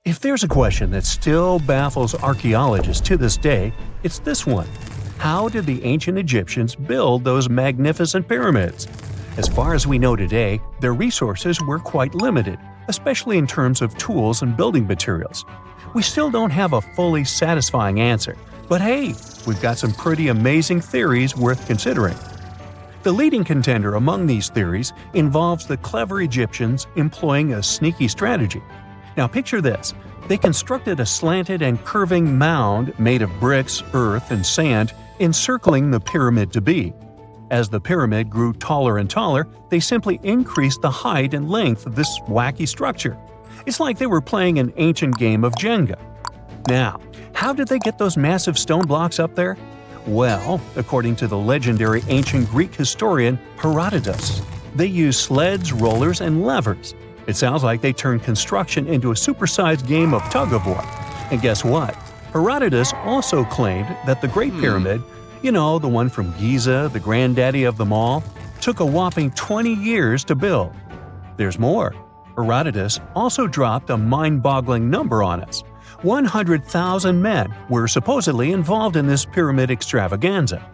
If there's a question that still baffles archaeologists to this day, it's this one. How did the ancient Egyptians build those magnificent pyramids? As far as we know today, their resources were quite limited, especially in terms of tools and building materials. We still don't have a fully satisfying answer, but hey, we've got some pretty amazing theories worth considering. The leading contender among these theories involves the clever Egyptians employing a sneaky strategy. Now picture this. They constructed a slanted and curving mound made of bricks, earth, and sand encircling the pyramid to be. As the pyramid grew taller and taller, they simply increased the height and length of this wacky structure. It's like they were playing an ancient game of Jenga. Now, how did they get those massive stone blocks up there? Well, according to the legendary ancient Greek historian Herodotus, they used sleds, rollers, and levers. It sounds like they turned construction into a supersized game of tug-of-war. And guess what? Herodotus also claimed that the Great Pyramid, the one from Giza, the granddaddy of them all, took a whopping 20 years to build. There's more. Herodotus also dropped a mind-boggling number on us. 100,000 men were supposedly involved in this pyramid extravaganza.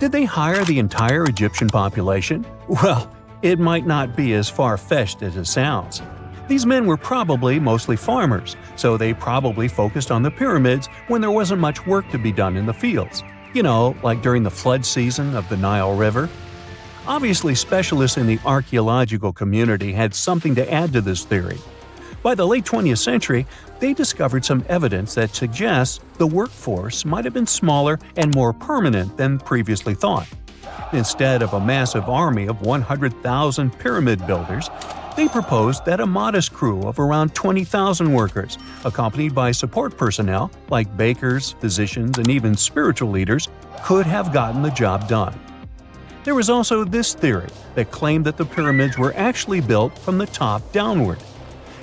Did they hire the entire Egyptian population? Well, it might not be as far-fetched as it sounds. These men were probably mostly farmers, so they probably focused on the pyramids when there wasn't much work to be done in the fields. Like during the flood season of the Nile River. Obviously, specialists in the archaeological community had something to add to this theory. By the late 20th century, they discovered some evidence that suggests the workforce might have been smaller and more permanent than previously thought. Instead of a massive army of 100,000 pyramid builders, they proposed that a modest crew of around 20,000 workers, accompanied by support personnel like bakers, physicians, and even spiritual leaders, could have gotten the job done. There was also this theory that claimed that the pyramids were actually built from the top downward.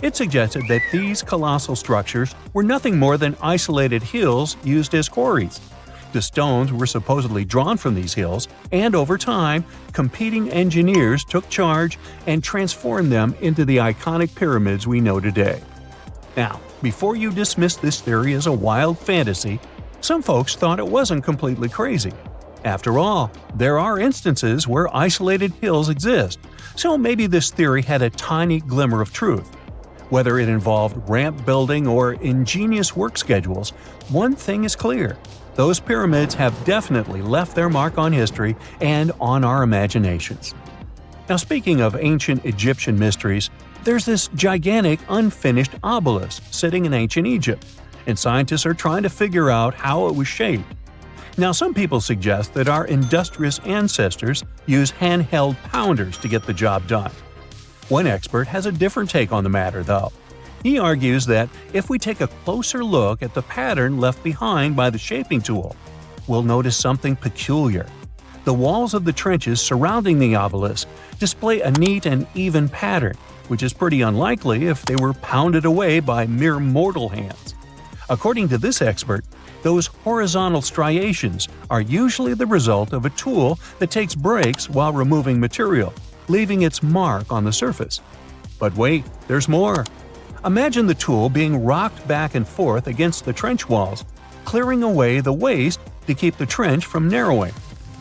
It suggested that these colossal structures were nothing more than isolated hills used as quarries. The stones were supposedly drawn from these hills, and over time, competing engineers took charge and transformed them into the iconic pyramids we know today. Now, before you dismiss this theory as a wild fantasy, some folks thought it wasn't completely crazy. After all, there are instances where isolated hills exist, so maybe this theory had a tiny glimmer of truth. Whether it involved ramp building or ingenious work schedules, one thing is clear. Those pyramids have definitely left their mark on history and on our imaginations. Now, speaking of ancient Egyptian mysteries, there's this gigantic unfinished obelisk sitting in ancient Egypt, and scientists are trying to figure out how it was shaped. Now, some people suggest that our industrious ancestors used handheld pounders to get the job done. One expert has a different take on the matter, though. He argues that if we take a closer look at the pattern left behind by the shaping tool, we'll notice something peculiar. The walls of the trenches surrounding the obelisk display a neat and even pattern, which is pretty unlikely if they were pounded away by mere mortal hands. According to this expert, those horizontal striations are usually the result of a tool that takes breaks while removing material, leaving its mark on the surface. But wait, there's more. Imagine the tool being rocked back and forth against the trench walls, clearing away the waste to keep the trench from narrowing.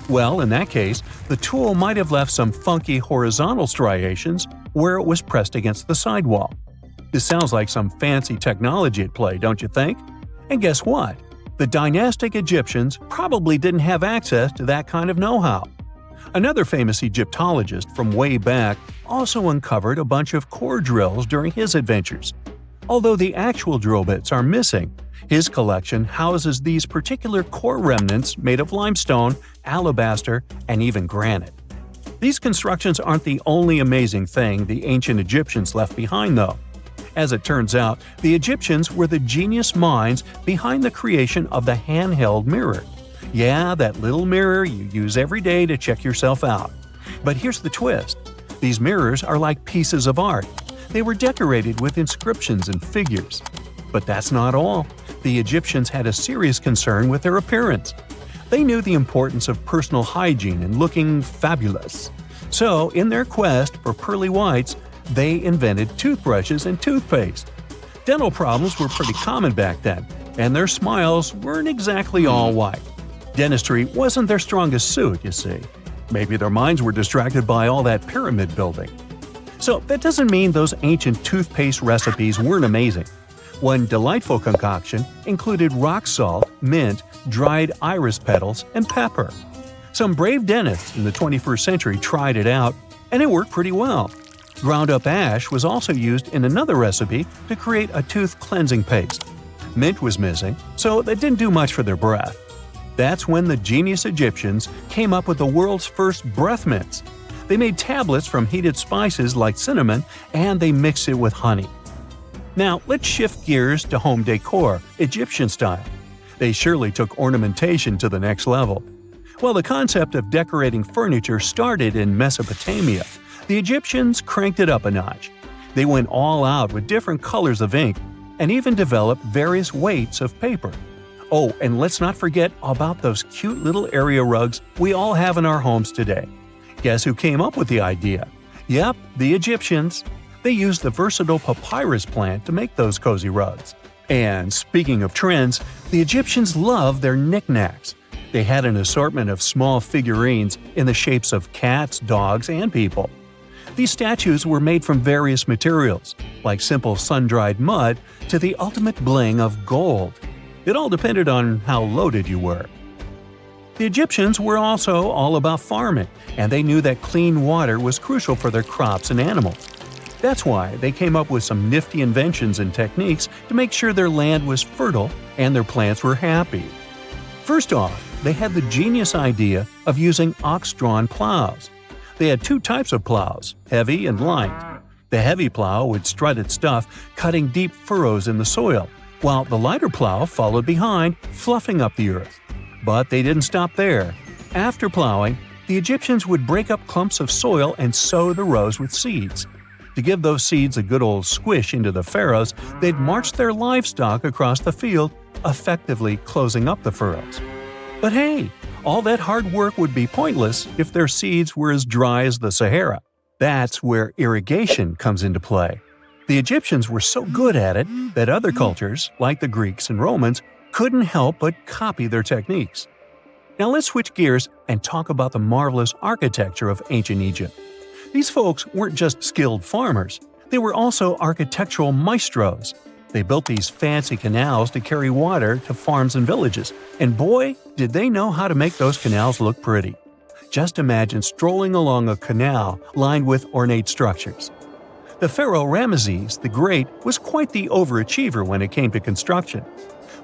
Well, in that case, the tool might have left some funky horizontal striations where it was pressed against the sidewall. This sounds like some fancy technology at play, don't you think? And guess what? The dynastic Egyptians probably didn't have access to that kind of know-how. Another famous Egyptologist from way back also uncovered a bunch of core drills during his adventures. Although the actual drill bits are missing, his collection houses these particular core remnants made of limestone, alabaster, and even granite. These constructions aren't the only amazing thing the ancient Egyptians left behind, though. As it turns out, the Egyptians were the genius minds behind the creation of the handheld mirror. Yeah, that little mirror you use every day to check yourself out. But here's the twist. These mirrors are like pieces of art. They were decorated with inscriptions and figures. But that's not all. The Egyptians had a serious concern with their appearance. They knew the importance of personal hygiene and looking fabulous. So, in their quest for pearly whites, they invented toothbrushes and toothpaste. Dental problems were pretty common back then, and their smiles weren't exactly all white. Dentistry wasn't their strongest suit, you see. Maybe their minds were distracted by all that pyramid building. So that doesn't mean those ancient toothpaste recipes weren't amazing. One delightful concoction included rock salt, mint, dried iris petals, and pepper. Some brave dentists in the 21st century tried it out, and it worked pretty well. Ground-up ash was also used in another recipe to create a tooth cleansing paste. Mint was missing, so that didn't do much for their breath. That's when the genius Egyptians came up with the world's first breath mints. They made tablets from heated spices like cinnamon, and they mixed it with honey. Now, let's shift gears to home decor, Egyptian style. They surely took ornamentation to the next level. While the concept of decorating furniture started in Mesopotamia, the Egyptians cranked it up a notch. They went all out with different colors of ink and even developed various weights of paper. Oh, and let's not forget about those cute little area rugs we all have in our homes today. Guess who came up with the idea? Yep, the Egyptians. They used the versatile papyrus plant to make those cozy rugs. And speaking of trends, the Egyptians loved their knickknacks. They had an assortment of small figurines in the shapes of cats, dogs, and people. These statues were made from various materials, like simple sun-dried mud to the ultimate bling of gold. It all depended on how loaded you were. The Egyptians were also all about farming, and they knew that clean water was crucial for their crops and animals. That's why they came up with some nifty inventions and techniques to make sure their land was fertile and their plants were happy. First off, they had the genius idea of using ox-drawn plows. They had two types of plows, heavy and light. The heavy plow would strut its stuff, cutting deep furrows in the soil, while the lighter plow followed behind, fluffing up the earth. But they didn't stop there. After plowing, the Egyptians would break up clumps of soil and sow the rows with seeds. To give those seeds a good old squish into the furrows, they'd march their livestock across the field, effectively closing up the furrows. But hey, all that hard work would be pointless if their seeds were as dry as the Sahara. That's where irrigation comes into play. The Egyptians were so good at it that other cultures, like the Greeks and Romans, couldn't help but copy their techniques. Now let's switch gears and talk about the marvelous architecture of ancient Egypt. These folks weren't just skilled farmers, they were also architectural maestros. They built these fancy canals to carry water to farms and villages, and boy, did they know how to make those canals look pretty. Just imagine strolling along a canal lined with ornate structures. The pharaoh Ramesses the Great was quite the overachiever when it came to construction.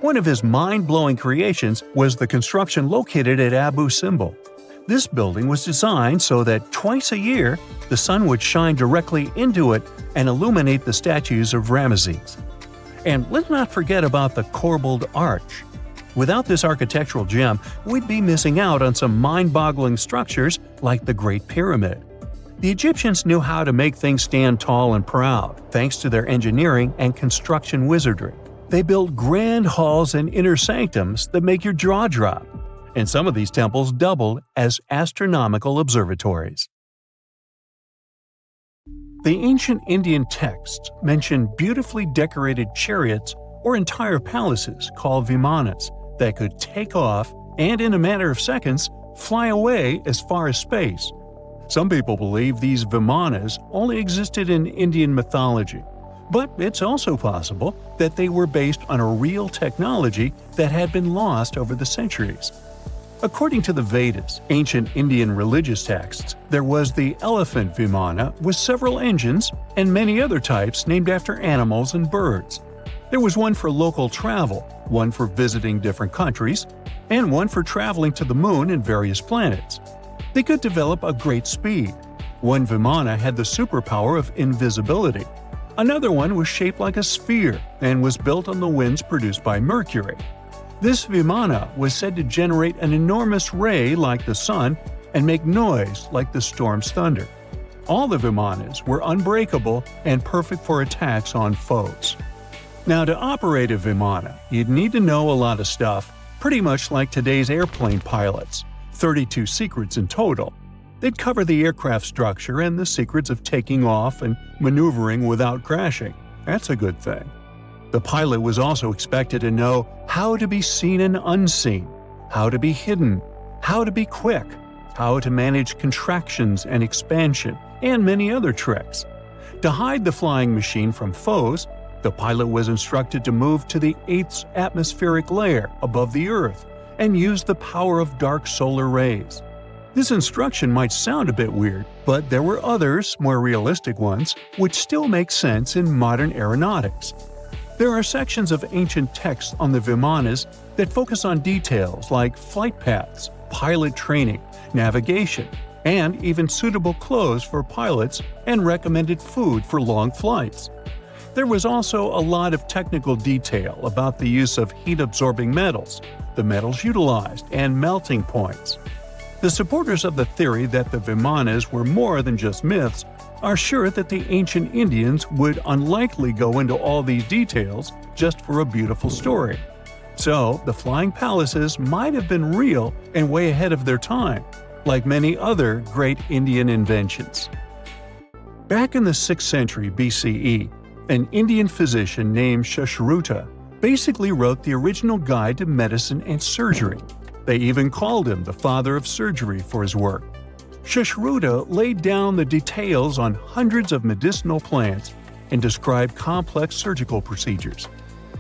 One of his mind-blowing creations was the construction located at Abu Simbel. This building was designed so that twice a year, the sun would shine directly into it and illuminate the statues of Ramesses. And let's not forget about the corbelled arch. Without this architectural gem, we'd be missing out on some mind-boggling structures like the Great Pyramid. The Egyptians knew how to make things stand tall and proud, thanks to their engineering and construction wizardry. They built grand halls and inner sanctums that make your jaw drop, and some of these temples doubled as astronomical observatories. The ancient Indian texts mention beautifully decorated chariots or entire palaces called Vimanas that could take off and, in a matter of seconds, fly away as far as space. Some people believe these Vimanas only existed in Indian mythology, but it's also possible that they were based on a real technology that had been lost over the centuries. According to the Vedas, ancient Indian religious texts, there was the elephant Vimana with several engines and many other types named after animals and birds. There was one for local travel, one for visiting different countries, and one for traveling to the moon and various planets. They could develop a great speed. One Vimana had the superpower of invisibility. Another one was shaped like a sphere and was built on the winds produced by Mercury. This Vimana was said to generate an enormous ray like the sun and make noise like the storm's thunder. All the Vimanas were unbreakable and perfect for attacks on foes. Now, to operate a Vimana, you'd need to know a lot of stuff, pretty much like today's airplane pilots, 32 secrets in total. They'd cover the aircraft structure and the secrets of taking off and maneuvering without crashing. That's a good thing. The pilot was also expected to know how to be seen and unseen, how to be hidden, how to be quick, how to manage contractions and expansion, and many other tricks. To hide the flying machine from foes, the pilot was instructed to move to the 8th atmospheric layer above the Earth and use the power of dark solar rays. This instruction might sound a bit weird, but there were others, more realistic ones, which still make sense in modern aeronautics. There are sections of ancient texts on the Vimanas that focus on details like flight paths, pilot training, navigation, and even suitable clothes for pilots and recommended food for long flights. There was also a lot of technical detail about the use of heat-absorbing metals, the metals utilized, and melting points. The supporters of the theory that the Vimanas were more than just myths are sure that the ancient Indians would unlikely go into all these details just for a beautiful story. So, the flying palaces might have been real and way ahead of their time, like many other great Indian inventions. Back in the 6th century BCE, an Indian physician named Sushruta basically wrote the original guide to medicine and surgery. They even called him the father of surgery for his work. Sushruta laid down the details on hundreds of medicinal plants and described complex surgical procedures.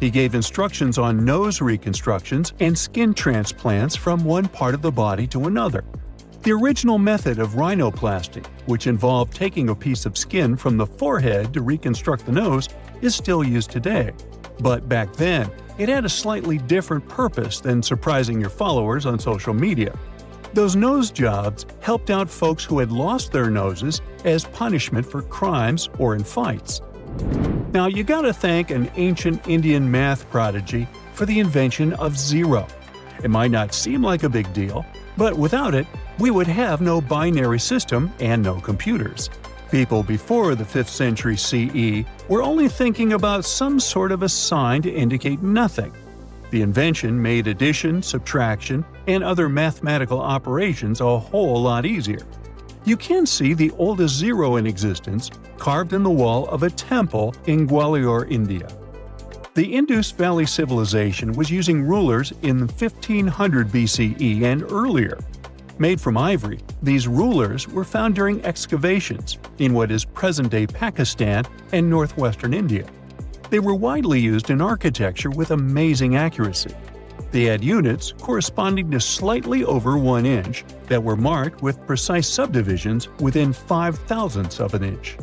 He gave instructions on nose reconstructions and skin transplants from one part of the body to another. The original method of rhinoplasty, which involved taking a piece of skin from the forehead to reconstruct the nose, is still used today. But back then, it had a slightly different purpose than surprising your followers on social media. Those nose jobs helped out folks who had lost their noses as punishment for crimes or in fights. Now you gotta thank an ancient Indian math prodigy for the invention of zero. It might not seem like a big deal, but without it, we would have no binary system and no computers. People before the 5th century CE were only thinking about some sort of a sign to indicate nothing. The invention made addition, subtraction, and other mathematical operations a whole lot easier. You can see the oldest zero in existence carved in the wall of a temple in Gwalior, India. The Indus Valley Civilization was using rulers in 1500 BCE and earlier. Made from ivory, these rulers were found during excavations in what is present-day Pakistan and northwestern India. They were widely used in architecture with amazing accuracy. They had units corresponding to slightly over 1 inch that were marked with precise subdivisions within 5/1000ths of an inch.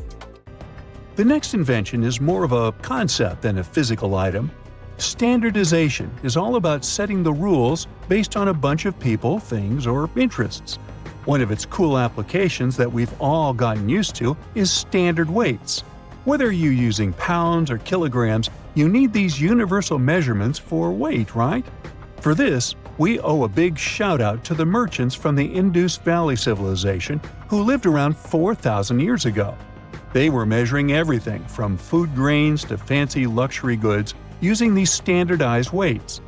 The next invention is more of a concept than a physical item. Standardization is all about setting the rules based on a bunch of people, things, or interests. One of its cool applications that we've all gotten used to is standard weights. Whether you're using pounds or kilograms, you need these universal measurements for weight, right? For this, we owe a big shout-out to the merchants from the Indus Valley Civilization who lived around 4,000 years ago. They were measuring everything from food grains to fancy luxury goods using these standardized weights.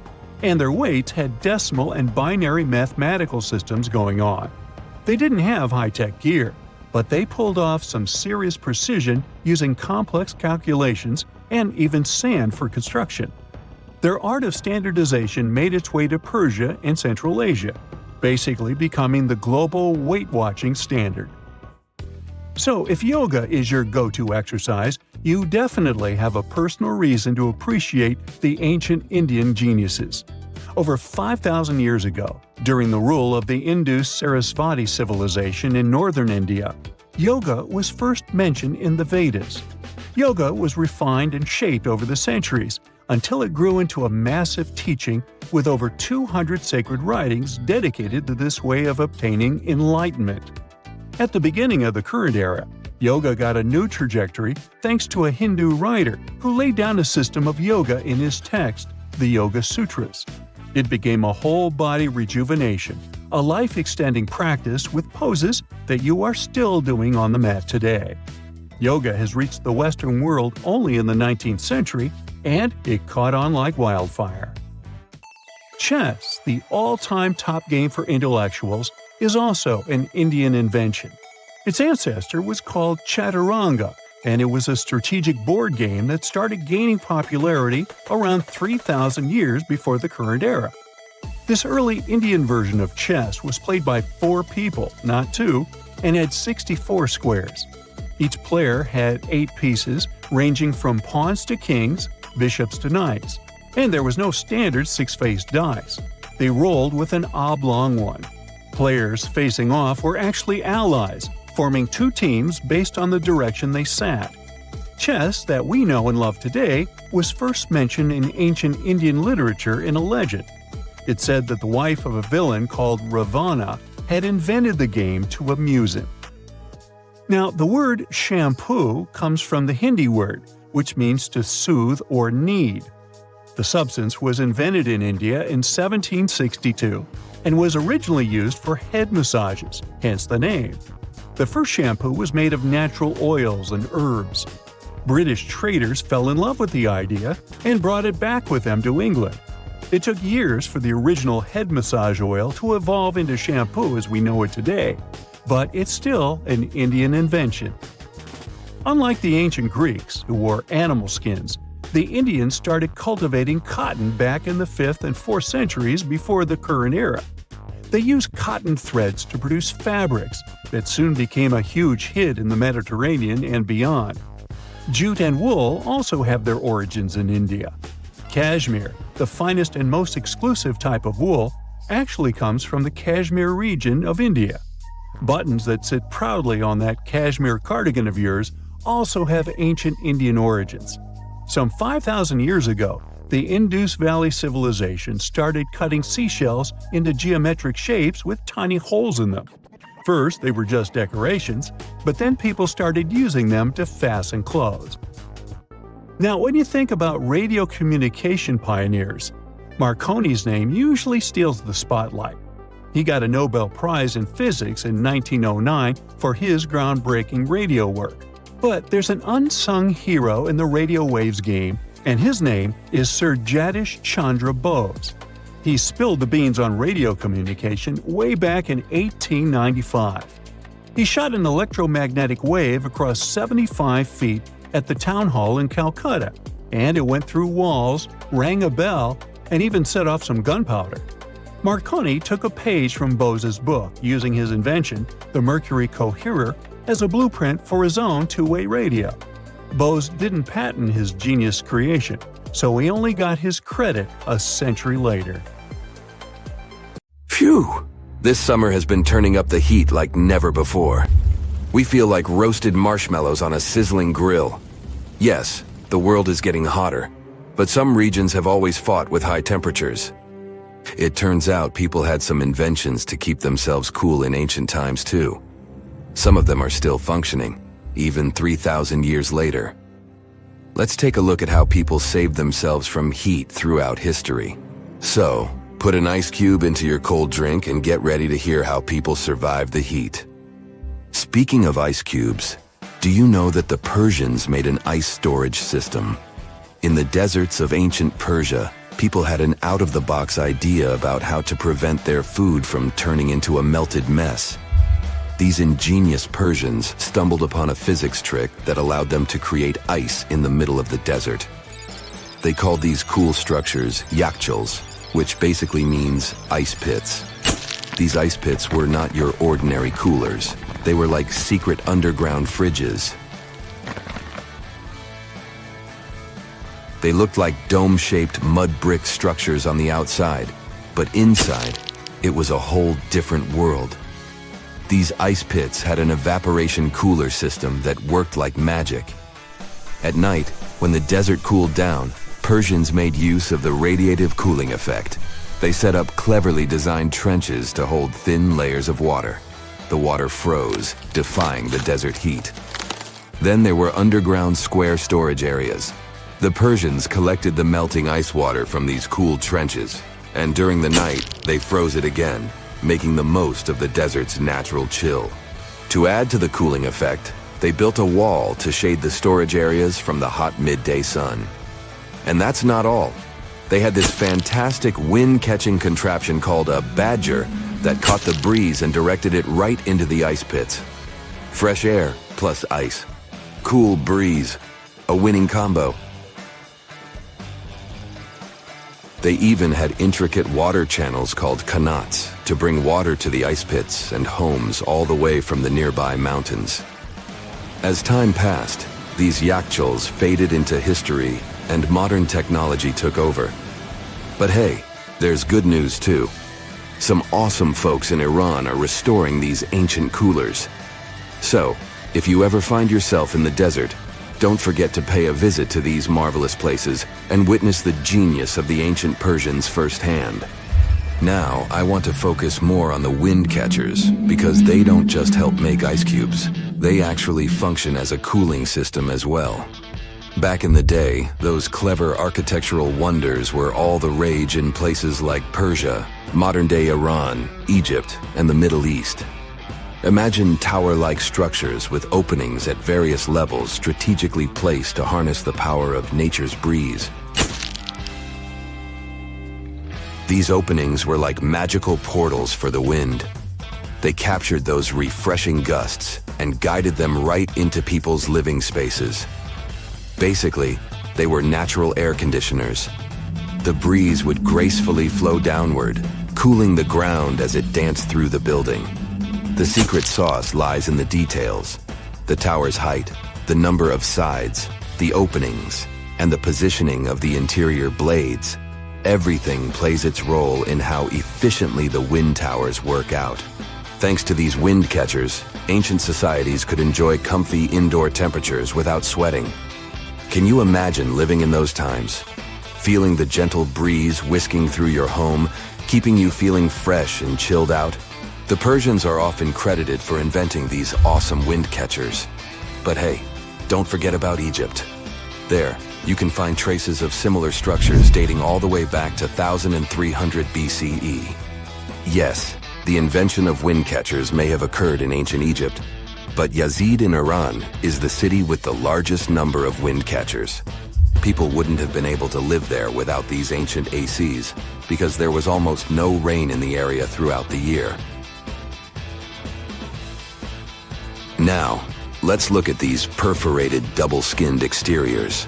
And their weights had decimal and binary mathematical systems going on. They didn't have high-tech gear, but they pulled off some serious precision using complex calculations and even sand for construction. Their art of standardization made its way to Persia and Central Asia, basically becoming the global weight-watching standard. So if yoga is your go-to exercise, you definitely have a personal reason to appreciate the ancient Indian geniuses. Over 5,000 years ago, during the rule of the Indus Sarasvati civilization in northern India, yoga was first mentioned in the Vedas. Yoga was refined and shaped over the centuries until it grew into a massive teaching with over 200 sacred writings dedicated to this way of obtaining enlightenment. At the beginning of the current era, yoga got a new trajectory thanks to a Hindu writer who laid down a system of yoga in his text, the Yoga Sutras. It became a whole-body rejuvenation, a life-extending practice with poses that you are still doing on the mat today. Yoga has reached the Western world only in the 19th century, and it caught on like wildfire. Chess, the all-time top game for intellectuals, is also an Indian invention. Its ancestor was called Chaturanga, and it was a strategic board game that started gaining popularity around 3,000 years before the current era. This early Indian version of chess was played by 4 people, not 2, and had 64 squares. Each player had 8 pieces, ranging from pawns to kings, bishops to knights, and there was no standard 6-faced dice. They rolled with an oblong one. Players facing off were actually allies, forming 2 teams based on the direction they sat. Chess, that we know and love today, was first mentioned in ancient Indian literature in a legend. It said that the wife of a villain called Ravana had invented the game to amuse him. Now, the word shampoo comes from the Hindi word, which means to soothe or knead. The substance was invented in India in 1762 and was originally used for head massages, hence the name. The first shampoo was made of natural oils and herbs. British traders fell in love with the idea and brought it back with them to England. It took years for the original head massage oil to evolve into shampoo as we know it today, but it's still an Indian invention. Unlike the ancient Greeks, who wore animal skins, the Indians started cultivating cotton back in the 5th and 4th centuries before the current era. They used cotton threads to produce fabrics that soon became a huge hit in the Mediterranean and beyond. Jute and wool also have their origins in India. Cashmere, the finest and most exclusive type of wool, actually comes from the Kashmir region of India. Buttons that sit proudly on that cashmere cardigan of yours also have ancient Indian origins. Some 5,000 years ago, the Indus Valley civilization started cutting seashells into geometric shapes with tiny holes in them. First, they were just decorations, but then people started using them to fasten clothes. Now, when you think about radio communication pioneers, Marconi's name usually steals the spotlight. He got a Nobel Prize in Physics in 1909 for his groundbreaking radio work. But there's an unsung hero in the radio waves game, and his name is Sir Jagdish Chandra Bose. He spilled the beans on radio communication way back in 1895. He shot an electromagnetic wave across 75 feet at the town hall in Calcutta, and it went through walls, rang a bell, and even set off some gunpowder. Marconi took a page from Bose's book, using his invention, the Mercury Coherer, as a blueprint for his own two-way radio. Bose didn't patent his genius creation, so he only got his credit a century later. Phew! This summer has been turning up the heat like never before. We feel like roasted marshmallows on a sizzling grill. Yes, the world is getting hotter, but some regions have always fought with high temperatures. It turns out people had some inventions to keep themselves cool in ancient times too. Some of them are still functioning, even 3,000 years later. Let's take a look at how people saved themselves from heat throughout history. So, put an ice cube into your cold drink and get ready to hear how people survived the heat. Speaking of ice cubes, do you know that the Persians made an ice storage system? In the deserts of ancient Persia, people had an out-of-the-box idea about how to prevent their food from turning into a melted mess. These ingenious Persians stumbled upon a physics trick that allowed them to create ice in the middle of the desert. They called these cool structures yakhchals, which basically means ice pits. These ice pits were not your ordinary coolers. They were like secret underground fridges. They looked like dome-shaped mud brick structures on the outside, but inside, it was a whole different world. These ice pits had an evaporation cooler system that worked like magic. At night, when the desert cooled down, Persians made use of the radiative cooling effect. They set up cleverly designed trenches to hold thin layers of water. The water froze, defying the desert heat. Then there were underground square storage areas. The Persians collected the melting ice water from these cooled trenches, and during the night, they froze it again, making the most of the desert's natural chill. To add to the cooling effect, they built a wall to shade the storage areas from the hot midday sun. And that's not all. They had this fantastic wind-catching contraption called a badger that caught the breeze and directed it right into the ice pits. Fresh air plus ice. cool breeze, a winning combo. They even had intricate water channels called qanats to bring water to the ice pits and homes all the way from the nearby mountains. As time passed, these yakchuls faded into history and modern technology took over. But hey, there's good news too. Some awesome folks in Iran are restoring these ancient coolers. So, if you ever find yourself in the desert, don't forget to pay a visit to these marvelous places and witness the genius of the ancient Persians firsthand. Now, I want to focus more on the wind catchers because they don't just help make ice cubes. They actually function as a cooling system as well. Back in the day, those clever architectural wonders were all the rage in places like Persia, modern-day Iran, Egypt, and the Middle East. Imagine tower-like structures with openings at various levels strategically placed to harness the power of nature's breeze. These openings were like magical portals for the wind. They captured those refreshing gusts and guided them right into people's living spaces. Basically, they were natural air conditioners. The breeze would gracefully flow downward, cooling the ground as it danced through the building. The secret sauce lies in the details: the tower's height, the number of sides, the openings, and the positioning of the interior blades. Everything plays its role in how efficiently the wind towers work out. Thanks to these wind catchers, ancient societies could enjoy comfy indoor temperatures without sweating. Can you imagine living in those times? Feeling the gentle breeze whisking through your home, keeping you feeling fresh and chilled out? The Persians are often credited for inventing these awesome wind catchers. But hey, don't forget about Egypt. There, you can find traces of similar structures dating all the way back to 1300 BCE. Yes, the invention of wind catchers may have occurred in ancient Egypt, but Yazid in Iran is the city with the largest number of wind catchers. People wouldn't have been able to live there without these ancient ACs because there was almost no rain in the area throughout the year. Now, let's look at these perforated double-skinned exteriors.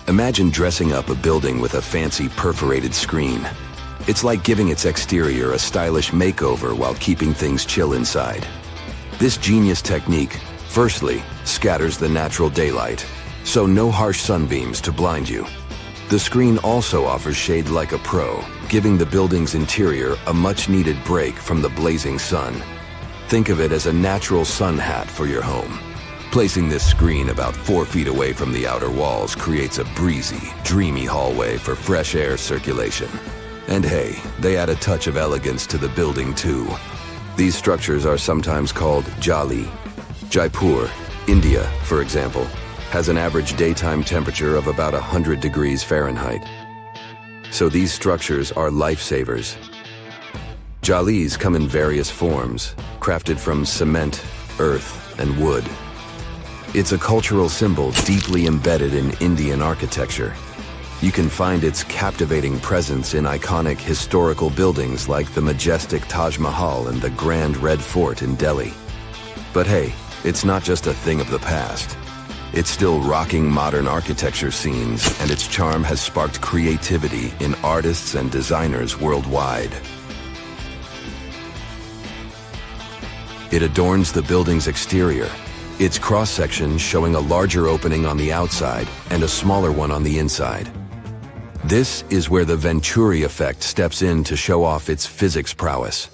Imagine dressing up a building with a fancy perforated screen. It's like giving its exterior a stylish makeover while keeping things chill inside. This genius technique, firstly, scatters the natural daylight, so no harsh sunbeams to blind you. The screen also offers shade like a pro, giving the building's interior a much-needed break from the blazing sun. Think of it as a natural sun hat for your home. Placing this screen about 4 feet away from the outer walls creates a breezy, dreamy hallway for fresh air circulation. And hey, they add a touch of elegance to the building too. These structures are sometimes called jali. Jaipur, India, for example, has an average daytime temperature of about 100 degrees Fahrenheit. So these structures are lifesavers. Jalis come in various forms, crafted from cement, earth, and wood. It's a cultural symbol deeply embedded in Indian architecture. You can find its captivating presence in iconic historical buildings like the majestic Taj Mahal and the Grand Red Fort in Delhi. But hey, it's not just a thing of the past. It's still rocking modern architecture scenes, and its charm has sparked creativity in artists and designers worldwide. It adorns the building's exterior, its cross-section showing a larger opening on the outside and a smaller one on the inside. This is where the Venturi effect steps in to show off its physics prowess.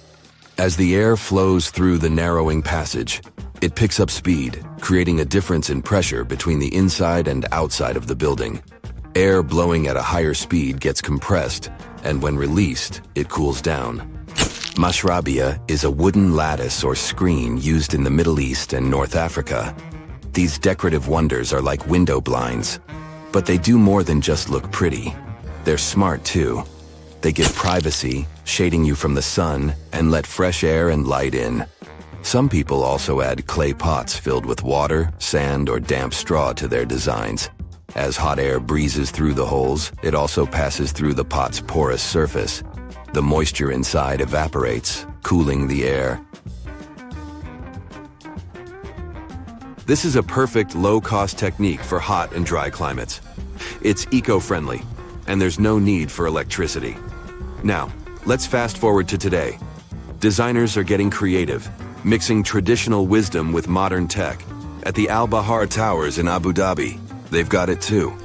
As the air flows through the narrowing passage, it picks up speed, creating a difference in pressure between the inside and outside of the building. Air blowing at a higher speed gets compressed, and when released, it cools down. Mashrabia is a wooden lattice or screen used in the Middle East and North Africa. These decorative wonders are like window blinds, but they do more than just look pretty. They're smart too. They give privacy, shading you from the sun, and let fresh air and light in. Some people also add clay pots filled with water, sand, or damp straw to their designs. As hot air breezes through the holes, it also passes through the pot's porous surface. The moisture inside evaporates, cooling the air. This is a perfect low-cost technique for hot and dry climates. It's eco-friendly, and there's no need for electricity. Now, let's fast forward to today. Designers are getting creative, mixing traditional wisdom with modern tech. At the Al Bahar Towers in Abu Dhabi, they've got it too.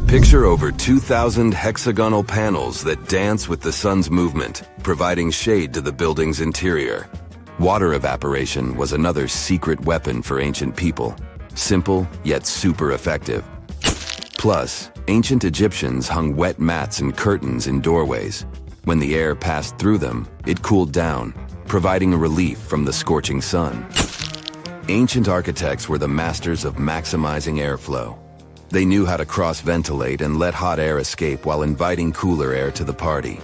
Picture over 2,000 hexagonal panels that dance with the sun's movement, providing shade to the building's interior. Water evaporation was another secret weapon for ancient people. Simple, yet super effective. Plus, ancient Egyptians hung wet mats and curtains in doorways. When the air passed through them, it cooled down, providing a relief from the scorching sun. Ancient architects were the masters of maximizing airflow. They knew how to cross-ventilate and let hot air escape while inviting cooler air to the party.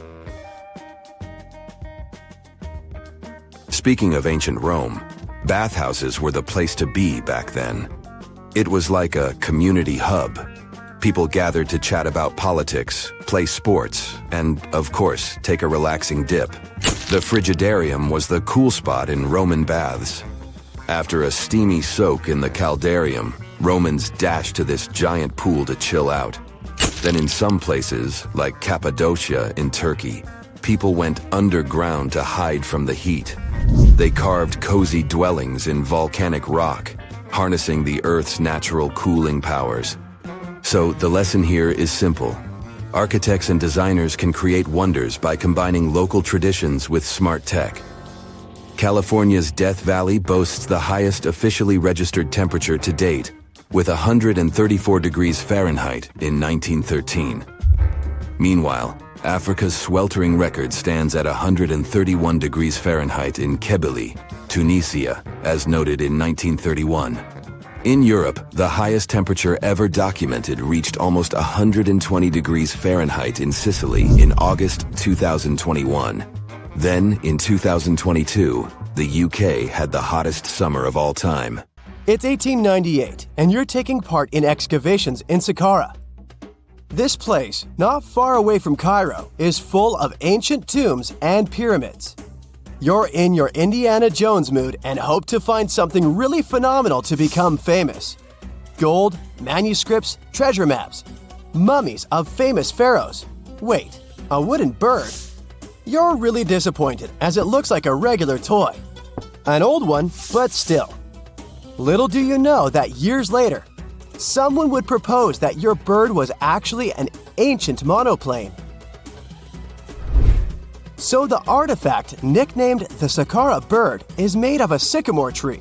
Speaking of ancient Rome, bathhouses were the place to be back then. It was like a community hub. People gathered to chat about politics, play sports, and, of course, take a relaxing dip. The frigidarium was the cool spot in Roman baths. After a steamy soak in the caldarium, Romans dashed to this giant pool to chill out. Then in some places, like Cappadocia in Turkey, people went underground to hide from the heat. They carved cozy dwellings in volcanic rock, harnessing the Earth's natural cooling powers. So the lesson here is simple. Architects and designers can create wonders by combining local traditions with smart tech. California's Death Valley boasts the highest officially registered temperature to date, with 134 degrees Fahrenheit in 1913. Meanwhile, Africa's sweltering record stands at 131 degrees Fahrenheit in Kebili, Tunisia, as noted in 1931. In Europe, the highest temperature ever documented reached almost 120 degrees Fahrenheit in Sicily in August 2021. Then, in 2022, the UK had the hottest summer of all time. It's 1898, and you're taking part in excavations in Saqqara. This place, not far away from Cairo, is full of ancient tombs and pyramids. You're in your Indiana Jones mood and hope to find something really phenomenal to become famous. Gold, manuscripts, treasure maps, mummies of famous pharaohs. Wait, a wooden bird? You're really disappointed as it looks like a regular toy. An old one, but still. Little do you know that years later, someone would propose that your bird was actually an ancient monoplane. So the artifact, nicknamed the Saqqara bird, is made of a sycamore tree.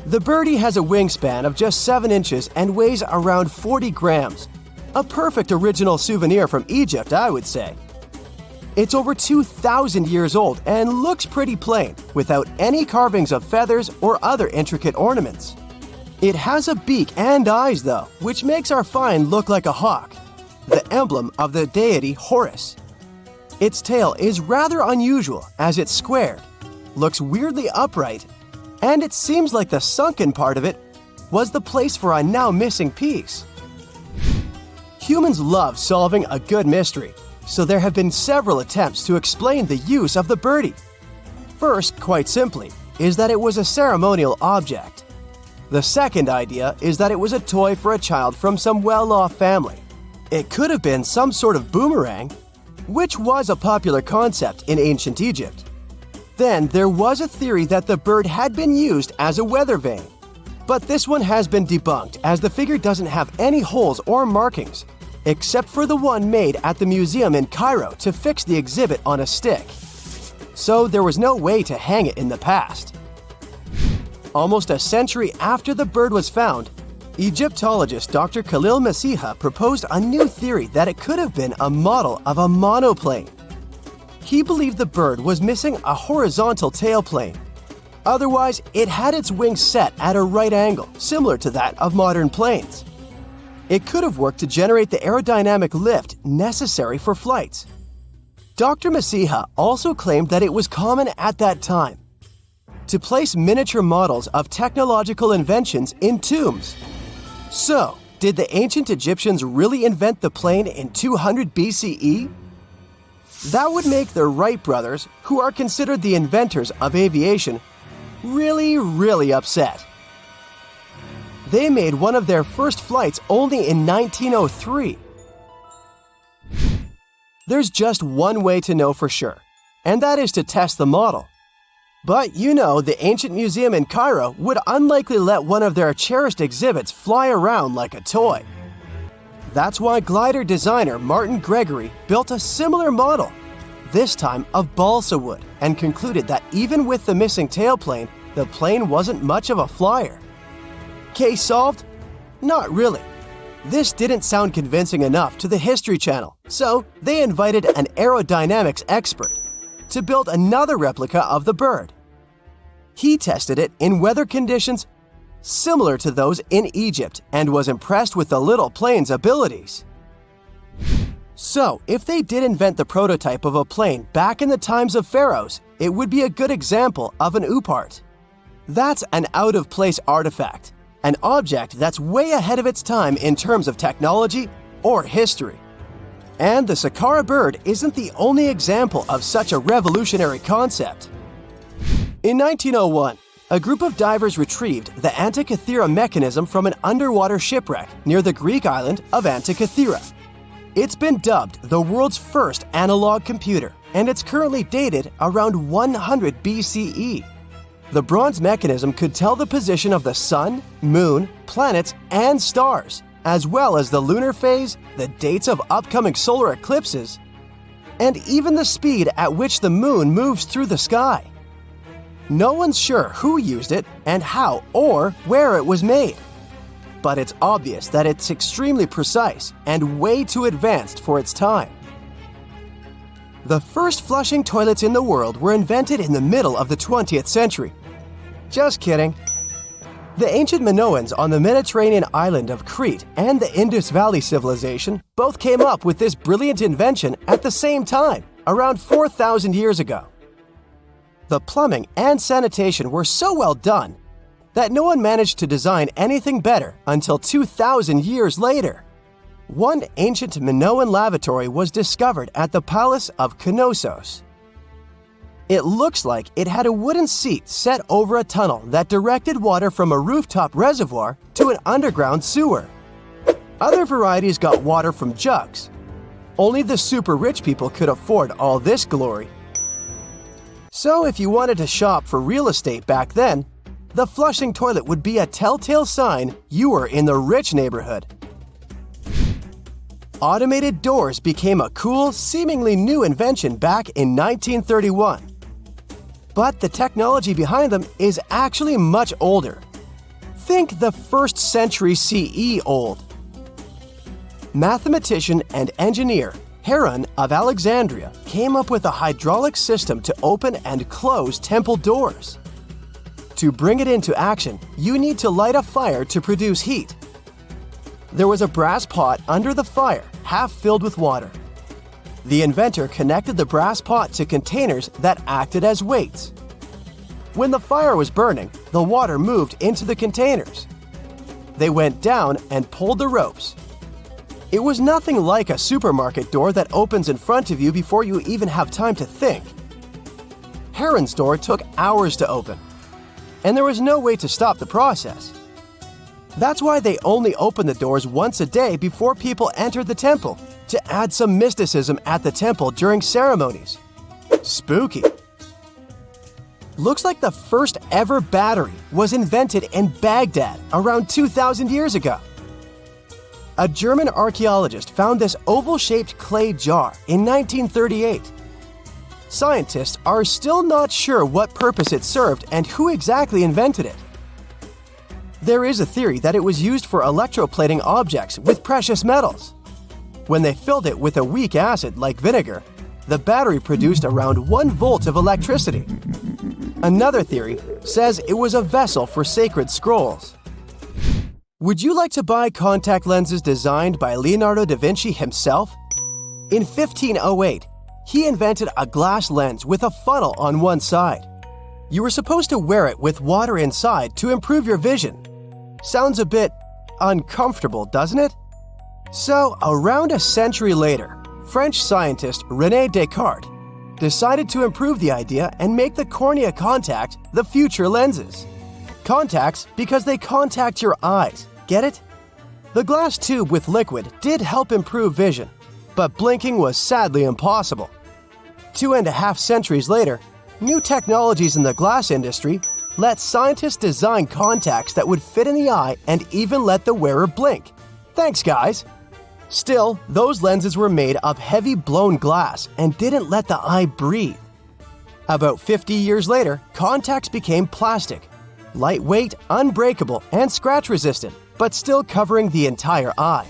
The birdie has a wingspan of just 7 inches and weighs around 40 grams. A perfect original souvenir from Egypt, I would say. It's over 2,000 years old and looks pretty plain, without any carvings of feathers or other intricate ornaments. It has a beak and eyes, though, which makes our find look like a hawk, the emblem of the deity Horus. Its tail is rather unusual as it's squared, looks weirdly upright, and it seems like the sunken part of it was the place for a now missing piece. Humans love solving a good mystery, so there have been several attempts to explain the use of the birdie. First, quite simply, is that it was a ceremonial object. The second idea is that it was a toy for a child from some well-off family. It could have been some sort of boomerang, which was a popular concept in ancient Egypt. Then there was a theory that the bird had been used as a weather vane. But this one has been debunked as the figure doesn't have any holes or markings, except for the one made at the museum in Cairo to fix the exhibit on a stick. So there was no way to hang it in the past. Almost a century after the bird was found, Egyptologist Dr. Khalil Masiha proposed a new theory that it could have been a model of a monoplane. He believed the bird was missing a horizontal tailplane. Otherwise, it had its wings set at a right angle, similar to that of modern planes. It could have worked to generate the aerodynamic lift necessary for flights. Dr. Masiha also claimed that it was common at that time to place miniature models of technological inventions in tombs. So, did the ancient Egyptians really invent the plane in 200 BCE? That would make the Wright brothers, who are considered the inventors of aviation, really upset. they made one of their first flights only in 1903. There's just one way to know for sure, and that is to test the model. But you know, the ancient museum in Cairo would unlikely let one of their cherished exhibits fly around like a toy. That's why glider designer Martin Gregory built a similar model, this time of balsa wood, and concluded that even with the missing tailplane, the plane wasn't much of a flyer. Case solved? Not really. This didn't sound convincing enough to the History Channel, so they invited an aerodynamics expert to build another replica of the bird. He tested it in weather conditions similar to those in Egypt and was impressed with the little plane's abilities. So, if they did invent the prototype of a plane back in the times of pharaohs, it would be a good example of an oopart. That's an out-of-place artifact, an object that's way ahead of its time in terms of technology or history. And the Saqqara bird isn't the only example of such a revolutionary concept. In 1901, a group of divers retrieved the Antikythera mechanism from an underwater shipwreck near the Greek island of Antikythera. It's been dubbed the world's first analog computer, and it's currently dated around 100 BCE. The bronze mechanism could tell the position of the sun, moon, planets, and stars, as well as the lunar phase, the dates of upcoming solar eclipses, and even the speed at which the moon moves through the sky. No one's sure who used it and how or where it was made. But it's obvious that it's extremely precise and way too advanced for its time. The first flushing toilets in the world were invented in the middle of the 20th century. Just kidding. The ancient Minoans on the Mediterranean island of Crete and the Indus Valley civilization both came up with this brilliant invention at the same time, around 4,000 years ago. The plumbing and sanitation were so well done that no one managed to design anything better until 2,000 years later. One ancient Minoan lavatory was discovered at the Palace of Knossos. It looks like it had a wooden seat set over a tunnel that directed water from a rooftop reservoir to an underground sewer. Other varieties got water from jugs. Only the super rich people could afford all this glory. So if you wanted to shop for real estate back then, the flushing toilet would be a telltale sign you were in the rich neighborhood. Automated doors became a cool, seemingly new invention back in 1931. But the technology behind them is actually much older. Think the 1st century CE old. Mathematician and engineer Heron of Alexandria came up with a hydraulic system to open and close temple doors. To bring it into action, you need to light a fire to produce heat. There was a brass pot under the fire, half filled with water. The inventor connected the brass pot to containers that acted as weights. When the fire was burning, the water moved into the containers. They went down and pulled the ropes. It was nothing like a supermarket door that opens in front of you before you even have time to think. Heron's door took hours to open, and there was no way to stop the process. That's why they only opened the doors once a day before people entered the temple, to add some mysticism at the temple during ceremonies. Spooky. Looks like the first ever battery was invented in Baghdad around 2,000 years ago. A German archaeologist found this oval-shaped clay jar in 1938. Scientists are still not sure what purpose it served and who exactly invented it. There is a theory that it was used for electroplating objects with precious metals. When they filled it with a weak acid like vinegar, the battery produced around 1 volt of electricity. Another theory says it was a vessel for sacred scrolls. Would you like to buy contact lenses designed by Leonardo da Vinci himself? In 1508, he invented a glass lens with a funnel on one side. You were supposed to wear it with water inside to improve your vision. Sounds a bit uncomfortable, doesn't it? So, around a century later, French scientist René Descartes decided to improve the idea and make the cornea contact the future lenses. Contacts because they contact your eyes. Get it? The glass tube with liquid did help improve vision, but blinking was sadly impossible. 2.5 centuries later, new technologies in the glass industry let scientists design contacts that would fit in the eye and even let the wearer blink. Thanks, guys! Still, those lenses were made of heavy blown glass and didn't let the eye breathe. About 50 years later, contacts became plastic, lightweight, unbreakable, and scratch-resistant, but still covering the entire eye.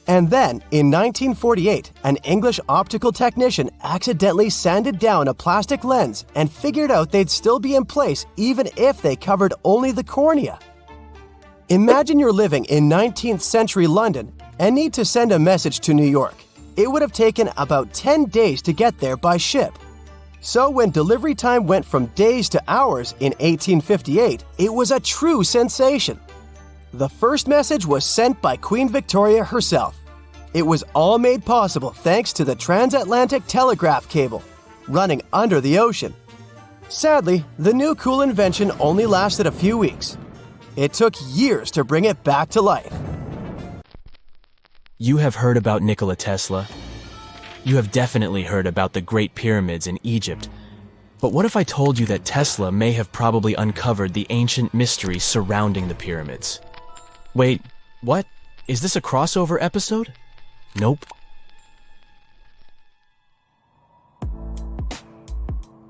And then, in 1948, an English optical technician accidentally sanded down a plastic lens and figured out they'd still be in place even if they covered only the cornea. Imagine you're living in 19th century London and need to send a message to New York. It would have taken about 10 days to get there by ship. So when delivery time went from days to hours in 1858, it was a true sensation. The first message was sent by Queen Victoria herself. It was all made possible thanks to the transatlantic telegraph cable, running under the ocean. Sadly, the new cool invention only lasted a few weeks. It took years to bring it back to life. You have heard about Nikola Tesla. You have definitely heard about the Great Pyramids in Egypt. But what if I told you that Tesla may have probably uncovered the ancient mystery surrounding the pyramids? Wait, what? Is this a crossover episode? Nope.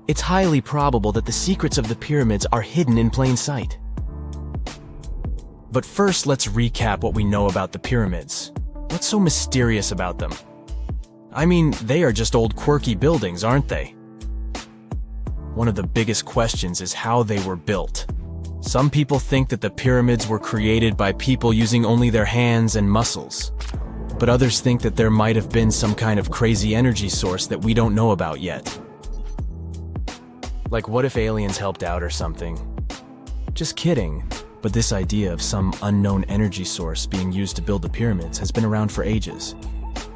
It's highly probable that the secrets of the pyramids are hidden in plain sight. But first, let's recap what we know about the pyramids. What's so mysterious about them? I mean, they are just old quirky buildings, aren't they? One of the biggest questions is how they were built. Some people think that the pyramids were created by people using only their hands and muscles. But others think that there might have been some kind of crazy energy source that we don't know about yet. Like, what if aliens helped out or something? Just kidding. But this idea of some unknown energy source being used to build the pyramids has been around for ages.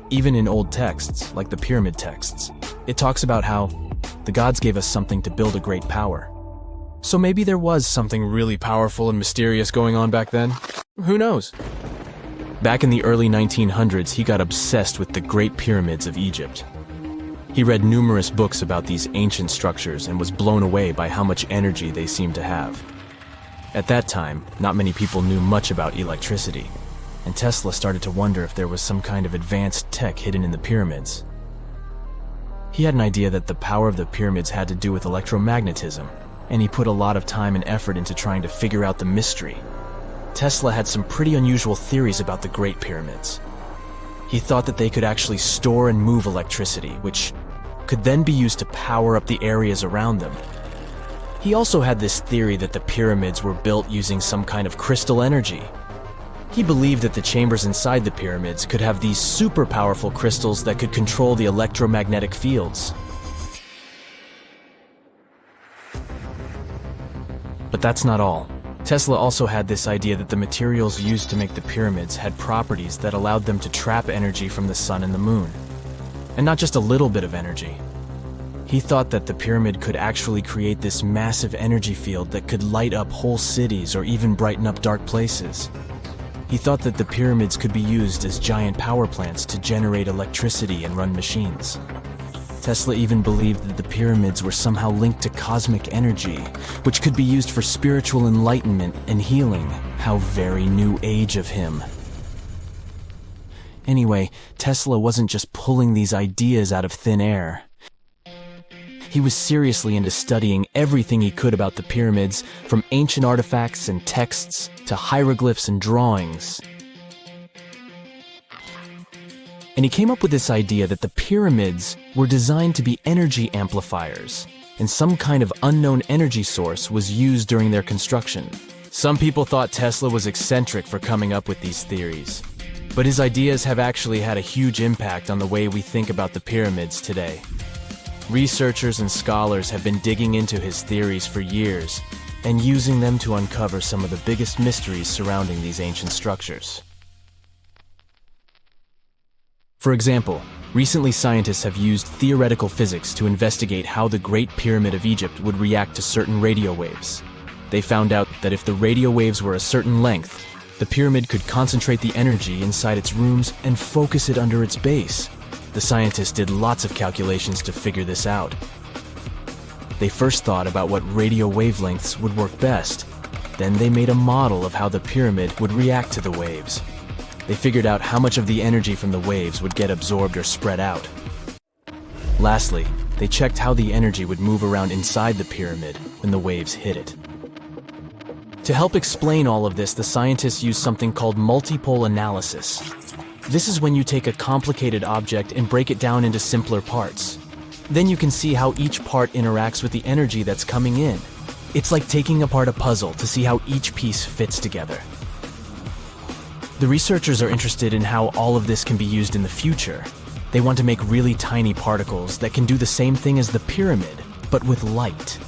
Even in old texts, like the pyramid texts, it talks about how the gods gave us something to build a great power. So maybe there was something really powerful and mysterious going on back then? Who knows? Back in the early 1900s, he got obsessed with the Great Pyramids of Egypt. He read numerous books about these ancient structures and was blown away by how much energy they seemed to have. At that time, not many people knew much about electricity, and Tesla started to wonder if there was some kind of advanced tech hidden in the pyramids. He had an idea that the power of the pyramids had to do with electromagnetism, and he put a lot of time and effort into trying to figure out the mystery. Tesla had some pretty unusual theories about the Great Pyramids. He thought that they could actually store and move electricity, which could then be used to power up the areas around them. He also had this theory that the pyramids were built using some kind of crystal energy. He believed that the chambers inside the pyramids could have these super powerful crystals that could control the electromagnetic fields. But that's not all. Tesla also had this idea that the materials used to make the pyramids had properties that allowed them to trap energy from the sun and the moon. And not just a little bit of energy. He thought that the pyramid could actually create this massive energy field that could light up whole cities or even brighten up dark places. He thought that the pyramids could be used as giant power plants to generate electricity and run machines. Tesla even believed that the pyramids were somehow linked to cosmic energy, which could be used for spiritual enlightenment and healing. How very new age of him. Anyway, Tesla wasn't just pulling these ideas out of thin air. He was seriously into studying everything he could about the pyramids, from ancient artifacts and texts to hieroglyphs and drawings. And he came up with this idea that the pyramids were designed to be energy amplifiers, and some kind of unknown energy source was used during their construction. Some people thought Tesla was eccentric for coming up with these theories, but his ideas have actually had a huge impact on the way we think about the pyramids today. Researchers and scholars have been digging into his theories for years and using them to uncover some of the biggest mysteries surrounding these ancient structures. For example, recently scientists have used theoretical physics to investigate how the Great Pyramid of Egypt would react to certain radio waves. They found out that if the radio waves were a certain length, the pyramid could concentrate the energy inside its rooms and focus it under its base. The scientists did lots of calculations to figure this out. They first thought about what radio wavelengths would work best. Then they made a model of how the pyramid would react to the waves. They figured out how much of the energy from the waves would get absorbed or spread out. Lastly, they checked how the energy would move around inside the pyramid when the waves hit it. To help explain all of this, the scientists used something called multipole analysis. This is when you take a complicated object and break it down into simpler parts. Then you can see how each part interacts with the energy that's coming in. It's like taking apart a puzzle to see how each piece fits together. The researchers are interested in how all of this can be used in the future. They want to make really tiny particles that can do the same thing as the pyramid, but with light.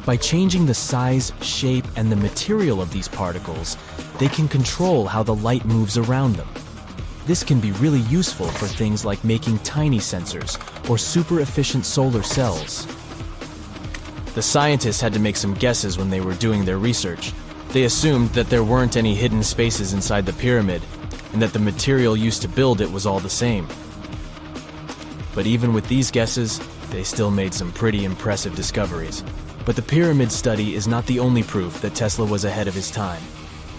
By changing the size, shape, and the material of these particles, they can control how the light moves around them. This can be really useful for things like making tiny sensors or super efficient solar cells. The scientists had to make some guesses when they were doing their research. They assumed that there weren't any hidden spaces inside the pyramid, and that the material used to build it was all the same. But even with these guesses, they still made some pretty impressive discoveries. But the pyramid study is not the only proof that Tesla was ahead of his time.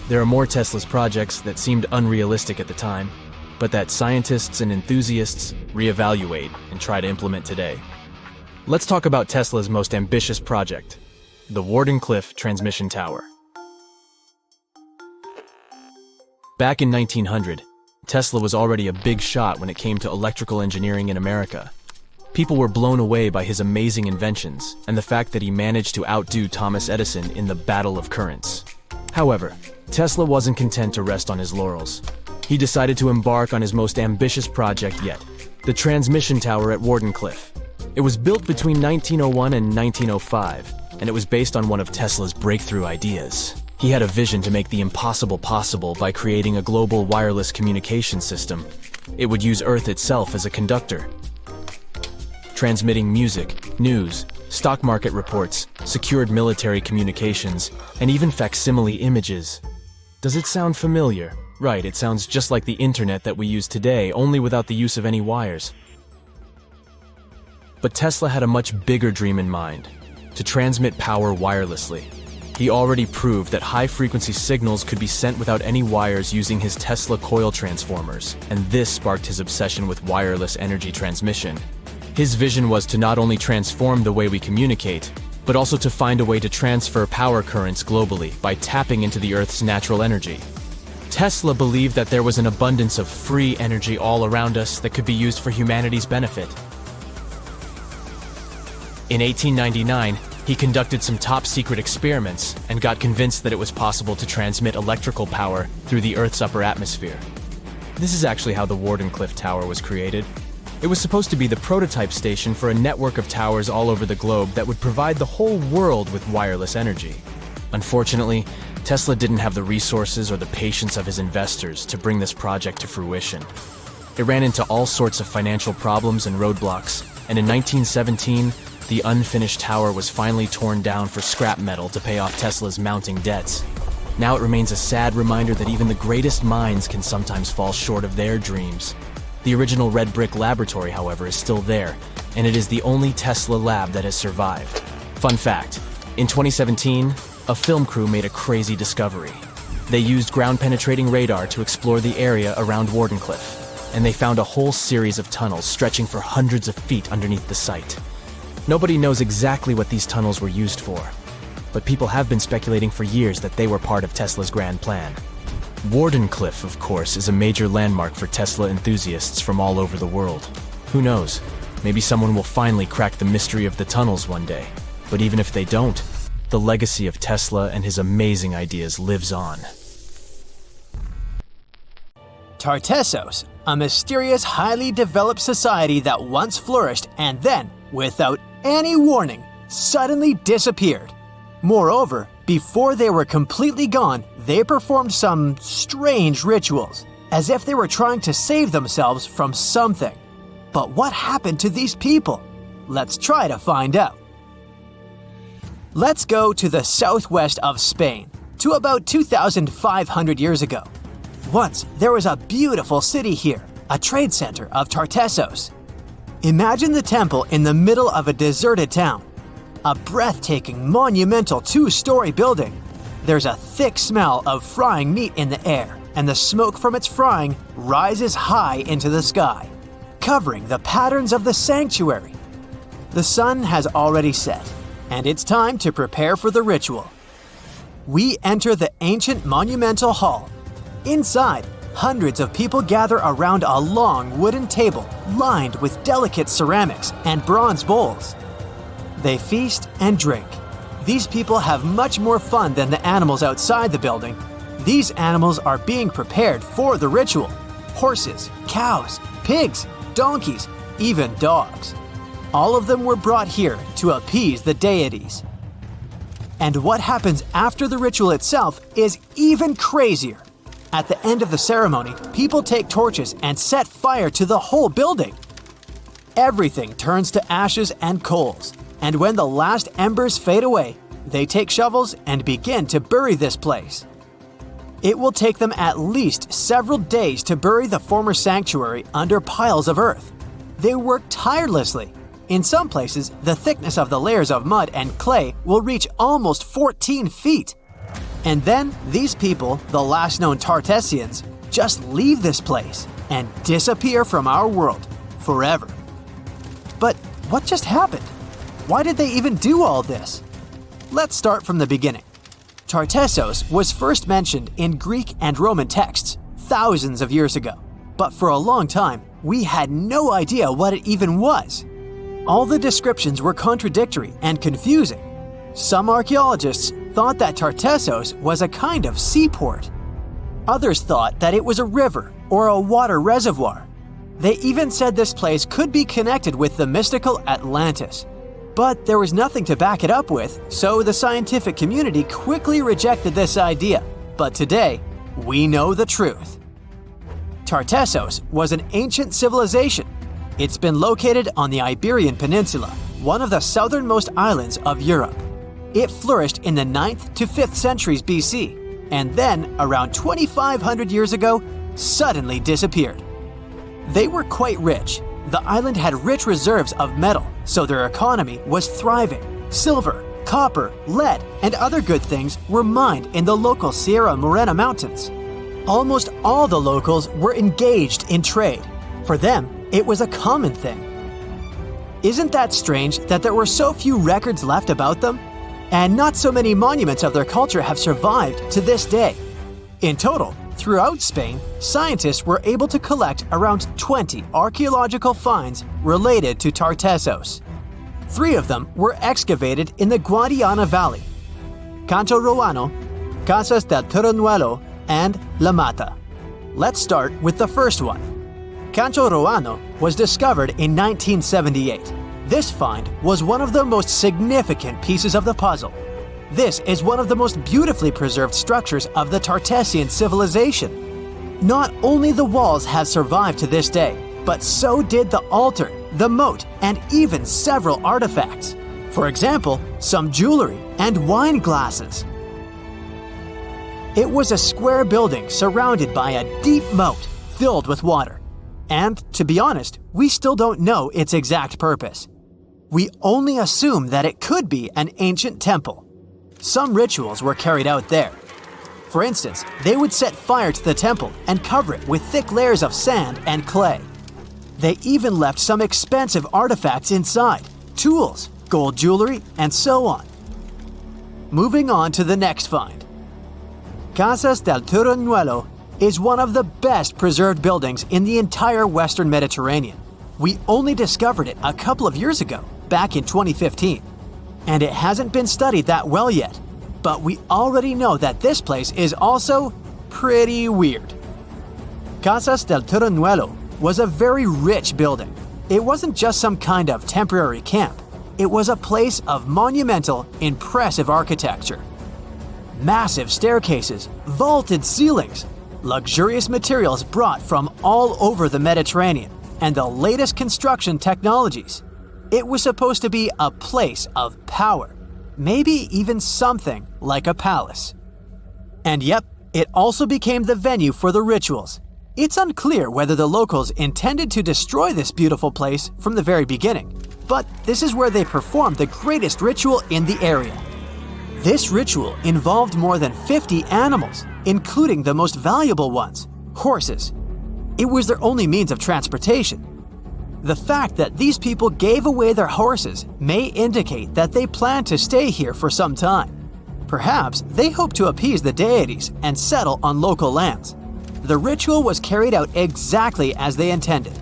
There are more Tesla's projects that seemed unrealistic at the time, but that scientists and enthusiasts reevaluate and try to implement today. Let's talk about Tesla's most ambitious project, the Wardenclyffe Transmission Tower. Back in 1900, Tesla was already a big shot when it came to electrical engineering in America. People were blown away by his amazing inventions and the fact that he managed to outdo Thomas Edison in the battle of currents. However, Tesla wasn't content to rest on his laurels. He decided to embark on his most ambitious project yet, the transmission tower at Wardenclyffe. It was built between 1901 and 1905, and it was based on one of Tesla's breakthrough ideas. He had a vision to make the impossible possible by creating a global wireless communication system. It would use Earth itself as a conductor, transmitting music, news, stock market reports, secured military communications, and even facsimile images. Does it sound familiar? Right, it sounds just like the internet that we use today, only without the use of any wires. But Tesla had a much bigger dream in mind, to transmit power wirelessly. He already proved that high-frequency signals could be sent without any wires using his Tesla coil transformers, and this sparked his obsession with wireless energy transmission. His vision was to not only transform the way we communicate, but also to find a way to transfer power currents globally by tapping into the Earth's natural energy. Tesla believed that there was an abundance of free energy all around us that could be used for humanity's benefit. In 1899, he conducted some top-secret experiments and got convinced that it was possible to transmit electrical power through the Earth's upper atmosphere. This is actually how the Wardenclyffe Tower was created. It was supposed to be the prototype station for a network of towers all over the globe that would provide the whole world with wireless energy. Unfortunately, Tesla didn't have the resources or the patience of his investors to bring this project to fruition. It ran into all sorts of financial problems and roadblocks, and in 1917, the unfinished tower was finally torn down for scrap metal to pay off Tesla's mounting debts. Now it remains a sad reminder that even the greatest minds can sometimes fall short of their dreams. The original red brick laboratory, however, is still there, and it is the only Tesla lab that has survived. Fun fact, in 2017, a film crew made a crazy discovery. They used ground-penetrating radar to explore the area around Wardenclyffe, and they found a whole series of tunnels stretching for hundreds of feet underneath the site. Nobody knows exactly what these tunnels were used for, but people have been speculating for years that they were part of Tesla's grand plan. Wardenclyffe, of course, is a major landmark for Tesla enthusiasts from all over the world. Who knows? Maybe someone will finally crack the mystery of the tunnels one day. But even if they don't, the legacy of Tesla and his amazing ideas lives on. Tartessos, a mysterious, highly developed society that once flourished and then, without any warning, suddenly disappeared. Moreover, before they were completely gone, they performed some strange rituals, as if they were trying to save themselves from something. But what happened to these people? Let's try to find out. Let's go to the southwest of Spain, to about 2,500 years ago. Once, there was a beautiful city here, a trade center of Tartessos. Imagine the temple in the middle of a deserted town. A breathtaking, monumental two-story building. There's a thick smell of frying meat in the air, and the smoke from its frying rises high into the sky, covering the patterns of the sanctuary. The sun has already set, and it's time to prepare for the ritual. We enter the ancient monumental hall. Inside, hundreds of people gather around a long wooden table lined with delicate ceramics and bronze bowls. They feast and drink. These people have much more fun than the animals outside the building. These animals are being prepared for the ritual. Horses, cows, pigs, donkeys, even dogs. All of them were brought here to appease the deities. And what happens after the ritual itself is even crazier. At the end of the ceremony, people take torches and set fire to the whole building. Everything turns to ashes and coals, and when the last embers fade away, they take shovels and begin to bury this place. It will take them at least several days to bury the former sanctuary under piles of earth. They work tirelessly. In some places, the thickness of the layers of mud and clay will reach almost 14 feet. And then, these people, the last known Tartessians, just leave this place and disappear from our world forever. But what just happened? Why did they even do all this? Let's start from the beginning. Tartessos was first mentioned in Greek and Roman texts thousands of years ago, but for a long time, we had no idea what it even was. All the descriptions were contradictory and confusing. Some archaeologists thought that Tartessos was a kind of seaport. Others thought that it was a river or a water reservoir. They even said this place could be connected with the mystical Atlantis. But there was nothing to back it up with, so the scientific community quickly rejected this idea. But today, we know the truth. Tartessos was an ancient civilization. It's been located on the Iberian Peninsula, one of the southernmost islands of Europe. It flourished in the 9th to 5th centuries BC, and then, around 2,500 years ago, suddenly disappeared. They were quite rich. The island had rich reserves of metal, so their economy was thriving. Silver, copper, lead, and other good things were mined in the local Sierra Morena Mountains. Almost all the locals were engaged in trade. For them, it was a common thing. Isn't that strange that there were so few records left about them? And not so many monuments of their culture have survived to this day. In total, throughout Spain, scientists were able to collect around 20 archaeological finds related to Tartessos. 3 of them were excavated in the Guadiana Valley: Canto Roano, Casas del Turrunuelo, and La Mata. Let's start with the first one. Canto Roano was discovered in 1978. This find was one of the most significant pieces of the puzzle. This is one of the most beautifully preserved structures of the Tartessian civilization. Not only the walls have survived to this day, but so did the altar, the moat, and even several artifacts. For example, some jewelry and wine glasses. It was a square building surrounded by a deep moat filled with water. And, to be honest, we still don't know its exact purpose. We only assume that it could be an ancient temple. Some rituals were carried out there. For instance, they would set fire to the temple and cover it with thick layers of sand and clay. They even left some expensive artifacts inside, tools, gold jewelry, and so on. Moving on to the next find. Casas del Turrunuelo is one of the best preserved buildings in the entire Western Mediterranean. We only discovered it a couple of years ago, back in 2015. And it hasn't been studied that well yet. But we already know that this place is also pretty weird. Casas del Turrunuelo was a very rich building. It wasn't just some kind of temporary camp. It was a place of monumental, impressive architecture. Massive staircases, vaulted ceilings, luxurious materials brought from all over the Mediterranean, and the latest construction technologies. It was supposed to be a place of power. maybe even something like a palace. And yep, it also became the venue for the rituals. It's unclear whether the locals intended to destroy this beautiful place from the very beginning, but this is where they performed the greatest ritual in the area. This ritual involved more than 50 animals, including the most valuable ones, horses. It was their only means of transportation. The fact that these people gave away their horses may indicate that they planned to stay here for some time. Perhaps they hoped to appease the deities and settle on local lands. The ritual was carried out exactly as they intended.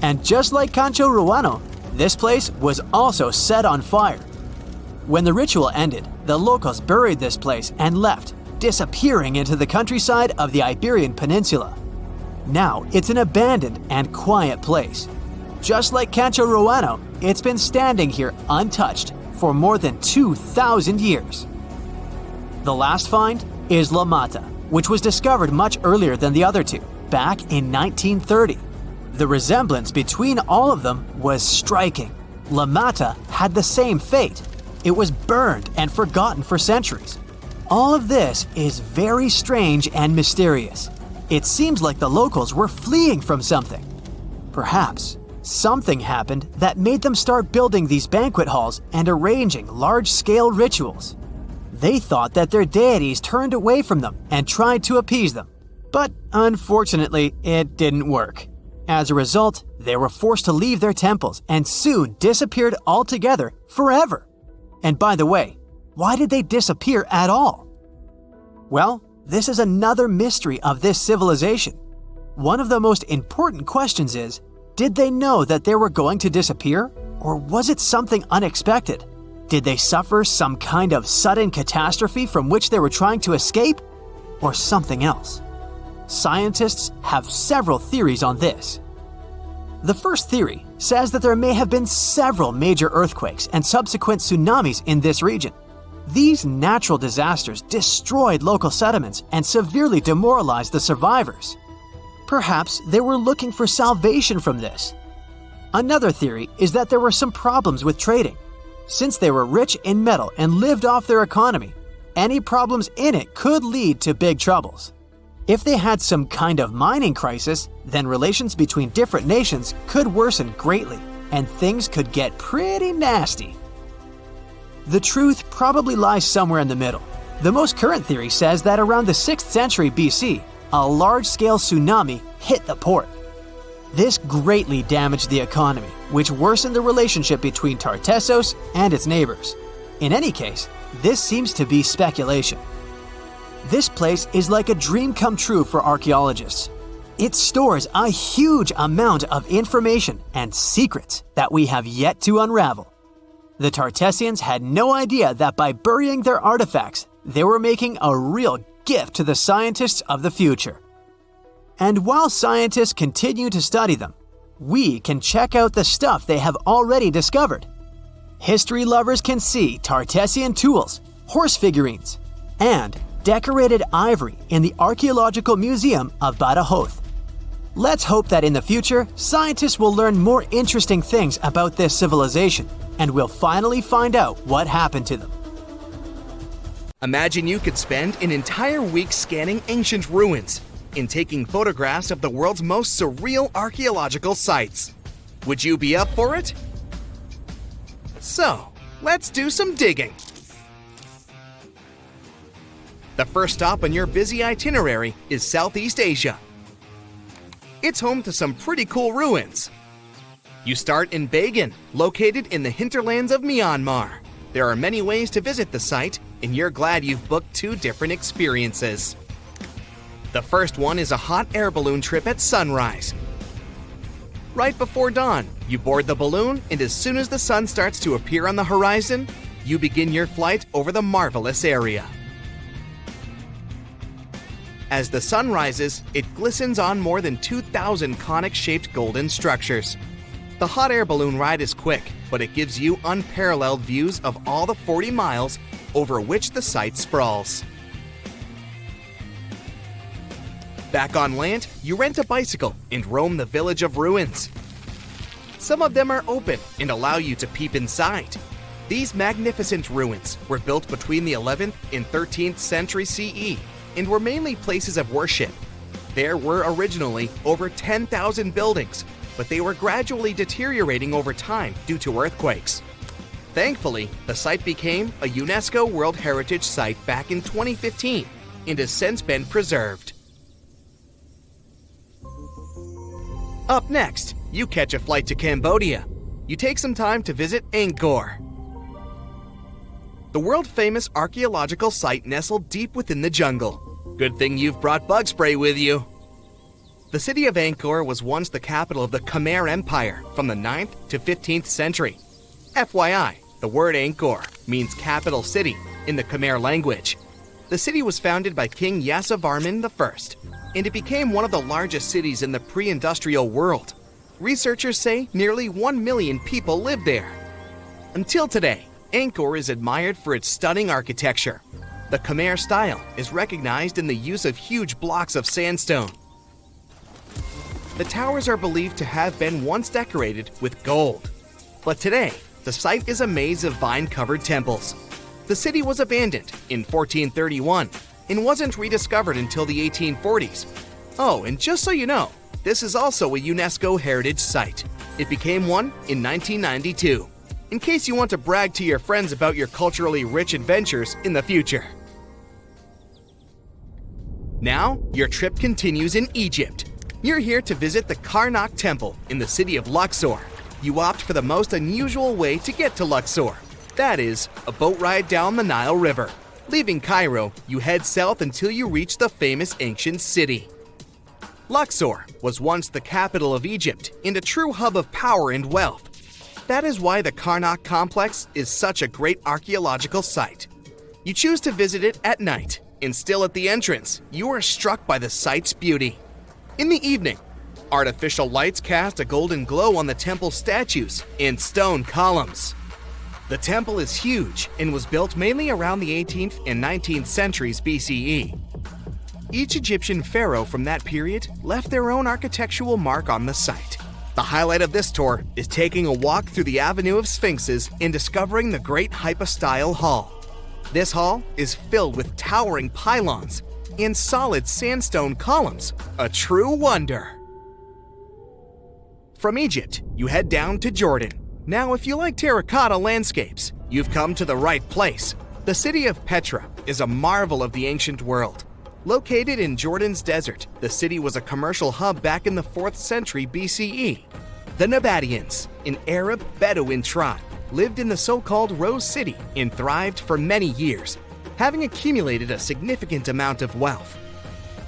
And just like Cancho Ruano, this place was also set on fire. When the ritual ended, the locals buried this place and left, disappearing into the countryside of the Iberian Peninsula. Now it's an abandoned and quiet place. Just like Cancho Ruano, it's been standing here untouched for more than 2,000 years. The last find is La Mata, which was discovered much earlier than the other two, back in 1930. The resemblance between all of them was striking. La Mata had the same fate. It was burned and forgotten for centuries. All of this is very strange and mysterious. It seems like the locals were fleeing from something. Perhaps something happened that made them start building these banquet halls and arranging large-scale rituals. They thought that their deities turned away from them and tried to appease them. But unfortunately, it didn't work. As a result, they were forced to leave their temples and soon disappeared altogether forever. And by the way, why did they disappear at all? Well, this is another mystery of this civilization. One of the most important questions is, did they know that they were going to disappear? Or was it something unexpected? Did they suffer some kind of sudden catastrophe from which they were trying to escape? Or something else? Scientists have several theories on this. The first theory says that there may have been several major earthquakes and subsequent tsunamis in this region. These natural disasters destroyed local settlements and severely demoralized the survivors. Perhaps they were looking for salvation from this. Another theory is that there were some problems with trading. Since they were rich in metal and lived off their economy, any problems in it could lead to big troubles. If they had some kind of mining crisis, then relations between different nations could worsen greatly, and things could get pretty nasty. The truth probably lies somewhere in the middle. The most current theory says that around the 6th century BC, a large-scale tsunami hit the port. This greatly damaged the economy, which worsened the relationship between Tartessos and its neighbors. In any case, this seems to be speculation. This place is like a dream come true for archaeologists. It stores a huge amount of information and secrets that we have yet to unravel. The Tartessians had no idea that by burying their artifacts, they were making a real gift to the scientists of the future. And while scientists continue to study them, we can check out the stuff they have already discovered. History lovers can see Tartessian tools, horse figurines, and decorated ivory in the Archaeological Museum of Badajoz. Let's hope that in the future, scientists will learn more interesting things about this civilization, and we'll finally find out what happened to them. Imagine you could spend an entire week scanning ancient ruins and taking photographs of the world's most surreal archaeological sites. Would you be up for it? So, let's do some digging. The first stop on your busy itinerary is Southeast Asia. It's home to some pretty cool ruins. You start in Bagan, located in the hinterlands of Myanmar. There are many ways to visit the site, and you're glad you've booked 2 different experiences. The first one is a hot air balloon trip at sunrise. Right before dawn, you board the balloon, and as soon as the sun starts to appear on the horizon, you begin your flight over the marvelous area. As the sun rises, it glistens on more than 2,000 conic-shaped golden structures. The hot air balloon ride is quick, but it gives you unparalleled views of all the 40 miles over which the site sprawls. Back on land, you rent a bicycle and roam the village of ruins. Some of them are open and allow you to peep inside. These magnificent ruins were built between the 11th and 13th century CE and were mainly places of worship. There were originally over 10,000 buildings, but they were gradually deteriorating over time due to earthquakes. Thankfully, the site became a UNESCO World Heritage Site back in 2015 and has since been preserved. Up next, you catch a flight to Cambodia. You take some time to visit Angkor, the world-famous archaeological site nestled deep within the jungle. Good thing you've brought bug spray with you. The city of Angkor was once the capital of the Khmer Empire from the 9th to 15th century. FYI, the word Angkor means capital city in the Khmer language. The city was founded by King Yasovarman I, and it became one of the largest cities in the pre-industrial world. Researchers say nearly 1 million people lived there. Until today, Angkor is admired for its stunning architecture. The Khmer style is recognized in the use of huge blocks of sandstone. The towers are believed to have been once decorated with gold. But today, the site is a maze of vine-covered temples. The city was abandoned in 1431 and wasn't rediscovered until the 1840s. Oh, and just so you know, this is also a UNESCO Heritage Site. It became one in 1992, in case you want to brag to your friends about your culturally rich adventures in the future. Now, your trip continues in Egypt. You're here to visit the Karnak Temple in the city of Luxor. You opt for the most unusual way to get to Luxor. That is, a boat ride down the Nile River. Leaving Cairo, you head south until you reach the famous ancient city. Luxor was once the capital of Egypt and a true hub of power and wealth. That is why the Karnak complex is such a great archaeological site. You choose to visit it at night, and still at the entrance, you are struck by the site's beauty. In the evening, artificial lights cast a golden glow on the temple statues and stone columns. The temple is huge and was built mainly around the 18th and 19th centuries BCE. Each Egyptian pharaoh from that period left their own architectural mark on the site. The highlight of this tour is taking a walk through the Avenue of Sphinxes and discovering the Great Hypostyle Hall. This hall is filled with towering pylons and solid sandstone columns, a true wonder. From Egypt, you head down to Jordan. Now, if you like terracotta landscapes, you've come to the right place. The city of Petra is a marvel of the ancient world. Located in Jordan's desert, the city was a commercial hub back in the 4th century BCE. The Nabateans, an Arab Bedouin tribe, lived in the so-called Rose City and thrived for many years, having accumulated a significant amount of wealth.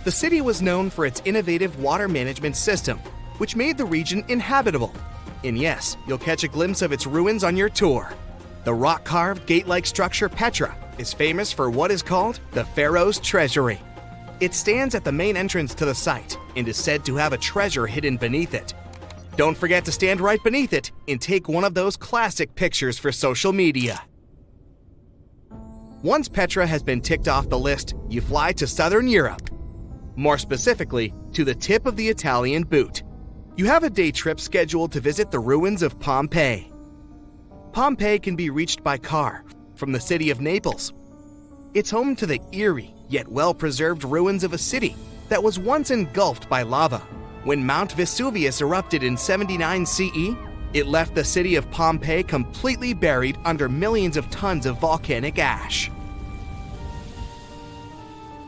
The city was known for its innovative water management system, which made the region inhabitable. And yes, you'll catch a glimpse of its ruins on your tour. The rock-carved gate-like structure Petra is famous for what is called the Pharaoh's Treasury. It stands at the main entrance to the site and is said to have a treasure hidden beneath it. Don't forget to stand right beneath it and take one of those classic pictures for social media. Once Petra has been ticked off the list, you fly to southern Europe. More specifically, to the tip of the Italian boot. You have a day trip scheduled to visit the ruins of Pompeii. Pompeii can be reached by car from the city of Naples. It's home to the eerie yet well-preserved ruins of a city that was once engulfed by lava. When Mount Vesuvius erupted in 79 CE, it left the city of Pompeii completely buried under millions of tons of volcanic ash.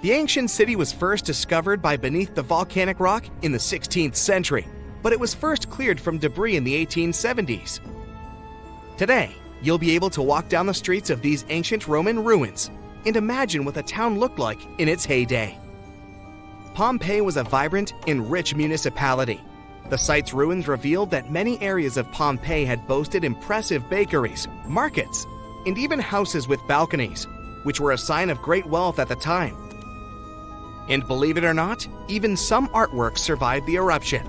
The ancient city was first discovered by beneath the volcanic rock in the 16th century, but it was first cleared from debris in the 1870s. Today, you'll be able to walk down the streets of these ancient Roman ruins and imagine what the town looked like in its heyday. Pompeii was a vibrant and rich municipality. The site's ruins revealed that many areas of Pompeii had boasted impressive bakeries, markets, and even houses with balconies, which were a sign of great wealth at the time. And believe it or not, even some artworks survived the eruption.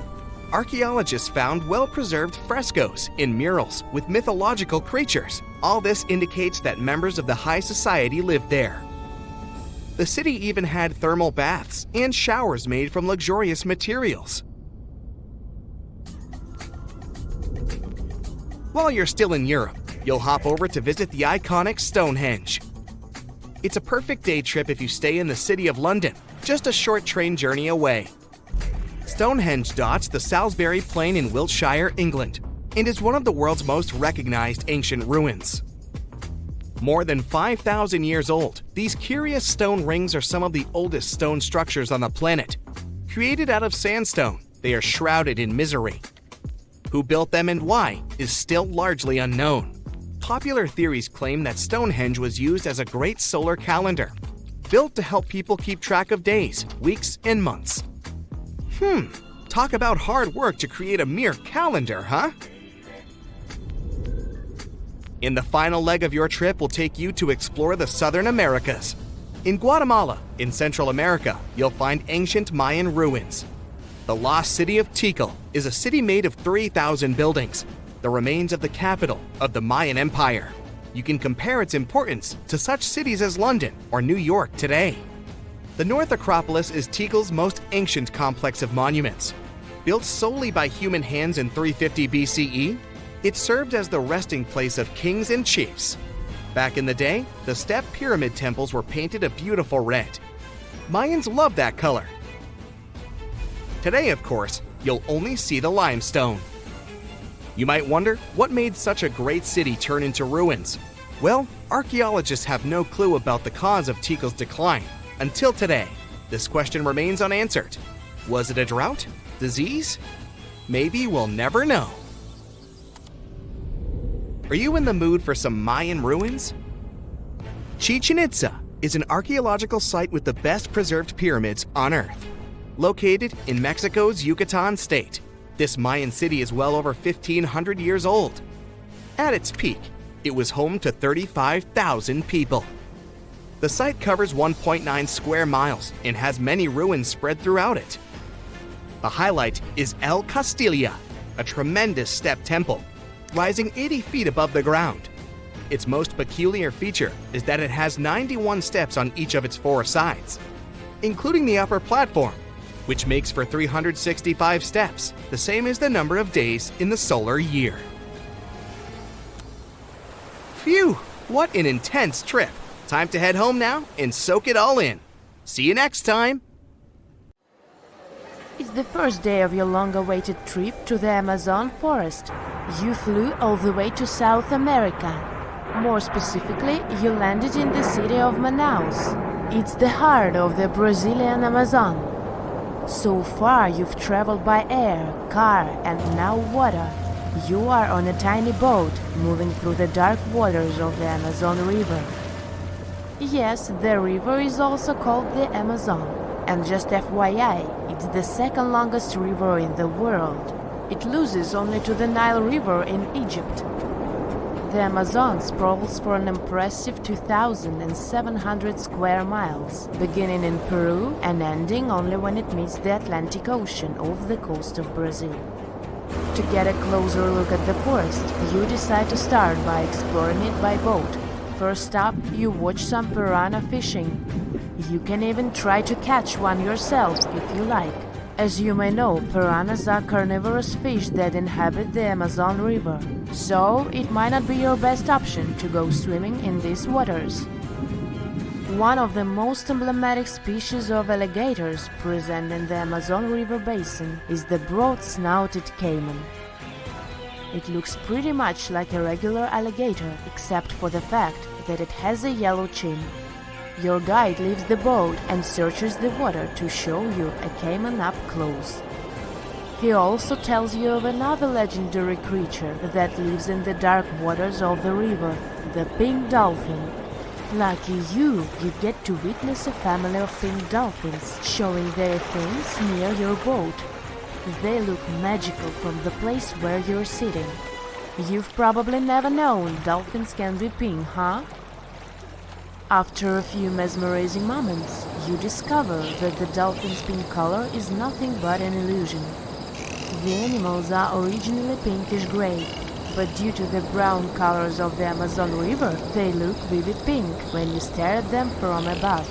Archaeologists found well-preserved frescoes and murals with mythological creatures. All this indicates that members of the high society lived there. The city even had thermal baths and showers made from luxurious materials. While you're still in Europe, you'll hop over to visit the iconic Stonehenge. It's a perfect day trip if you stay in the City of London, just a short train journey away. Stonehenge dots the Salisbury Plain in Wiltshire, England, and is one of the world's most recognized ancient ruins. More than 5,000 years old, these curious stone rings are some of the oldest stone structures on the planet. Created out of sandstone, they are shrouded in misery. Who built them and why is still largely unknown. Popular theories claim that Stonehenge was used as a great solar calendar, built to help people keep track of days, weeks, and months. Talk about hard work to create a mere calendar, huh? In the final leg of your trip, we'll take you to explore the Southern Americas. In Guatemala, in Central America, you'll find ancient Mayan ruins. The lost city of Tikal is a city made of 3,000 buildings, the remains of the capital of the Mayan Empire. You can compare its importance to such cities as London or New York today. The North Acropolis is Tikal's most ancient complex of monuments. Built solely by human hands in 350 BCE, it served as the resting place of kings and chiefs. Back in the day, the step pyramid temples were painted a beautiful red. Mayans loved that color. Today, of course, you'll only see the limestone. You might wonder what made such a great city turn into ruins. Well, archaeologists have no clue about the cause of Tikal's decline. Until today, this question remains unanswered. Was it a drought? Disease? Maybe we'll never know. Are you in the mood for some Mayan ruins? Chichen Itza is an archaeological site with the best preserved pyramids on Earth. Located in Mexico's Yucatan state, this Mayan city is well over 1,500 years old. At its peak, it was home to 35,000 people. The site covers 1.9 square miles and has many ruins spread throughout it. The highlight is El Castilla, a tremendous step temple, rising 80 feet above the ground. Its most peculiar feature is that it has 91 steps on each of its 4 sides, including the upper platform, which makes for 365 steps, the same as the number of days in the solar year. Phew, what an intense trip. Time to head home now and soak it all in. See you next time. It's the first day of your long-awaited trip to the Amazon forest. You flew all the way to South America. More specifically, you landed in the city of Manaus. It's the heart of the Brazilian Amazon. So far, you've traveled by air, car, and now water. You are on a tiny boat, moving through the dark waters of the Amazon River. Yes, the river is also called the Amazon. And just FYI, it's the second longest river in the world. It loses only to the Nile River in Egypt. The Amazon sprawls for an impressive 2,700 square miles, beginning in Peru and ending only when it meets the Atlantic Ocean off the coast of Brazil. To get a closer look at the forest, you decide to start by exploring it by boat. First up, you watch some piranha fishing. You can even try to catch one yourself if you like. As you may know, piranhas are carnivorous fish that inhabit the Amazon River, so it might not be your best option to go swimming in these waters. One of the most emblematic species of alligators present in the Amazon River basin is the broad-snouted caiman. It looks pretty much like a regular alligator, except for the fact that it has a yellow chin. Your guide leaves the boat and searches the water to show you a caiman up close. He also tells you of another legendary creature that lives in the dark waters of the river, the pink dolphin. Lucky you get to witness a family of pink dolphins showing their fins near your boat. They look magical from the place where you're sitting. You've probably never known dolphins can be pink, huh? After a few mesmerizing moments, you discover that the dolphin's pink color is nothing but an illusion. The animals are originally pinkish-gray, but due to the brown colors of the Amazon River, they look vivid pink when you stare at them from above.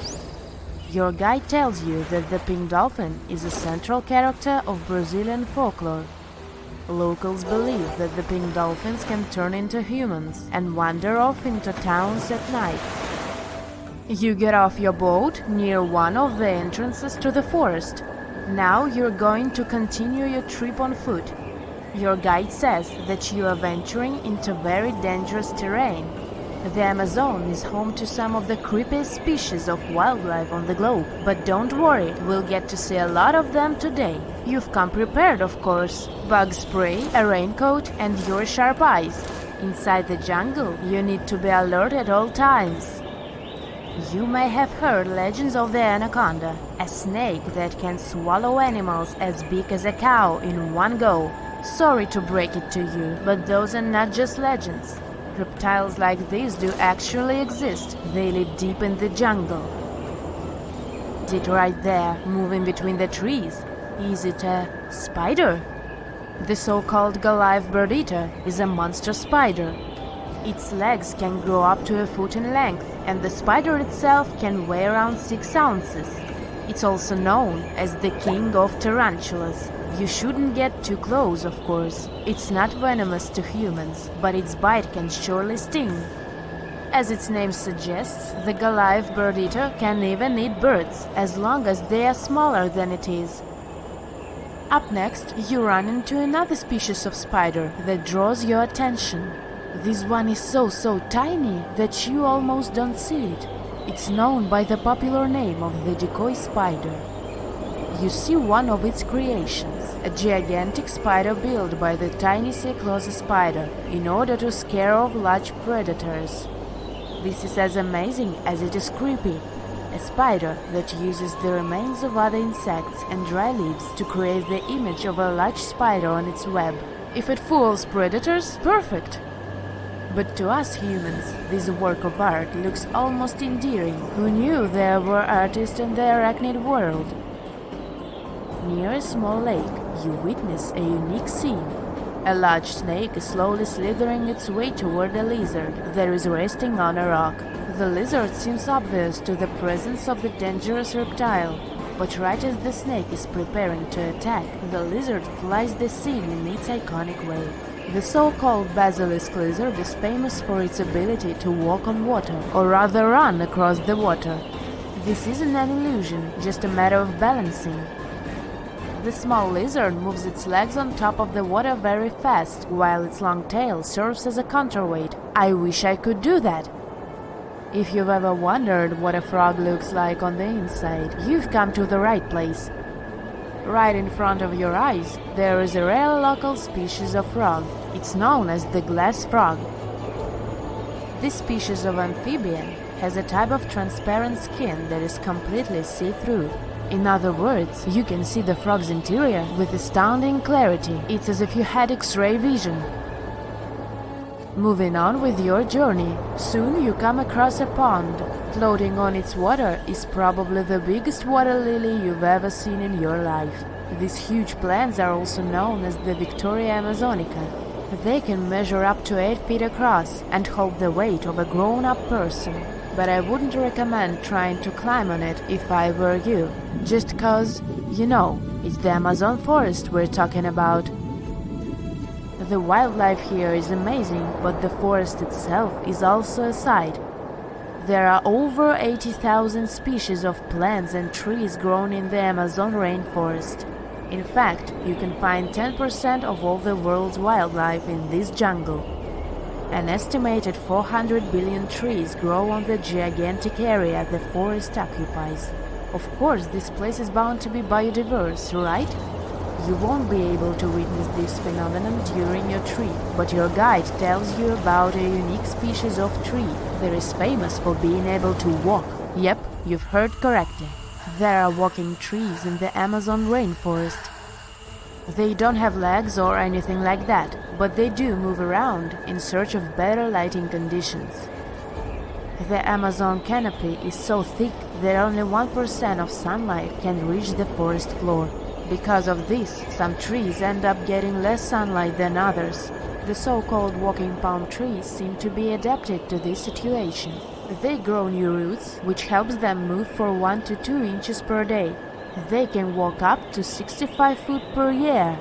Your guide tells you that the pink dolphin is a central character of Brazilian folklore. Locals believe that the pink dolphins can turn into humans and wander off into towns at night. You get off your boat near one of the entrances to the forest. Now you're going to continue your trip on foot. Your guide says that you are venturing into very dangerous terrain. The Amazon is home to some of the creepiest species of wildlife on the globe. But don't worry, we'll get to see a lot of them today. You've come prepared, of course. Bug spray, a raincoat, and your sharp eyes. Inside the jungle, you need to be alert at all times. You may have heard legends of the anaconda, a snake that can swallow animals as big as a cow in one go. Sorry to break it to you, but those are not just legends. Reptiles like these do actually exist. They live deep in the jungle. Is it right there, moving between the trees? Is it a spider? The so-called Goliath bird-eater is a monster spider. Its legs can grow up to a foot in length, and the spider itself can weigh around 6 ounces. It's also known as the king of tarantulas. You shouldn't get too close, of course. It's not venomous to humans, but its bite can surely sting. As its name suggests, the Goliath bird-eater can even eat birds, as long as they are smaller than it is. Up next, you run into another species of spider that draws your attention. This one is so tiny that you almost don't see it. It's known by the popular name of the decoy spider. You see one of its creations, a gigantic spider built by the tiny Cyclosa spider in order to scare off large predators. This is as amazing as it is creepy. A spider that uses the remains of other insects and dry leaves to create the image of a large spider on its web. If it fools predators, perfect! But to us humans, this work of art looks almost endearing. Who knew there were artists in the arachnid world? Near a small lake, you witness a unique scene. A large snake is slowly slithering its way toward a lizard that is resting on a rock. The lizard seems obvious to the presence of the dangerous reptile, but right as the snake is preparing to attack, the lizard flies the scene in its iconic way. The so-called basilisk lizard is famous for its ability to walk on water, or rather run across the water. This isn't an illusion, just a matter of balancing. The small lizard moves its legs on top of the water very fast, while its long tail serves as a counterweight. I wish I could do that. If you've ever wondered what a frog looks like on the inside, you've come to the right place. Right in front of your eyes, there is a rare local species of frog. It's known as the glass frog. This species of amphibian has a type of transparent skin that is completely see-through. In other words, you can see the frog's interior with astounding clarity. It's as if you had X-ray vision. Moving on with your journey, soon you come across a pond. Floating on its water is probably the biggest water lily you've ever seen in your life. These huge plants are also known as the Victoria Amazonica. They can measure up to 8 feet across and hold the weight of a grown-up person. But I wouldn't recommend trying to climb on it if I were you. Just cause, you know, it's the Amazon forest we're talking about. The wildlife here is amazing, but the forest itself is also a sight. There are over 80,000 species of plants and trees grown in the Amazon rainforest. In fact, you can find 10% of all the world's wildlife in this jungle. An estimated 400 billion trees grow on the gigantic area the forest occupies. Of course, this place is bound to be biodiverse, right? You won't be able to witness this phenomenon during your trip, but your guide tells you about a unique species of tree that is famous for being able to walk. Yep, you've heard correctly. There are walking trees in the Amazon rainforest. They don't have legs or anything like that, but they do move around in search of better lighting conditions. The Amazon canopy is so thick that only 1% of sunlight can reach the forest floor. Because of this, some trees end up getting less sunlight than others. The so-called walking palm trees seem to be adapted to this situation. They grow new roots, which helps them move for 1 to 2 inches per day. They can walk up to 65 feet per year.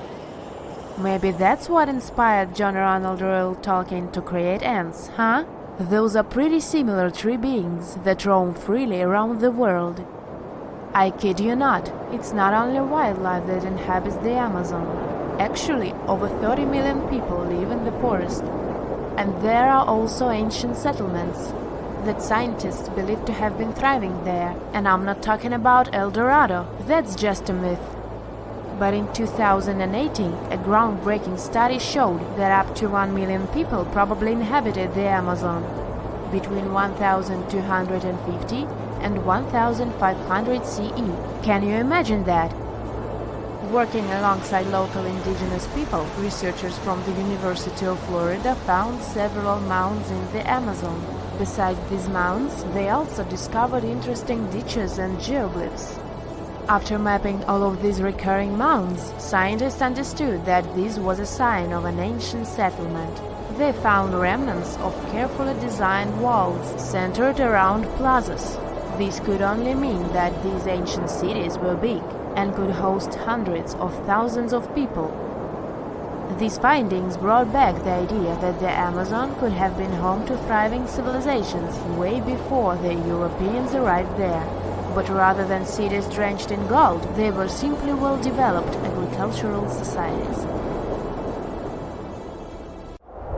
Maybe that's what inspired John Ronald Reuel Tolkien to create ants, huh? Those are pretty similar tree beings that roam freely around the world. I kid you not, it's not only wildlife that inhabits the Amazon. Actually, over 30 million people live in the forest. And there are also ancient settlements that scientists believe to have been thriving there. And I'm not talking about El Dorado, that's just a myth. But in 2018, a groundbreaking study showed that up to 1 million people probably inhabited the Amazon, between 1250 and 1500 CE. Can you imagine that? Working alongside local indigenous people, researchers from the University of Florida found several mounds in the Amazon. Besides these mounds, they also discovered interesting ditches and geoglyphs. After mapping all of these recurring mounds, scientists understood that this was a sign of an ancient settlement. They found remnants of carefully designed walls centered around plazas. This could only mean that these ancient cities were big and could host hundreds of thousands of people. These findings brought back the idea that the Amazon could have been home to thriving civilizations way before the Europeans arrived there. But rather than cities drenched in gold, they were simply well-developed agricultural societies.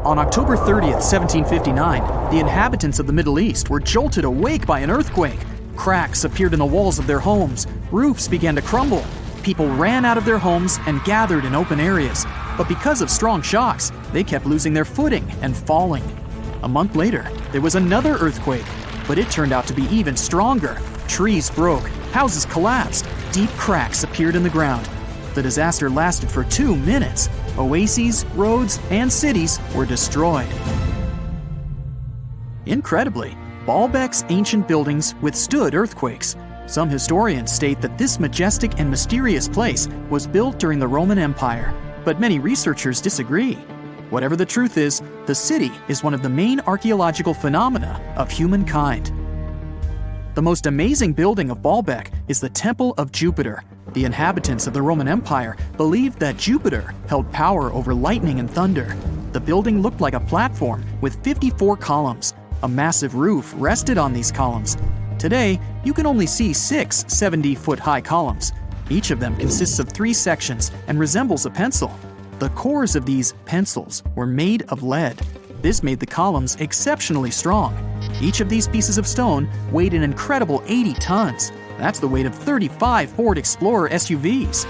On October 30th, 1759, the inhabitants of the Middle East were jolted awake by an earthquake. Cracks appeared in the walls of their homes, roofs began to crumble. People ran out of their homes and gathered in open areas. But because of strong shocks, they kept losing their footing and falling. A month later, there was another earthquake, but it turned out to be even stronger. Trees broke, houses collapsed, deep cracks appeared in the ground. The disaster lasted for 2 minutes. Oases, roads, and cities were destroyed. Incredibly, Baalbek's ancient buildings withstood earthquakes. Some historians state that this majestic and mysterious place was built during the Roman Empire, but many researchers disagree. Whatever the truth is, the city is one of the main archaeological phenomena of humankind. The most amazing building of Baalbek is the Temple of Jupiter. The inhabitants of the Roman Empire believed that Jupiter held power over lightning and thunder. The building looked like a platform with 54 columns. A massive roof rested on these columns. Today, you can only see 6 70-foot-high columns. Each of them consists of 3 sections and resembles a pencil. The cores of these pencils were made of lead. This made the columns exceptionally strong. Each of these pieces of stone weighed an incredible 80 tons. That's the weight of 35 Ford Explorer SUVs.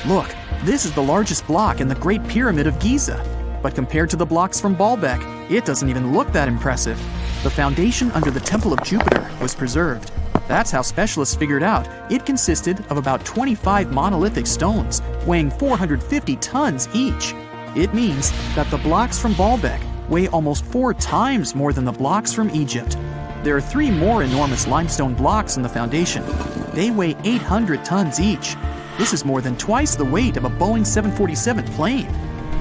Look, this is the largest block in the Great Pyramid of Giza. But compared to the blocks from Baalbek, it doesn't even look that impressive. The foundation under the Temple of Jupiter was preserved. That's how specialists figured out it consisted of about 25 monolithic stones, weighing 450 tons each. It means that the blocks from Baalbek weigh almost 4 times more than the blocks from Egypt. There are 3 more enormous limestone blocks in the foundation. They weigh 800 tons each. This is more than twice the weight of a Boeing 747 plane.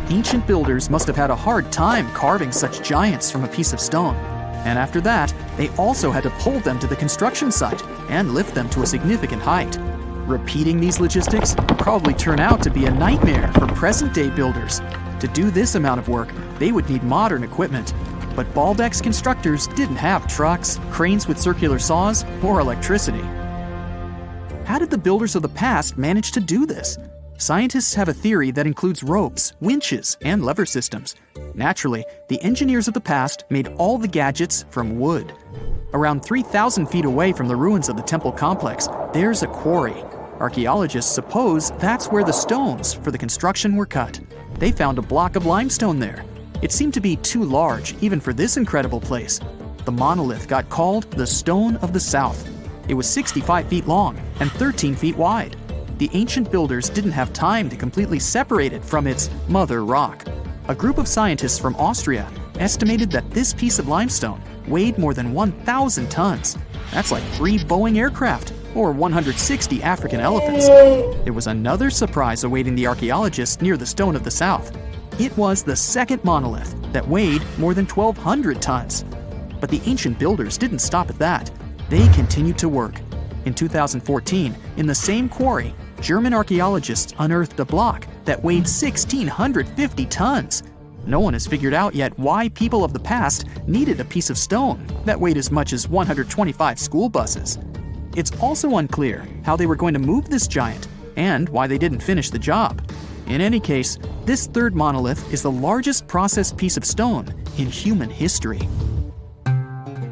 Ancient builders must have had a hard time carving such giants from a piece of stone. And after that, they also had to pull them to the construction site and lift them to a significant height. Repeating these logistics would probably turn out to be a nightmare for present-day builders. To do this amount of work, they would need modern equipment. But Baalbek's constructors didn't have trucks, cranes with circular saws, or electricity. How did the builders of the past manage to do this? Scientists have a theory that includes ropes, winches, and lever systems. Naturally, the engineers of the past made all the gadgets from wood. Around 3,000 feet away from the ruins of the temple complex, there's a quarry. Archaeologists suppose that's where the stones for the construction were cut. They found a block of limestone there. It seemed to be too large, even for this incredible place. The monolith got called the Stone of the South. It was 65 feet long and 13 feet wide. The ancient builders didn't have time to completely separate it from its mother rock. A group of scientists from Austria estimated that this piece of limestone weighed more than 1,000 tons. That's like 3 Boeing aircraft or 160 African elephants. There was another surprise awaiting the archaeologists near the Stone of the South. It was the second monolith that weighed more than 1,200 tons. But the ancient builders didn't stop at that. They continued to work. In 2014, in the same quarry, German archaeologists unearthed a block that weighed 1,650 tons. No one has figured out yet why people of the past needed a piece of stone that weighed as much as 125 school buses. It's also unclear how they were going to move this giant and why they didn't finish the job. In any case, this third monolith is the largest processed piece of stone in human history.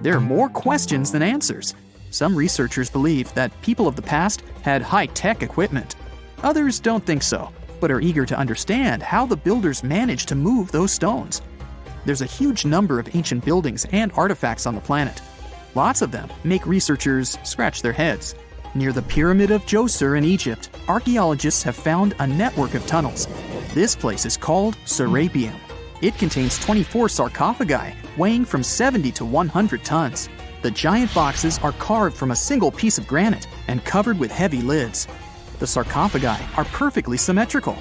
There are more questions than answers. Some researchers believe that people of the past had high-tech equipment. Others don't think so, but are eager to understand how the builders managed to move those stones. There's a huge number of ancient buildings and artifacts on the planet. Lots of them make researchers scratch their heads. Near the Pyramid of Djoser in Egypt, archaeologists have found a network of tunnels. This place is called Serapeum. It contains 24 sarcophagi weighing from 70 to 100 tons. The giant boxes are carved from a single piece of granite and covered with heavy lids. The sarcophagi are perfectly symmetrical.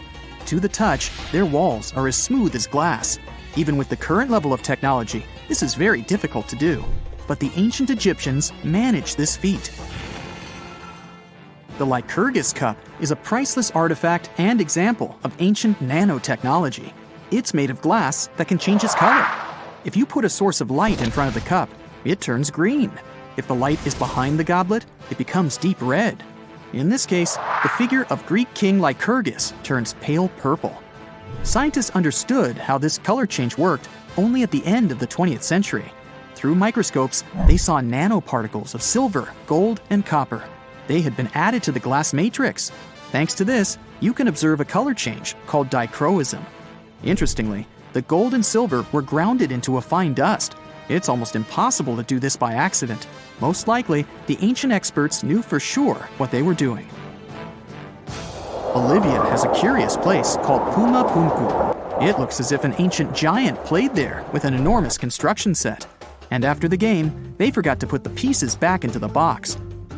To the touch, their walls are as smooth as glass. Even with the current level of technology, this is very difficult to do. But the ancient Egyptians managed this feat. The Lycurgus cup is a priceless artifact and example of ancient nanotechnology. It's made of glass that can change its color. If you put a source of light in front of the cup, it turns green. If the light is behind the goblet, it becomes deep red. In this case, the figure of Greek king Lycurgus turns pale purple. Scientists understood how this color change worked only at the end of the 20th century. Through microscopes, they saw nanoparticles of silver, gold, and copper. They had been added to the glass matrix. Thanks to this, you can observe a color change called dichroism. Interestingly, the gold and silver were grounded into a fine dust. It's almost impossible to do this by accident. Most likely, the ancient experts knew for sure what they were doing. Bolivia has a curious place called Puma Punku. It looks as if an ancient giant played there with an enormous construction set. And after the game, they forgot to put the pieces back into the box.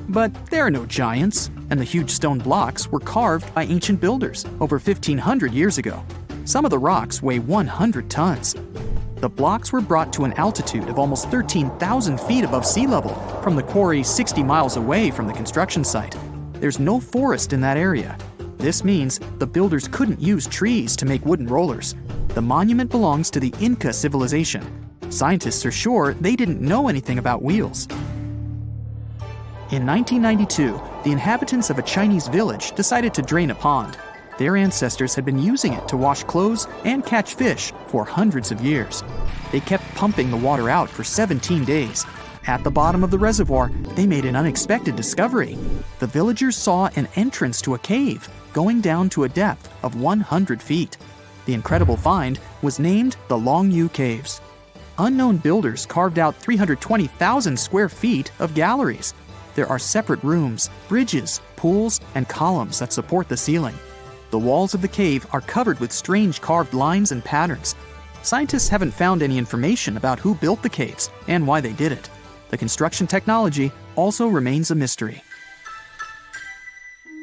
But there are no giants, and the huge stone blocks were carved by ancient builders over 1,500 years ago. Some of the rocks weigh 100 tons. The blocks were brought to an altitude of almost 13,000 feet above sea level from the quarry 60 miles away from the construction site. There's no forest in that area. This means the builders couldn't use trees to make wooden rollers. The monument belongs to the Inca civilization. Scientists are sure they didn't know anything about wheels. In 1992, the inhabitants of a Chinese village decided to drain a pond. Their ancestors had been using it to wash clothes and catch fish for hundreds of years. They kept pumping the water out for 17 days. At the bottom of the reservoir, they made an unexpected discovery. The villagers saw an entrance to a cave going down to a depth of 100 feet. The incredible find was named the Longyu Caves. Unknown builders carved out 320,000 square feet of galleries. There are separate rooms, bridges, pools, and columns that support the ceiling. The walls of the cave are covered with strange carved lines and patterns. Scientists haven't found any information about who built the caves and why they did it. The construction technology also remains a mystery.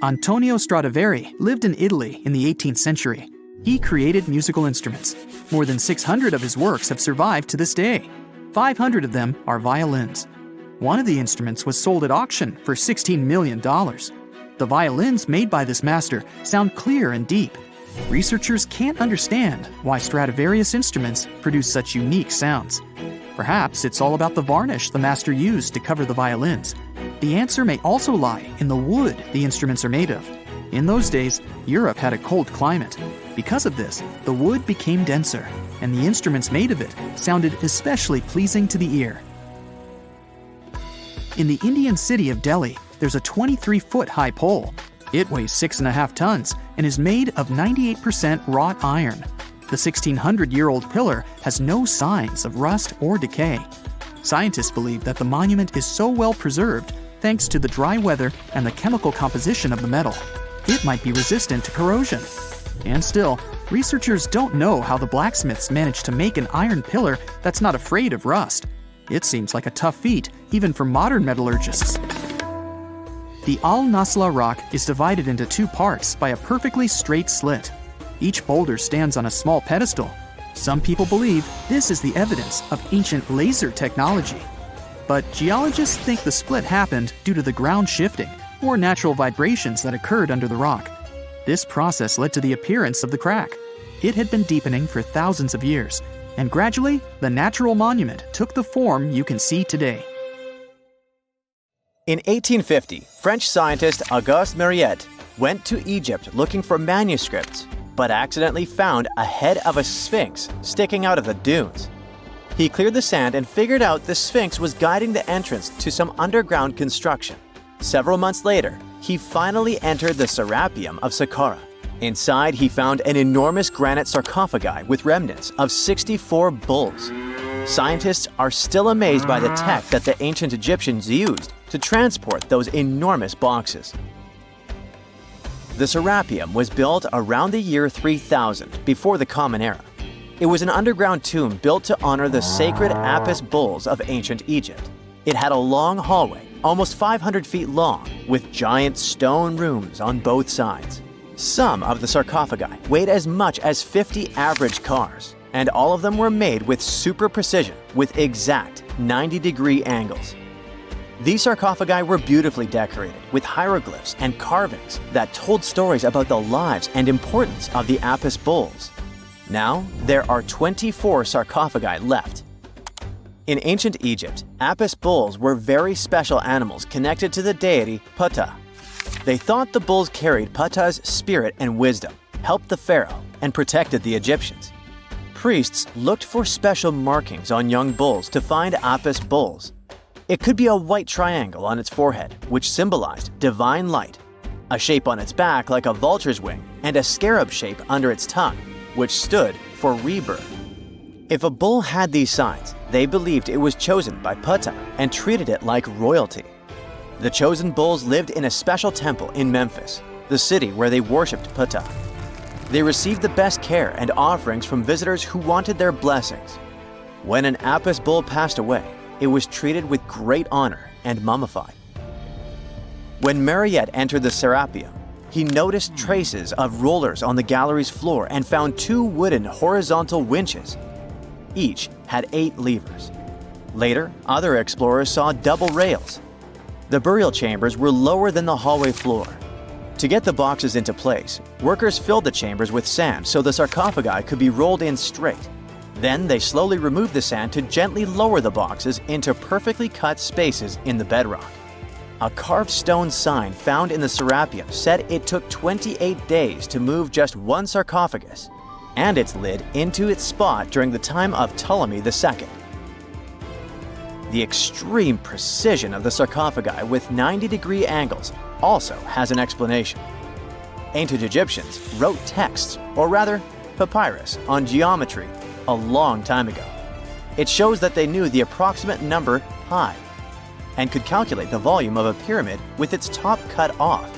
Antonio Stradivari lived in Italy in the 18th century. He created musical instruments. More than 600 of his works have survived to this day. 500 of them are violins. One of the instruments was sold at auction for $16 million. The violins made by this master sound clear and deep. Researchers can't understand why Stradivarius instruments produce such unique sounds. Perhaps it's all about the varnish the master used to cover the violins. The answer may also lie in the wood the instruments are made of. In those days, Europe had a cold climate. Because of this, the wood became denser, and the instruments made of it sounded especially pleasing to the ear. In the Indian city of Delhi, there's a 23-foot-high pole. It weighs 6.5 tons and is made of 98% wrought iron. The 1,600-year-old pillar has no signs of rust or decay. Scientists believe that the monument is so well preserved thanks to the dry weather and the chemical composition of the metal. It might be resistant to corrosion. And still, researchers don't know how the blacksmiths managed to make an iron pillar that's not afraid of rust. It seems like a tough feat, even for modern metallurgists. The Al-Nasla rock is divided into two parts by a perfectly straight slit. Each boulder stands on a small pedestal. Some people believe this is the evidence of ancient laser technology. But geologists think the split happened due to the ground shifting or natural vibrations that occurred under the rock. This process led to the appearance of the crack. It had been deepening for thousands of years, and gradually, the natural monument took the form you can see today. In 1850, French scientist Auguste Mariette went to Egypt looking for manuscripts, but accidentally found a head of a sphinx sticking out of the dunes. He cleared the sand and figured out the sphinx was guiding the entrance to some underground construction. Several months later, he finally entered the Serapeum of Saqqara. Inside, he found an enormous granite sarcophagi with remnants of 64 bulls. Scientists are still amazed by the tech that the ancient Egyptians used to transport those enormous boxes. The Serapeum was built around the year 3000 before the Common Era. It was an underground tomb built to honor the sacred Apis bulls of ancient Egypt. It had a long hallway, almost 500 feet long, with giant stone rooms on both sides. Some of the sarcophagi weighed as much as 50 average cars, and all of them were made with super precision, with exact 90-degree angles. These sarcophagi were beautifully decorated with hieroglyphs and carvings that told stories about the lives and importance of the Apis bulls. Now, there are 24 sarcophagi left. In ancient Egypt, Apis bulls were very special animals connected to the deity Ptah. They thought the bulls carried Ptah's spirit and wisdom, helped the pharaoh, and protected the Egyptians. Priests looked for special markings on young bulls to find Apis bulls. It could be a white triangle on its forehead, which symbolized divine light, a shape on its back like a vulture's wing, and a scarab shape under its tongue, which stood for rebirth. If a bull had these signs, they believed it was chosen by Ptah and treated it like royalty. The chosen bulls lived in a special temple in Memphis, the city where they worshipped Ptah. They received the best care and offerings from visitors who wanted their blessings. When an Apis bull passed away, it was treated with great honor and mummified. When Mariette entered the Serapeum, he noticed traces of rollers on the gallery's floor and found 2 wooden horizontal winches. Each had 8 levers. Later, other explorers saw double rails. The burial chambers were lower than the hallway floor. To get the boxes into place, workers filled the chambers with sand so the sarcophagi could be rolled in straight. Then they slowly removed the sand to gently lower the boxes into perfectly cut spaces in the bedrock. A carved stone sign found in the Serapeum said it took 28 days to move just one sarcophagus and its lid into its spot during the time of Ptolemy II. The extreme precision of the sarcophagi with 90-degree angles also has an explanation. Ancient Egyptians wrote texts, or rather, papyrus, on geometry a long time ago. It shows that they knew the approximate number pi and could calculate the volume of a pyramid with its top cut off.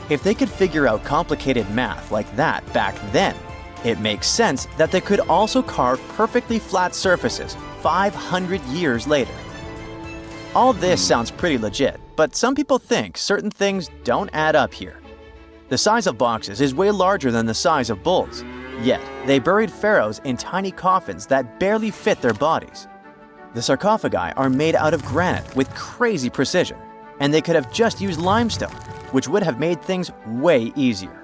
If they could figure out complicated math like that back then, it makes sense that they could also carve perfectly flat surfaces 500 years later. All this sounds pretty legit, but some people think certain things don't add up here. The size of boxes is way larger than the size of bulls, yet they buried pharaohs in tiny coffins that barely fit their bodies. The sarcophagi are made out of granite with crazy precision, and they could have just used limestone, which would have made things way easier.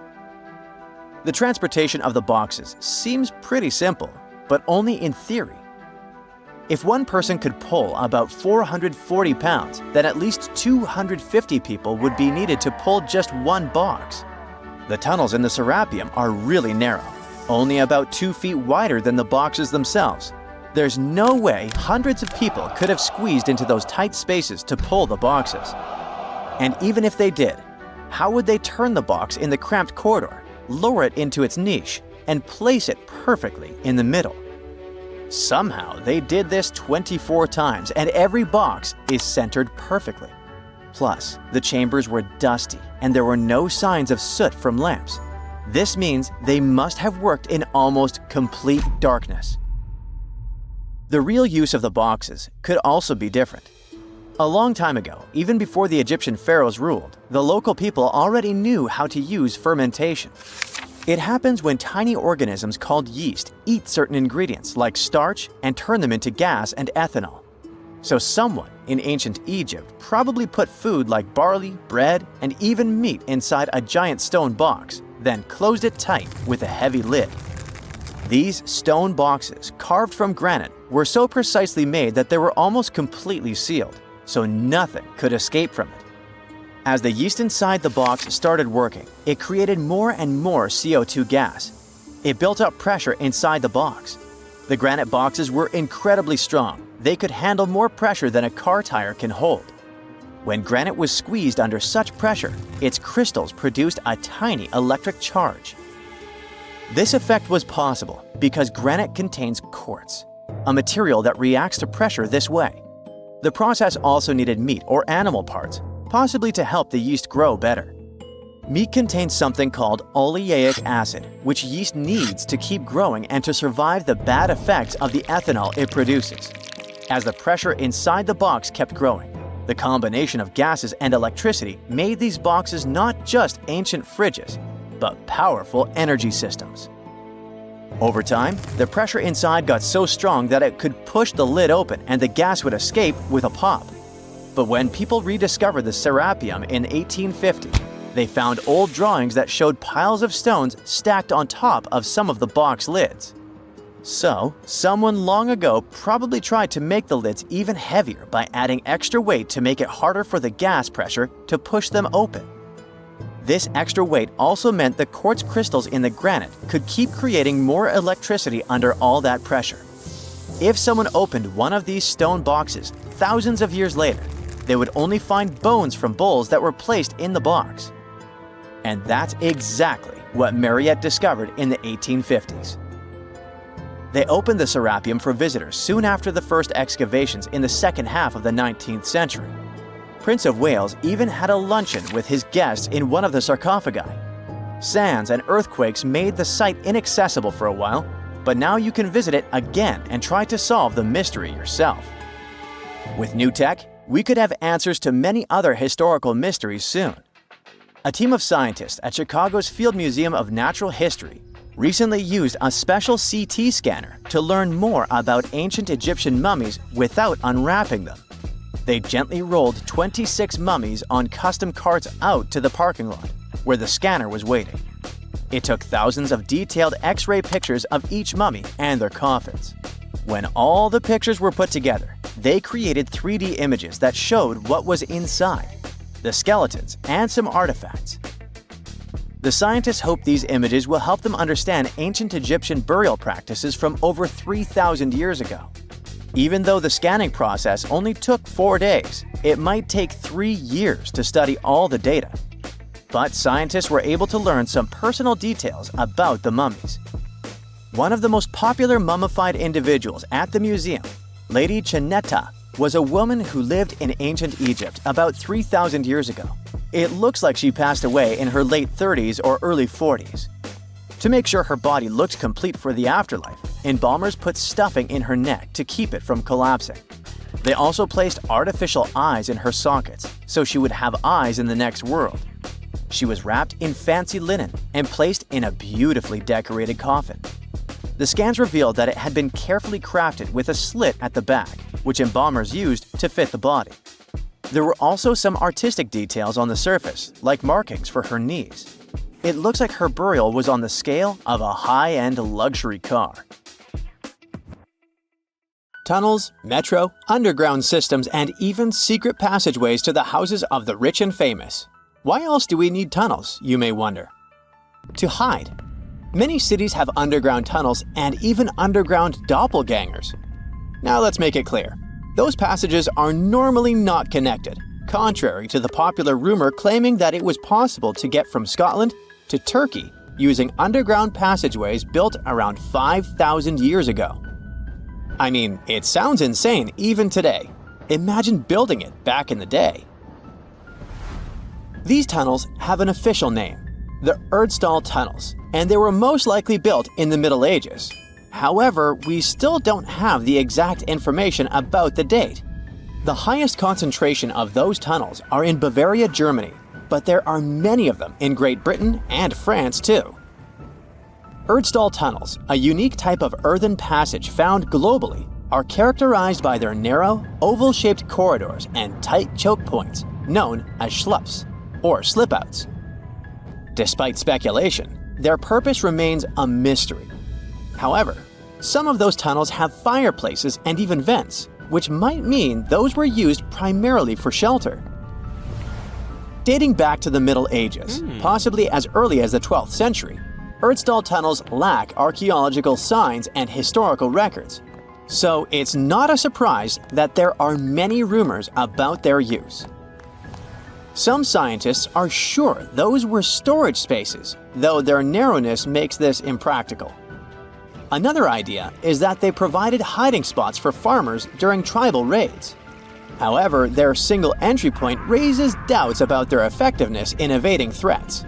The transportation of the boxes seems pretty simple, but only in theory. If one person could pull about 440 pounds, then at least 250 people would be needed to pull just one box. The tunnels in the Serapeum are really narrow, only about 2 feet wider than the boxes themselves. There's no way hundreds of people could have squeezed into those tight spaces to pull the boxes. And even if they did, how would they turn the box in the cramped corridor, lower it into its niche, and place it perfectly in the middle? Somehow, they did this 24 times, and every box is centered perfectly. Plus, the chambers were dusty, and there were no signs of soot from lamps. This means they must have worked in almost complete darkness. The real use of the boxes could also be different. A long time ago, even before the Egyptian pharaohs ruled, the local people already knew how to use fermentation. It happens when tiny organisms called yeast eat certain ingredients like starch and turn them into gas and ethanol. So someone in ancient Egypt probably put food like barley, bread, and even meat inside a giant stone box, then closed it tight with a heavy lid. These stone boxes, carved from granite, were so precisely made that they were almost completely sealed, so nothing could escape from it. As the yeast inside the box started working, it created more and more CO2 gas. It built up pressure inside the box. The granite boxes were incredibly strong. They could handle more pressure than a car tire can hold. When granite was squeezed under such pressure, its crystals produced a tiny electric charge. This effect was possible because granite contains quartz, a material that reacts to pressure this way. The process also needed meat or animal parts, possibly to help the yeast grow better. Meat contains something called oleic acid, which yeast needs to keep growing and to survive the bad effects of the ethanol it produces. As the pressure inside the box kept growing, the combination of gases and electricity made these boxes not just ancient fridges, but powerful energy systems. Over time, the pressure inside got so strong that it could push the lid open and the gas would escape with a pop. But when people rediscovered the Serapeum in 1850, they found old drawings that showed piles of stones stacked on top of some of the box lids. So, someone long ago probably tried to make the lids even heavier by adding extra weight to make it harder for the gas pressure to push them open. This extra weight also meant the quartz crystals in the granite could keep creating more electricity under all that pressure. If someone opened one of these stone boxes thousands of years later, they would only find bones from bulls that were placed in the box. And that's exactly what Mariette discovered in the 1850s. They opened the Serapeum for visitors soon after the first excavations in the second half of the 19th century. Prince of Wales even had a luncheon with his guests in one of the sarcophagi. Sands and earthquakes made the site inaccessible for a while, but now you can visit it again and try to solve the mystery yourself. With new tech, we could have answers to many other historical mysteries soon. A team of scientists at Chicago's Field Museum of Natural History recently used a special CT scanner to learn more about ancient Egyptian mummies without unwrapping them. They gently rolled 26 mummies on custom carts out to the parking lot, where the scanner was waiting. It took thousands of detailed X-ray pictures of each mummy and their coffins. When all the pictures were put together, they created 3D images that showed what was inside, the skeletons, and some artifacts. The scientists hope these images will help them understand ancient Egyptian burial practices from over 3,000 years ago. Even though the scanning process only took 4 days, it might take 3 years to study all the data. But scientists were able to learn some personal details about the mummies. One of the most popular mummified individuals at the museum, Lady Chineta, was a woman who lived in ancient Egypt about 3,000 years ago. It looks like she passed away in her late 30s or early 40s. To make sure her body looked complete for the afterlife, embalmers put stuffing in her neck to keep it from collapsing. They also placed artificial eyes in her sockets, so she would have eyes in the next world. She was wrapped in fancy linen and placed in a beautifully decorated coffin. The scans revealed that it had been carefully crafted with a slit at the back, which embalmers used to fit the body. There were also some artistic details on the surface, like markings for her knees. It looks like her burial was on the scale of a high-end luxury car. Tunnels, metro, underground systems, and even secret passageways to the houses of the rich and famous. Why else do we need tunnels, you may wonder? To hide. Many cities have underground tunnels and even underground doppelgangers. Now let's make it clear. Those passages are normally not connected, contrary to the popular rumor claiming that it was possible to get from Scotland to Turkey using underground passageways built around 5,000 years ago. I mean, it sounds insane even today. Imagine building it back in the day. These tunnels have an official name, the Erdstall Tunnels, and they were most likely built in the Middle Ages. However, we still don't have the exact information about the date. The highest concentration of those tunnels are in Bavaria, Germany, but there are many of them in Great Britain and France too. Erdstall tunnels, a unique type of earthen passage found globally, are characterized by their narrow, oval-shaped corridors and tight choke points, known as schlups, or slip-outs. Despite speculation, their purpose remains a mystery. However, some of those tunnels have fireplaces and even vents, which might mean those were used primarily for shelter. Dating back to the Middle Ages, possibly as early as the 12th century, Erdstall tunnels lack archaeological signs and historical records. So it's not a surprise that there are many rumors about their use. Some scientists are sure those were storage spaces, though their narrowness makes this impractical. Another idea is that they provided hiding spots for farmers during tribal raids. However, their single entry point raises doubts about their effectiveness in evading threats.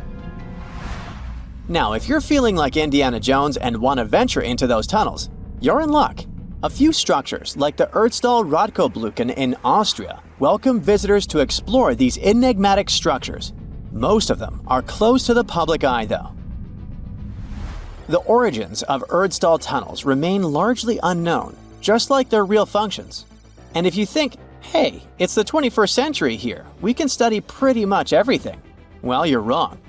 Now, if you're feeling like Indiana Jones and want to venture into those tunnels, you're in luck. A few structures, like the Erdstall Radkobluken in Austria, welcome visitors to explore these enigmatic structures. Most of them are closed to the public eye, though. The origins of Erdstall tunnels remain largely unknown, just like their real functions. And if you think, hey, it's the 21st century here, we can study pretty much everything, well, you're wrong.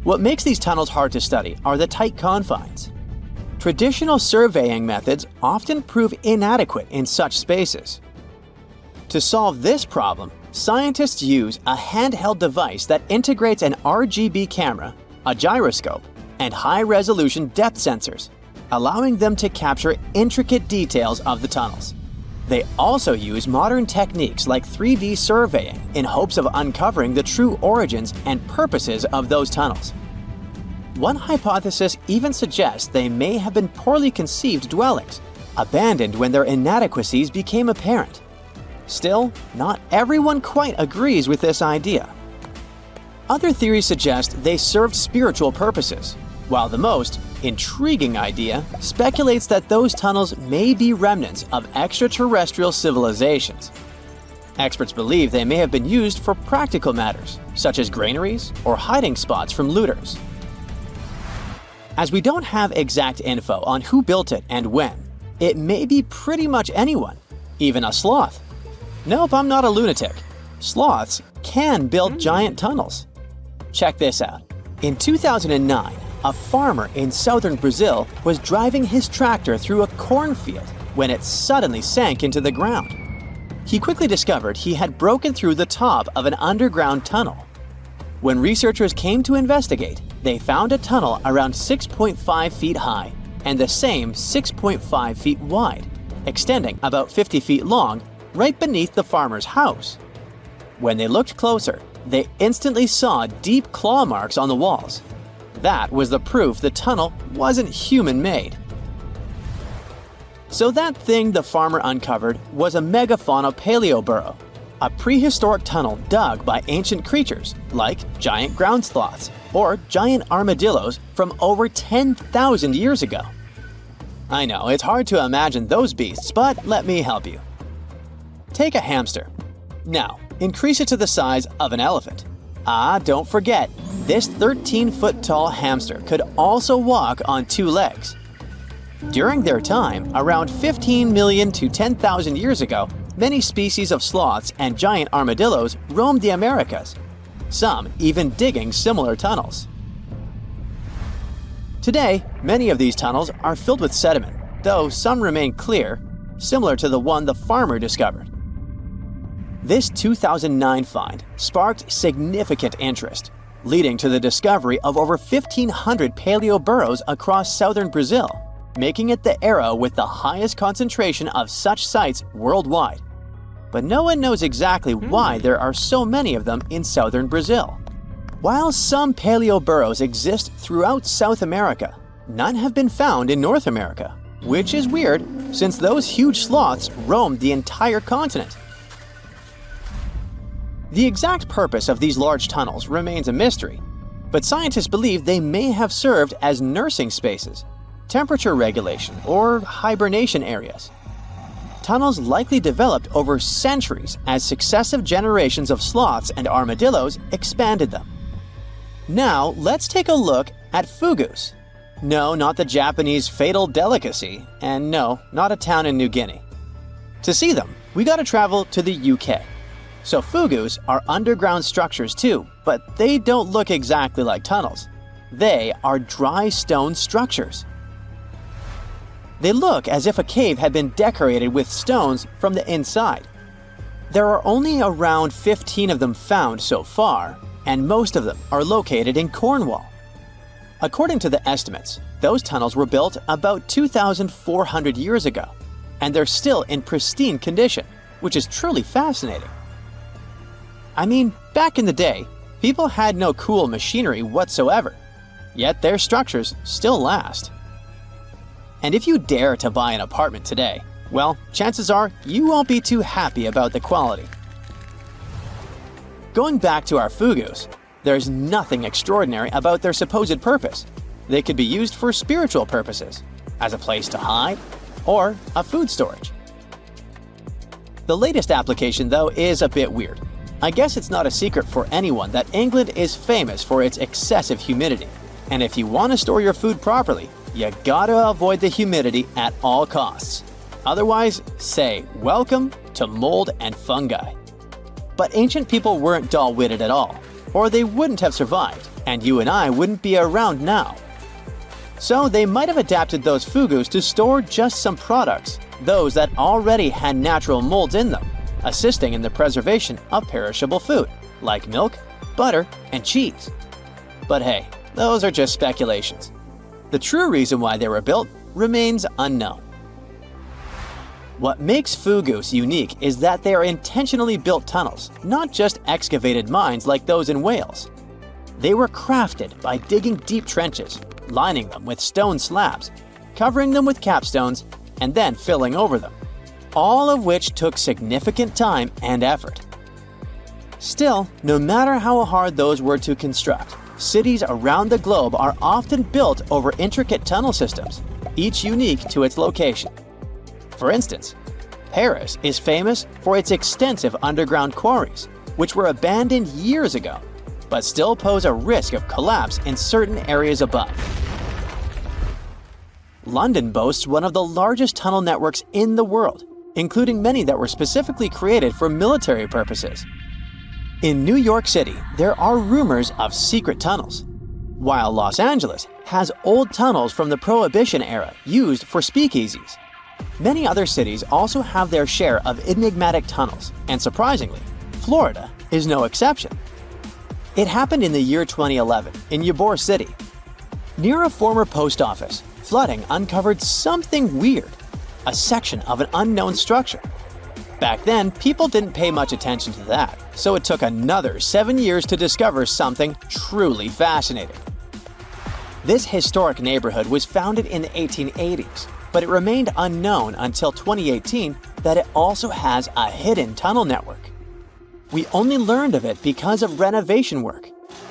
What makes these tunnels hard to study are the tight confines. Traditional surveying methods often prove inadequate in such spaces. To solve this problem, scientists use a handheld device that integrates an RGB camera, a gyroscope, and high-resolution depth sensors, allowing them to capture intricate details of the tunnels. They also use modern techniques like 3D surveying in hopes of uncovering the true origins and purposes of those tunnels. One hypothesis even suggests they may have been poorly conceived dwellings, abandoned when their inadequacies became apparent. Still, not everyone quite agrees with this idea. Other theories suggest they served spiritual purposes, while the most intriguing idea speculates that those tunnels may be remnants of extraterrestrial civilizations. Experts believe they may have been used for practical matters, such as granaries or hiding spots from looters. As we don't have exact info on who built it and when, it may be pretty much anyone, even a sloth. Nope, I'm not a lunatic. Sloths can build giant tunnels. Check this out. In 2009, a farmer in southern Brazil was driving his tractor through a cornfield when it suddenly sank into the ground. He quickly discovered he had broken through the top of an underground tunnel. When researchers came to investigate, they found a tunnel around 6.5 feet high and the same 6.5 feet wide, extending about 50 feet long, right beneath the farmer's house. When they looked closer, they instantly saw deep claw marks on the walls. That was the proof the tunnel wasn't human-made. So that thing the farmer uncovered was a megafauna paleoburrow, a prehistoric tunnel dug by ancient creatures like giant ground sloths or giant armadillos from over 10,000 years ago. I know, it's hard to imagine those beasts, but let me help you. Take a hamster. Now, increase it to the size of an elephant. Don't forget, this 13-foot tall hamster could also walk on two legs. During their time, around 15 million to 10,000 years ago, many species of sloths and giant armadillos roamed the Americas, some even digging similar tunnels. Today, many of these tunnels are filled with sediment, though some remain clear, similar to the one the farmer discovered. This 2009 find sparked significant interest, leading to the discovery of over 1,500 paleoburrows across southern Brazil, making it the era with the highest concentration of such sites worldwide. But no one knows exactly why there are so many of them in southern Brazil. While some paleoburrows exist throughout South America, none have been found in North America, which is weird since those huge sloths roamed the entire continent. The exact purpose of these large tunnels remains a mystery, but scientists believe they may have served as nursing spaces, temperature regulation, or hibernation areas. Tunnels likely developed over centuries as successive generations of sloths and armadillos expanded them. Now, let's take a look at fugus. No, not the Japanese fatal delicacy, and no, not a town in New Guinea. To see them, we gotta travel to the UK. So fugus are underground structures too, but they don't look exactly like tunnels. They are dry stone structures. They look as if a cave had been decorated with stones from the inside. There are only around 15 of them found so far, and most of them are located in Cornwall. According to the estimates, those tunnels were built about 2,400 years ago, and they're still in pristine condition, which is truly fascinating. I mean, back in the day, people had no cool machinery whatsoever, yet their structures still last. And if you dare to buy an apartment today, well, chances are you won't be too happy about the quality. Going back to our fugus, there's nothing extraordinary about their supposed purpose. They could be used for spiritual purposes, as a place to hide, or a food storage. The latest application, though, is a bit weird. I guess it's not a secret for anyone that England is famous for its excessive humidity. And if you want to store your food properly, you gotta avoid the humidity at all costs. Otherwise, say welcome to mold and fungi. But ancient people weren't dull-witted at all, or they wouldn't have survived, and you and I wouldn't be around now. So they might have adapted those fugus to store just some products, those that already had natural molds in them, assisting in the preservation of perishable food, like milk, butter, and cheese. But hey, those are just speculations. The true reason why they were built remains unknown. What makes fugus unique is that they are intentionally built tunnels, not just excavated mines like those in Wales. They were crafted by digging deep trenches, lining them with stone slabs, covering them with capstones, and then filling over them, all of which took significant time and effort. Still, no matter how hard those were to construct, cities around the globe are often built over intricate tunnel systems, each unique to its location. For instance, Paris is famous for its extensive underground quarries, which were abandoned years ago, but still pose a risk of collapse in certain areas above. London boasts one of the largest tunnel networks in the world, including many that were specifically created for military purposes. In New York City, there are rumors of secret tunnels, while Los Angeles has old tunnels from the Prohibition era used for speakeasies. Many other cities also have their share of enigmatic tunnels, and surprisingly, Florida is no exception. It happened in the year 2011 in Ybor City. Near a former post office, flooding uncovered something weird, a section of an unknown structure. Back then, people didn't pay much attention to that, so it took another 7 years to discover something truly fascinating. This historic neighborhood was founded in the 1880s, but it remained unknown until 2018 that it also has a hidden tunnel network. We only learned of it because of renovation work.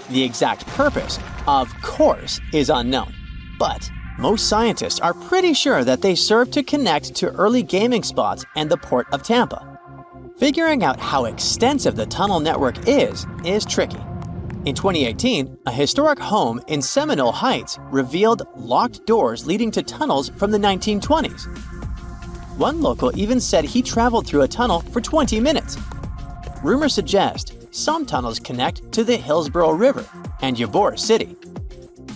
The exact purpose, of course, is unknown, but most scientists are pretty sure that they serve to connect to early gaming spots and the port of Tampa. Figuring out how extensive the tunnel network is tricky. In 2018, a historic home in Seminole Heights revealed locked doors leading to tunnels from the 1920s. One local even said he traveled through a tunnel for 20 minutes. Rumors suggest some tunnels connect to the Hillsborough River and Ybor City.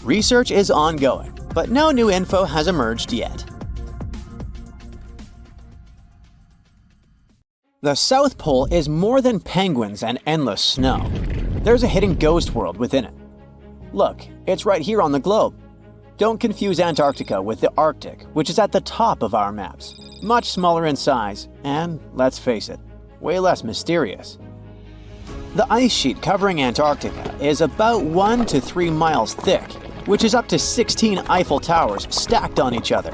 Research is ongoing, but no new info has emerged yet. The South Pole is more than penguins and endless snow. There's a hidden ghost world within it. Look, it's right here on the globe. Don't confuse Antarctica with the Arctic, which is at the top of our maps. Much smaller in size, and let's face it, way less mysterious. The ice sheet covering Antarctica is about 1 to 3 miles thick, which is up to 16 Eiffel Towers stacked on each other.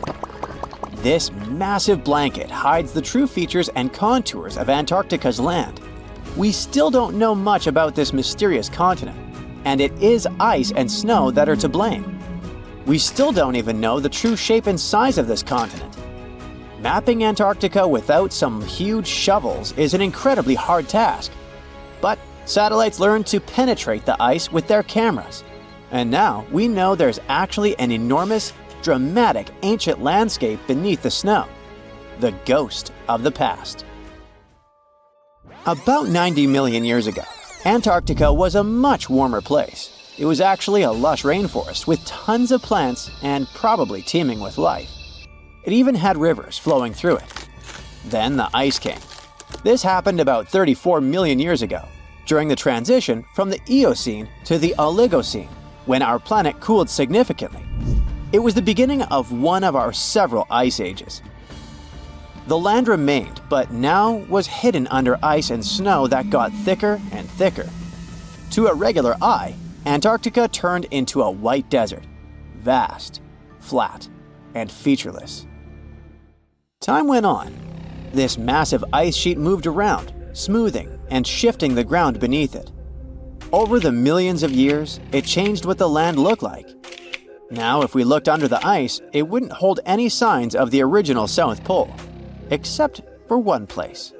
This massive blanket hides the true features and contours of Antarctica's land. We still don't know much about this mysterious continent, and it is ice and snow that are to blame. We still don't even know the true shape and size of this continent. Mapping Antarctica without some huge shovels is an incredibly hard task. But satellites learn to penetrate the ice with their cameras. And now we know there's actually an enormous, dramatic ancient landscape beneath the snow. The ghost of the past. About 90 million years ago, Antarctica was a much warmer place. It was actually a lush rainforest with tons of plants and probably teeming with life. It even had rivers flowing through it. Then the ice came. This happened about 34 million years ago, during the transition from the Eocene to the Oligocene, when our planet cooled significantly. It was the beginning of one of our several ice ages. The land remained, but now was hidden under ice and snow that got thicker and thicker. To a regular eye, Antarctica turned into a white desert, vast, flat, and featureless. Time went on. This massive ice sheet moved around, smoothing and shifting the ground beneath it. Over the millions of years, it changed what the land looked like. Now, if we looked under the ice, it wouldn't hold any signs of the original South Pole, except for one place.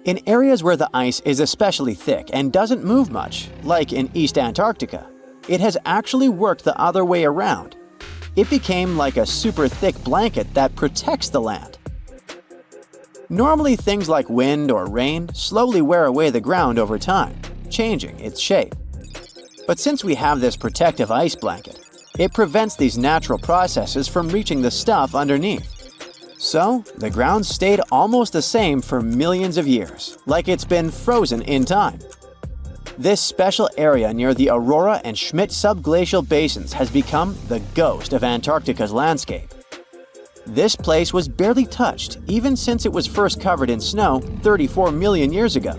In areas where the ice is especially thick and doesn't move much, like in East Antarctica, it has actually worked the other way around. It became like a super thick blanket that protects the land. Normally, things like wind or rain slowly wear away the ground over time, changing its shape. But since we have this protective ice blanket, it prevents these natural processes from reaching the stuff underneath. So, the ground stayed almost the same for millions of years, like it's been frozen in time. This special area near the Aurora and Schmidt subglacial basins has become the ghost of Antarctica's landscape. This place was barely touched even since it was first covered in snow 34 million years ago.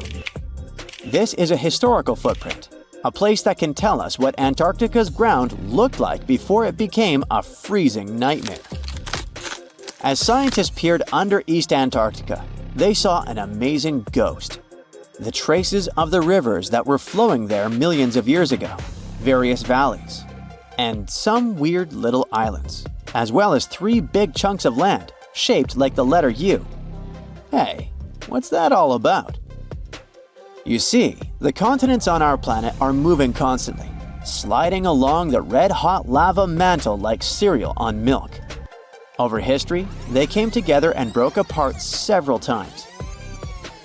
This is a historical footprint, a place that can tell us what Antarctica's ground looked like before it became a freezing nightmare. As scientists peered under East Antarctica, they saw an amazing ghost. The traces of the rivers that were flowing there millions of years ago, various valleys, and some weird little islands, as well as 3 big chunks of land shaped like the letter U. Hey, what's that all about? You see, the continents on our planet are moving constantly, sliding along the red-hot lava mantle like cereal on milk. Over history, they came together and broke apart several times.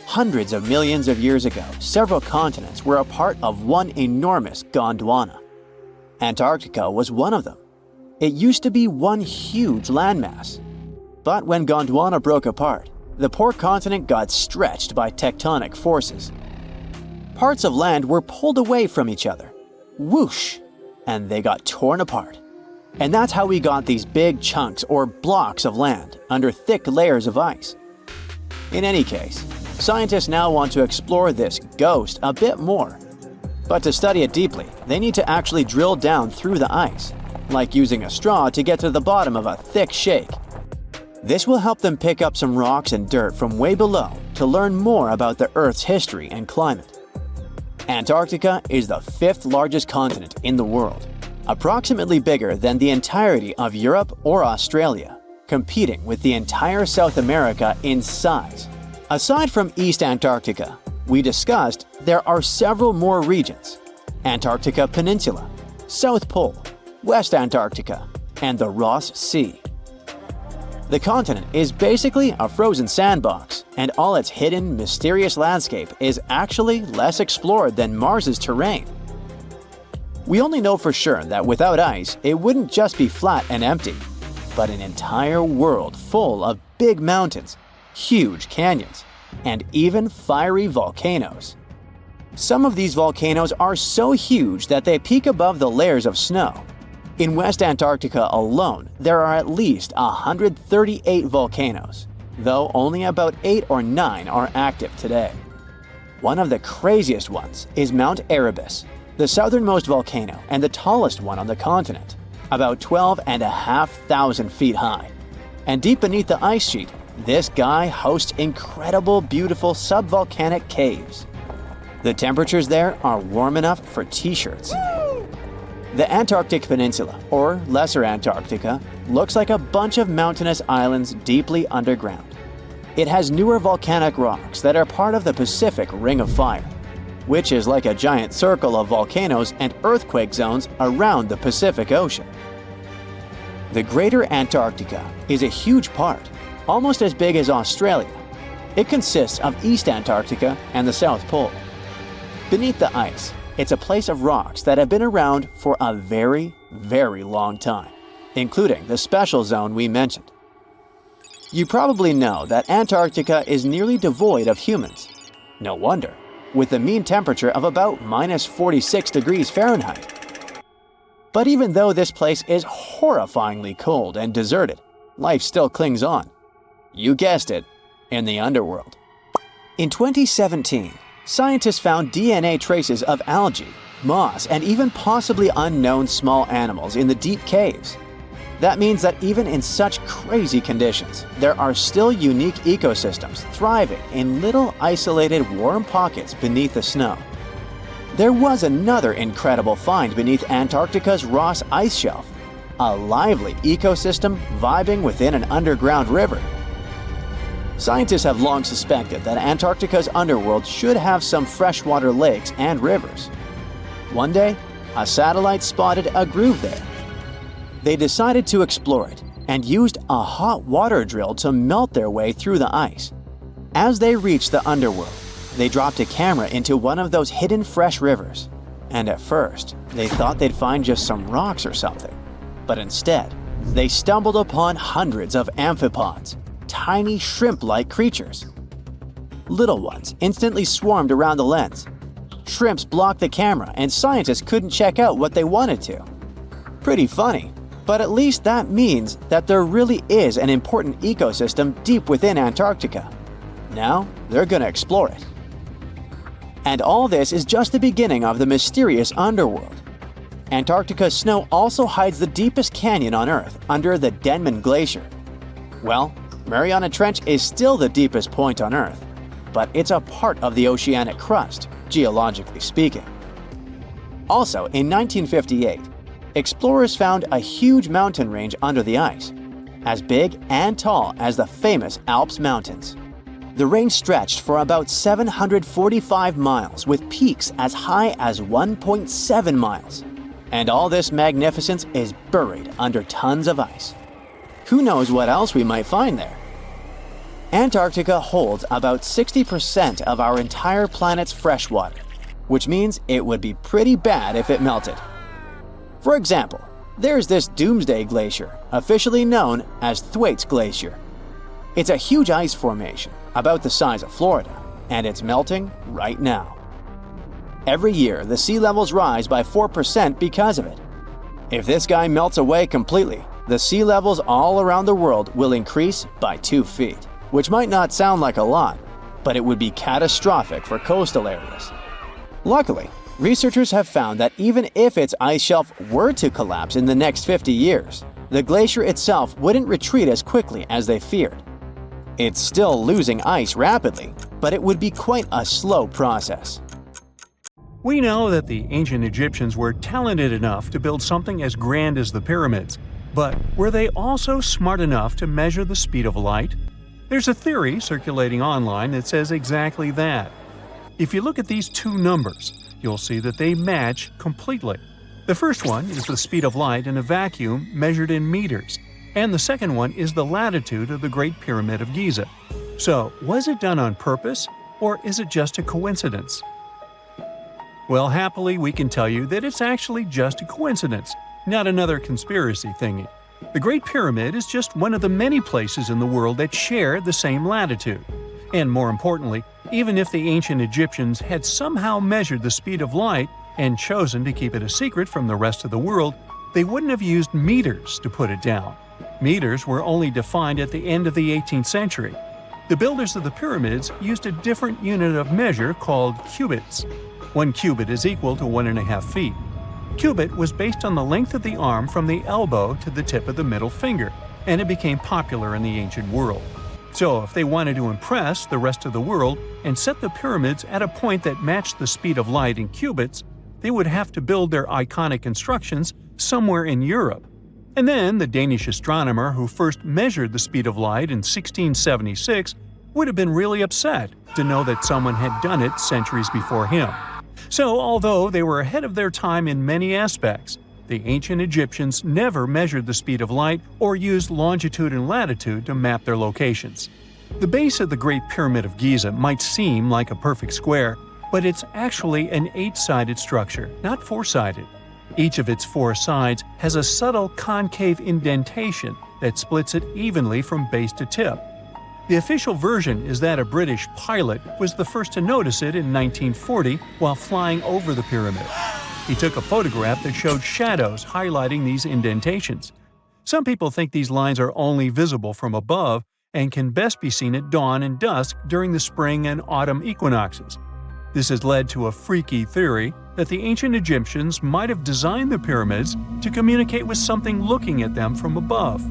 Hundreds of millions of years ago, several continents were a part of one enormous Gondwana. Antarctica was one of them. It used to be one huge landmass. But when Gondwana broke apart, the poor continent got stretched by tectonic forces. Parts of land were pulled away from each other. Whoosh! And they got torn apart. And that's how we got these big chunks or blocks of land under thick layers of ice. In any case, scientists now want to explore this ghost a bit more. But to study it deeply, they need to actually drill down through the ice, like using a straw to get to the bottom of a thick shake. This will help them pick up some rocks and dirt from way below to learn more about the Earth's history and climate. Antarctica is the 5th largest continent in the world, approximately bigger than the entirety of Europe or Australia, competing with the entire South America in size. Aside from East Antarctica, we discussed there are several more regions: Antarctica Peninsula, South Pole, West Antarctica, and the Ross Sea. The continent is basically a frozen sandbox, and all its hidden, mysterious landscape is actually less explored than Mars's terrain. We only know for sure that without ice, it wouldn't just be flat and empty, but an entire world full of big mountains, huge canyons, and even fiery volcanoes. Some of these volcanoes are so huge that they peak above the layers of snow. In West Antarctica alone, there are at least 138 volcanoes, though only about 8 or 9 are active today. One of the craziest ones is Mount Erebus, the southernmost volcano and the tallest one on the continent, about 12,500 feet high. And deep beneath the ice sheet, this guy hosts incredible, beautiful subvolcanic caves. The temperatures there are warm enough for t-shirts. The Antarctic Peninsula, or Lesser Antarctica, looks like a bunch of mountainous islands deeply underground. It has newer volcanic rocks that are part of the Pacific Ring of Fire, which is like a giant circle of volcanoes and earthquake zones around the Pacific Ocean. The Greater Antarctica is a huge part, almost as big as Australia. It consists of East Antarctica and the South Pole. Beneath the ice, it's a place of rocks that have been around for a very, very long time, including the special zone we mentioned. You probably know that Antarctica is nearly devoid of humans. No wonder, with a mean temperature of about minus 46 degrees Fahrenheit. But even though this place is horrifyingly cold and deserted, life still clings on. You guessed it, in the underworld. In 2017, scientists found DNA traces of algae, moss, and even possibly unknown small animals in the deep caves. That means that even in such crazy conditions, there are still unique ecosystems thriving in little isolated warm pockets beneath the snow. There was another incredible find beneath Antarctica's Ross Ice Shelf, a lively ecosystem vibing within an underground river. Scientists have long suspected that Antarctica's underworld should have some freshwater lakes and rivers. One day, a satellite spotted a groove there. They decided to explore it and used a hot water drill to melt their way through the ice. As they reached the underworld, they dropped a camera into one of those hidden fresh rivers. And at first, they thought they'd find just some rocks or something. But instead, they stumbled upon hundreds of amphipods, tiny shrimp-like creatures. Little ones instantly swarmed around the lens. Shrimps blocked the camera and scientists couldn't check out what they wanted to. Pretty funny, but at least that means that there really is an important ecosystem deep within Antarctica. Now, they're gonna explore it. And all this is just the beginning of the mysterious underworld. Antarctica's snow also hides the deepest canyon on Earth under the Denman Glacier. Well, Mariana Trench is still the deepest point on Earth, but it's a part of the oceanic crust, geologically speaking. Also, in 1958, explorers found a huge mountain range under the ice, as big and tall as the famous Alps Mountains. The range stretched for about 745 miles with peaks as high as 1.7 miles. And all this magnificence is buried under tons of ice. Who knows what else we might find there? Antarctica holds about 60% of our entire planet's freshwater, which means it would be pretty bad if it melted. For example, there's this Doomsday Glacier, officially known as Thwaites Glacier. It's a huge ice formation, about the size of Florida, and it's melting right now. Every year, the sea levels rise by 4% because of it. If this guy melts away completely, the sea levels all around the world will increase by 2 feet, which might not sound like a lot, but it would be catastrophic for coastal areas. Luckily, researchers have found that even if its ice shelf were to collapse in the next 50 years, the glacier itself wouldn't retreat as quickly as they feared. It's still losing ice rapidly, but it would be quite a slow process. We know that the ancient Egyptians were talented enough to build something as grand as the pyramids, but were they also smart enough to measure the speed of light? There's a theory circulating online that says exactly that. If you look at these two numbers, you'll see that they match completely. The first one is the speed of light in a vacuum measured in meters, and the second one is the latitude of the Great Pyramid of Giza. So, was it done on purpose, or is it just a coincidence? Well, happily, we can tell you that it's actually just a coincidence, not another conspiracy thingy. The Great Pyramid is just one of the many places in the world that share the same latitude. And more importantly, even if the ancient Egyptians had somehow measured the speed of light and chosen to keep it a secret from the rest of the world, they wouldn't have used meters to put it down. Meters were only defined at the end of the 18th century. The builders of the pyramids used a different unit of measure called cubits. 1 cubit is equal to 1.5 feet. Cubit was based on the length of the arm from the elbow to the tip of the middle finger, and it became popular in the ancient world. So if they wanted to impress the rest of the world and set the pyramids at a point that matched the speed of light in cubits, they would have to build their iconic constructions somewhere in Europe. And then the Danish astronomer who first measured the speed of light in 1676 would have been really upset to know that someone had done it centuries before him. So although they were ahead of their time in many aspects, the ancient Egyptians never measured the speed of light or used longitude and latitude to map their locations. The base of the Great Pyramid of Giza might seem like a perfect square, but it's actually an 8-sided structure, not 4-sided. Each of its 4 sides has a subtle concave indentation that splits it evenly from base to tip. The official version is that a British pilot was the first to notice it in 1940 while flying over the pyramid. He took a photograph that showed shadows highlighting these indentations. Some people think these lines are only visible from above and can best be seen at dawn and dusk during the spring and autumn equinoxes. This has led to a freaky theory that the ancient Egyptians might have designed the pyramids to communicate with something looking at them from above.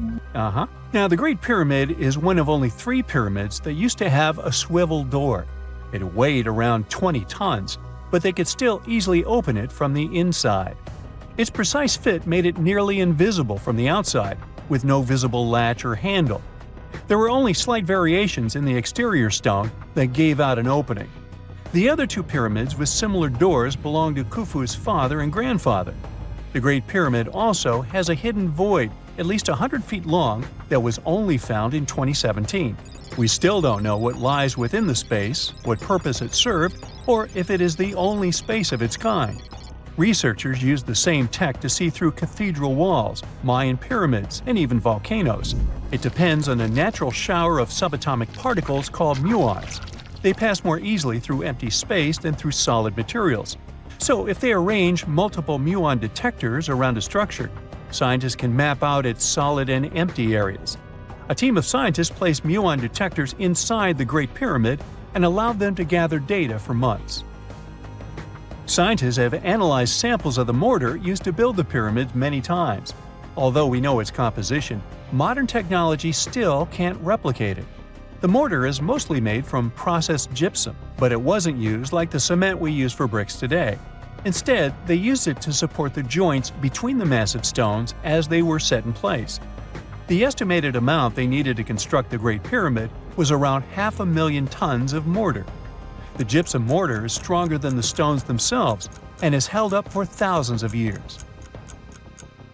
Now, the Great Pyramid is one of only 3 pyramids that used to have a swivel door. It weighed around 20 tons, but they could still easily open it from the inside. Its precise fit made it nearly invisible from the outside, with no visible latch or handle. There were only slight variations in the exterior stone that gave out an opening. The other 2 pyramids with similar doors belonged to Khufu's father and grandfather. The Great Pyramid also has a hidden void at least 100 feet long that was only found in 2017. We still don't know what lies within the space, what purpose it served, or if it is the only space of its kind. Researchers used the same tech to see through cathedral walls, Mayan pyramids, and even volcanoes. It depends on a natural shower of subatomic particles called muons. They pass more easily through empty space than through solid materials. So if they arrange multiple muon detectors around a structure, scientists can map out its solid and empty areas. A team of scientists placed muon detectors inside the Great Pyramid and allowed them to gather data for months. Scientists have analyzed samples of the mortar used to build the pyramids many times. Although we know its composition, modern technology still can't replicate it. The mortar is mostly made from processed gypsum, but it wasn't used like the cement we use for bricks today. Instead, they used it to support the joints between the massive stones as they were set in place. The estimated amount they needed to construct the Great Pyramid was around 500,000 tons of mortar. The gypsum mortar is stronger than the stones themselves and has held up for thousands of years.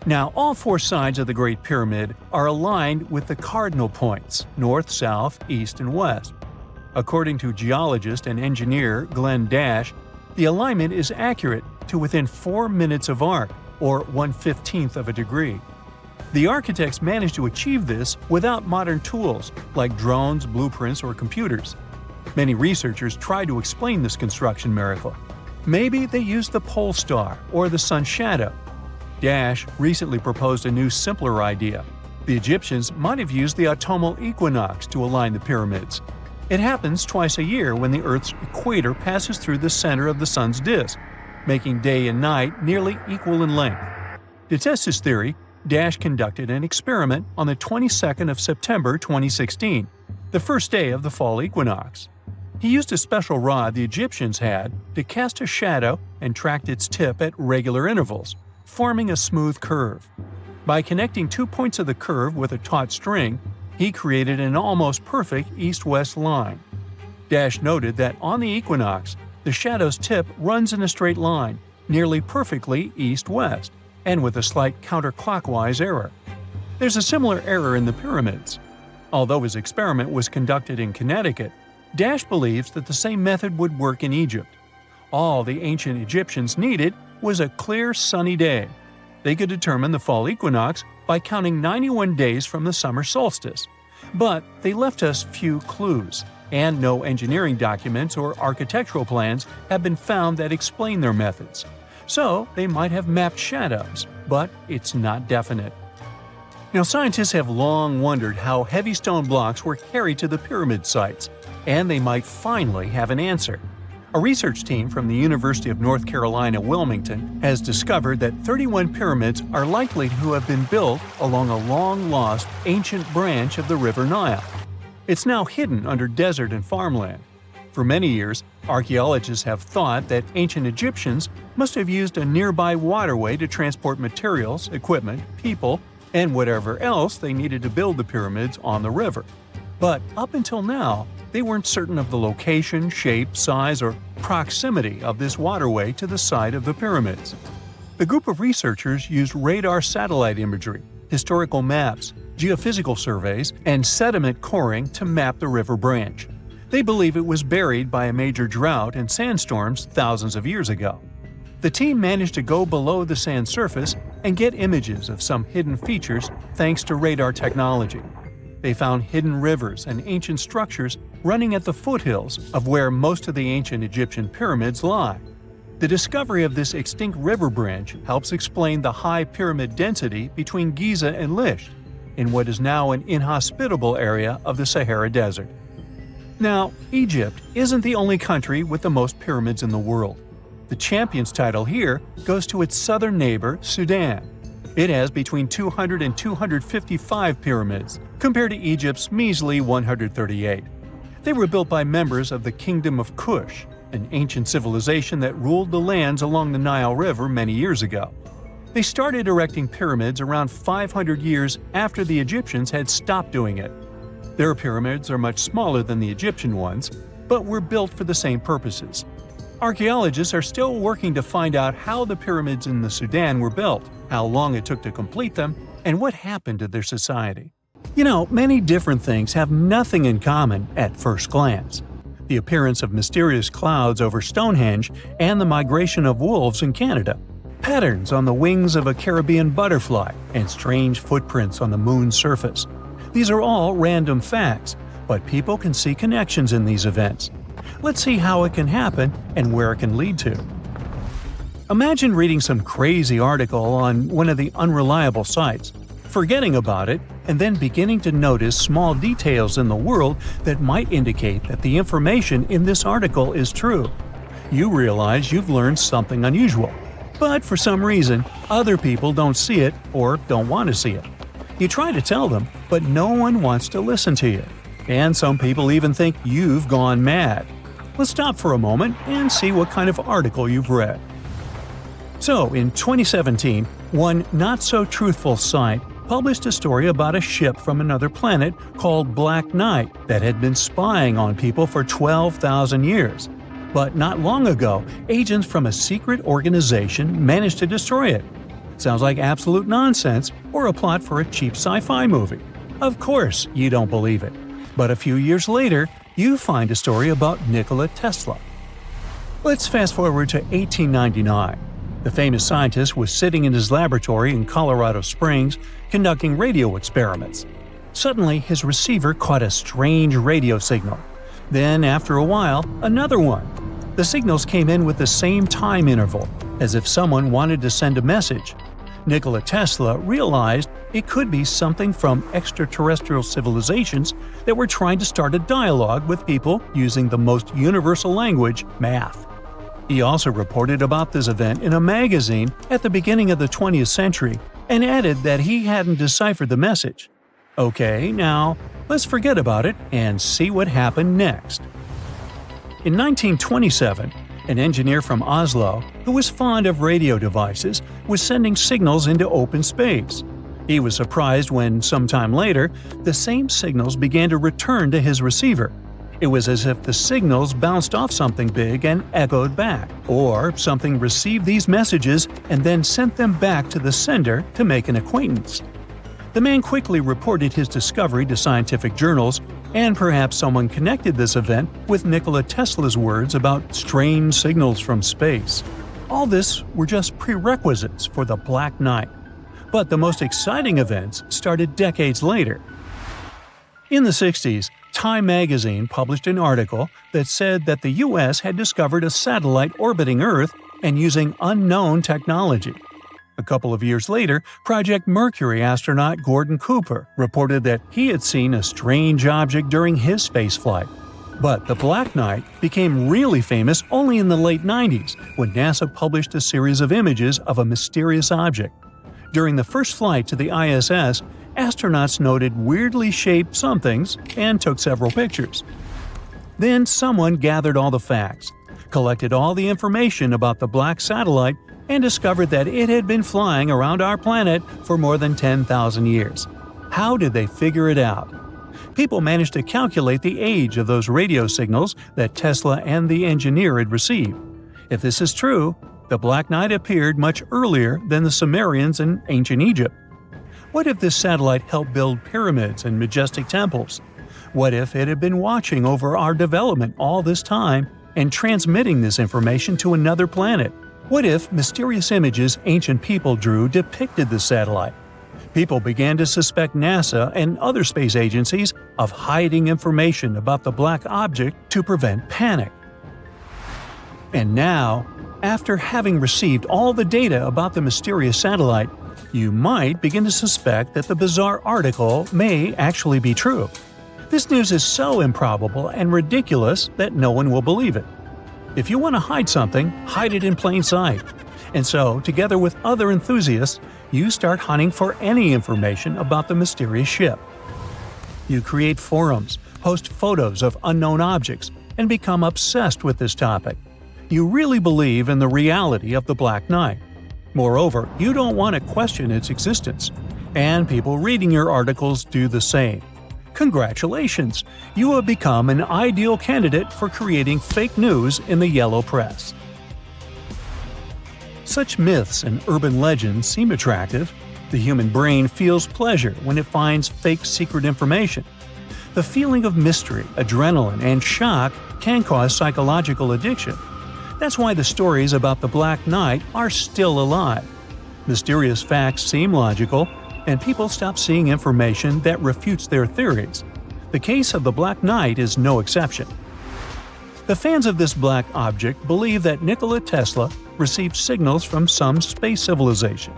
Now, all 4 sides of the Great Pyramid are aligned with the cardinal points – north, south, east, and west. According to geologist and engineer Glenn Dash, the alignment is accurate to within 4 minutes of arc, or 1/15th of a degree. The architects managed to achieve this without modern tools like drones, blueprints, or computers. Many researchers try to explain this construction miracle. Maybe they used the pole star or the sun's shadow. Dash recently proposed a new, simpler idea. The Egyptians might have used the autumnal equinox to align the pyramids. It happens twice a year when the Earth's equator passes through the center of the sun's disk, making day and night nearly equal in length. To test his theory, Dash conducted an experiment on the 22nd of September 2016, the first day of the fall equinox. He used a special rod the Egyptians had to cast a shadow and tracked its tip at regular intervals, forming a smooth curve. By connecting 2 points of the curve with a taut string, he created an almost perfect east-west line. Dash noted that on the equinox, the shadow's tip runs in a straight line, nearly perfectly east-west, and with a slight counterclockwise error. There's a similar error in the pyramids. Although his experiment was conducted in Connecticut, Dash believes that the same method would work in Egypt. All the ancient Egyptians needed was a clear, sunny day. They could determine the fall equinox by counting 91 days from the summer solstice. But they left us few clues, and no engineering documents or architectural plans have been found that explain their methods. So they might have mapped shadows, but it's not definite. Now, scientists have long wondered how heavy stone blocks were carried to the pyramid sites, and they might finally have an answer. A research team from the University of North Carolina, Wilmington, has discovered that 31 pyramids are likely to have been built along a long-lost ancient branch of the River Nile. It's now hidden under desert and farmland. For many years, archaeologists have thought that ancient Egyptians must have used a nearby waterway to transport materials, equipment, people, and whatever else they needed to build the pyramids on the river. But up until now, they weren't certain of the location, shape, size, or proximity of this waterway to the site of the pyramids. The group of researchers used radar satellite imagery, historical maps, geophysical surveys, and sediment coring to map the river branch. They believe it was buried by a major drought and sandstorms thousands of years ago. The team managed to go below the sand surface and get images of some hidden features thanks to radar technology. They found hidden rivers and ancient structures running at the foothills of where most of the ancient Egyptian pyramids lie. The discovery of this extinct river branch helps explain the high pyramid density between Giza and Lisht, in what is now an inhospitable area of the Sahara Desert. Now, Egypt isn't the only country with the most pyramids in the world. The champion's title here goes to its southern neighbor, Sudan. It has between 200 and 255 pyramids, compared to Egypt's measly 138. They were built by members of the Kingdom of Kush, an ancient civilization that ruled the lands along the Nile River many years ago. They started erecting pyramids around 500 years after the Egyptians had stopped doing it. Their pyramids are much smaller than the Egyptian ones, but were built for the same purposes. Archaeologists are still working to find out how the pyramids in the Sudan were built, how long it took to complete them, and what happened to their society. You know, many different things have nothing in common at first glance. The appearance of mysterious clouds over Stonehenge and the migration of wolves in Canada, patterns on the wings of a Caribbean butterfly, and strange footprints on the moon's surface. These are all random facts, but people can see connections in these events. Let's see how it can happen and where it can lead to. Imagine reading some crazy article on one of the unreliable sites, forgetting about it, and then beginning to notice small details in the world that might indicate that the information in this article is true. You realize you've learned something unusual, but for some reason, other people don't see it or don't want to see it. You try to tell them, but no one wants to listen to you. And some people even think you've gone mad. Let's stop for a moment and see what kind of article you've read. So, in 2017, one not-so-truthful site published a story about a ship from another planet called Black Knight that had been spying on people for 12,000 years. But not long ago, agents from a secret organization managed to destroy it. Sounds like absolute nonsense or a plot for a cheap sci-fi movie. Of course, you don't believe it. But a few years later, you find a story about Nikola Tesla. Let's fast forward to 1899. The famous scientist was sitting in his laboratory in Colorado Springs conducting radio experiments. Suddenly, his receiver caught a strange radio signal. Then, after a while, another one. The signals came in with the same time interval, as if someone wanted to send a message. Nikola Tesla realized it could be something from extraterrestrial civilizations that were trying to start a dialogue with people using the most universal language, math. He also reported about this event in a magazine at the beginning of the 20th century and added that he hadn't deciphered the message. Okay, now let's forget about it and see what happened next. In 1927, an engineer from Oslo, who was fond of radio devices, was sending signals into open space. He was surprised when, sometime later, the same signals began to return to his receiver. It was as if the signals bounced off something big and echoed back, or something received these messages and then sent them back to the sender to make an acquaintance. The man quickly reported his discovery to scientific journals, and perhaps someone connected this event with Nikola Tesla's words about strange signals from space. All this were just prerequisites for the Black Knight. But the most exciting events started decades later. In the 60s, Time magazine published an article that said that the U.S. had discovered a satellite orbiting Earth and using unknown technology. A couple of years later, Project Mercury astronaut Gordon Cooper reported that he had seen a strange object during his spaceflight. But the Black Knight became really famous only in the late 90s, when NASA published a series of images of a mysterious object. During the first flight to the ISS, astronauts noted weirdly shaped somethings and took several pictures. Then someone gathered all the facts, collected all the information about the black satellite, and discovered that it had been flying around our planet for more than 10,000 years. How did they figure it out? People managed to calculate the age of those radio signals that Tesla and the engineer had received. If this is true, the Black Knight appeared much earlier than the Sumerians in ancient Egypt. What if this satellite helped build pyramids and majestic temples? What if it had been watching over our development all this time and transmitting this information to another planet? What if mysterious images ancient people drew depicted the satellite? People began to suspect NASA and other space agencies of hiding information about the black object to prevent panic. And now, after having received all the data about the mysterious satellite, you might begin to suspect that the bizarre article may actually be true. This news is so improbable and ridiculous that no one will believe it. If you want to hide something, hide it in plain sight. And so, together with other enthusiasts, you start hunting for any information about the mysterious ship. You create forums, post photos of unknown objects, and become obsessed with this topic. You really believe in the reality of the Black Knight. Moreover, you don't want to question its existence. And people reading your articles do the same. Congratulations! You have become an ideal candidate for creating fake news in the yellow press. Such myths and urban legends seem attractive. The human brain feels pleasure when it finds fake secret information. The feeling of mystery, adrenaline, and shock can cause psychological addiction. That's why the stories about the Black Knight are still alive. Mysterious facts seem logical, and people stop seeing information that refutes their theories. The case of the Black Knight is no exception. The fans of this black object believe that Nikola Tesla received signals from some space civilization.